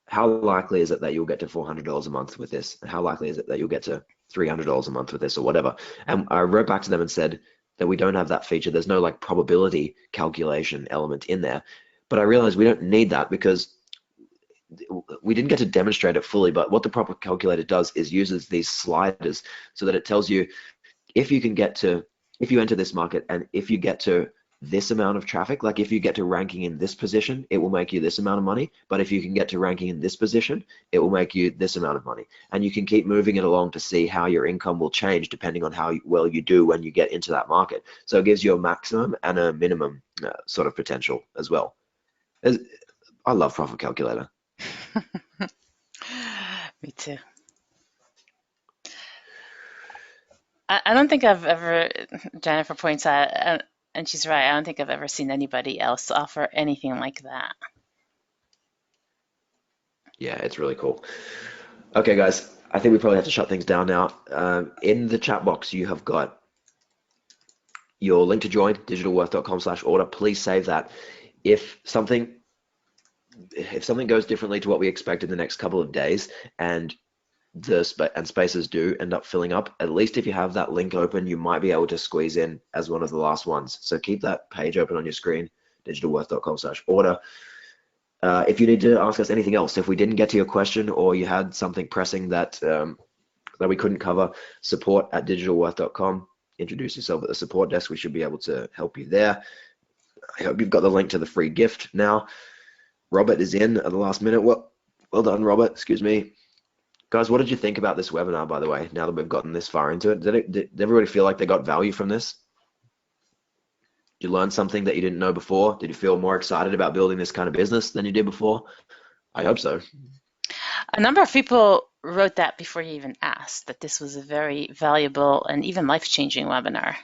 how likely is it that you'll get to $400 a month with this? How likely is it that you'll get to $300 a month with this or whatever? And I wrote back to them and said that we don't have that feature. There's no like probability calculation element in there. But I realized we don't need that because we didn't get to demonstrate it fully, but what the profit calculator does is uses these sliders so that it tells you if you enter this market and if you get to this amount of traffic, like if you get to ranking in this position, it will make you this amount of money. But if you can get to ranking in this position, it will make you this amount of money. And you can keep moving it along to see how your income will change depending on how well you do when you get into that market. So it gives you a maximum and a minimum sort of potential as well. I love profit calculator.
Me too. I don't think I've ever, Jennifer points out, and she's right, I don't think I've ever seen anybody else offer anything like that.
Yeah, it's really cool. Okay, guys, I think we probably have to shut things down now. In the chat box, you have got your link to join, digitalworth.com/order. Please save that. if something goes differently to what we expect in the next couple of days, and spaces do end up filling up, at least if you have that link open, you might be able to squeeze in as one of the last ones. So keep that page open on your screen, digitalworth.com/order. If you need to ask us anything else, if we didn't get to your question or you had something pressing that we couldn't cover, support@digitalworth.com. Introduce yourself at the support desk. We should be able to help you there. I hope you've got the link to the free gift now. Robert is in at the last minute. Well done, Robert. Excuse me. Guys, what did you think about this webinar, by the way, now that we've gotten this far into it? Did everybody feel like they got value from this? Did you learn something that you didn't know before? Did you feel more excited about building this kind of business than you did before? I hope so.
A number of people wrote that before you even asked, that this was a very valuable and even life-changing webinar.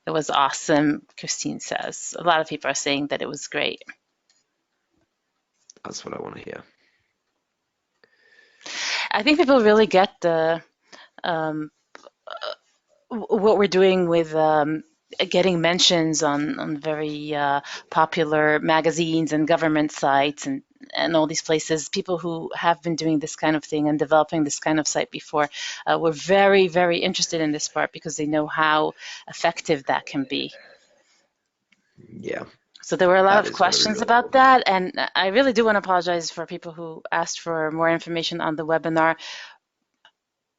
It was awesome, Christine says. A lot of people are saying that it was great.
That's what I want to hear.
I think people really get the what we're doing with getting mentions on very popular magazines and government sites and all these places. People who have been doing this kind of thing and developing this kind of site before were very, very interested in this part because they know how effective that can be.
Yeah.
So there were a lot of questions about that, and I really do want to apologize for people who asked for more information on the webinar.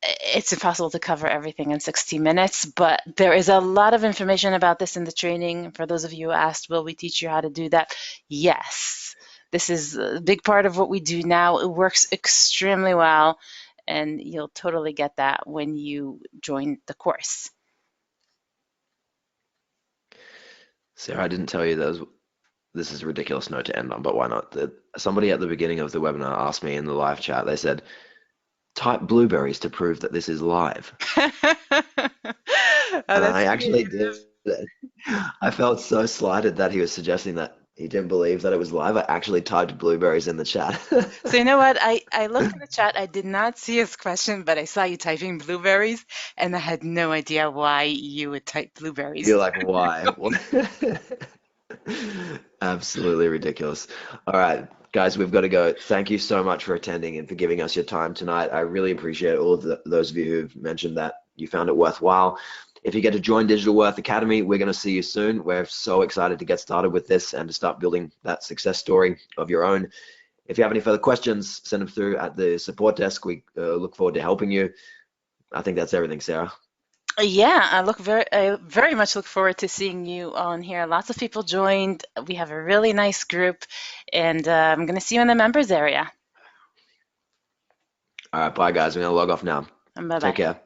It's impossible to cover everything in 60 minutes, but there is a lot of information about this in the training. For those of you who asked, will we teach you how to do that? Yes. This is a big part of what we do now. It works extremely well, and you'll totally get that when you join the course.
Sarah, I didn't tell you this is a ridiculous note to end on, but why not? Somebody at the beginning of the webinar asked me in the live chat, they said, type blueberries to prove that this is live. And I actually did. I felt so slighted that he was suggesting that he didn't believe that it was live. I actually typed blueberries in the chat.
So you know what? I looked in the chat. I did not see his question, but I saw you typing blueberries, and I had no idea why you would type blueberries.
You're like, why? Absolutely ridiculous. All right, guys, we've got to go. Thank you so much for attending and for giving us your time tonight. I really appreciate all of those of you who've mentioned that you found it worthwhile. If you get to join Digital Worth Academy, we're going to see you soon. We're so excited to get started with this and to start building that success story of your own. If you have any further questions, send them through at the support desk. We look forward to helping you. I think that's everything, Sarah.
Yeah, I very much look forward to seeing you on here. Lots of people joined. We have a really nice group, and I'm going to see you in the members area.
All right, bye guys. I'm going to log off now.
Bye-bye.
Take care.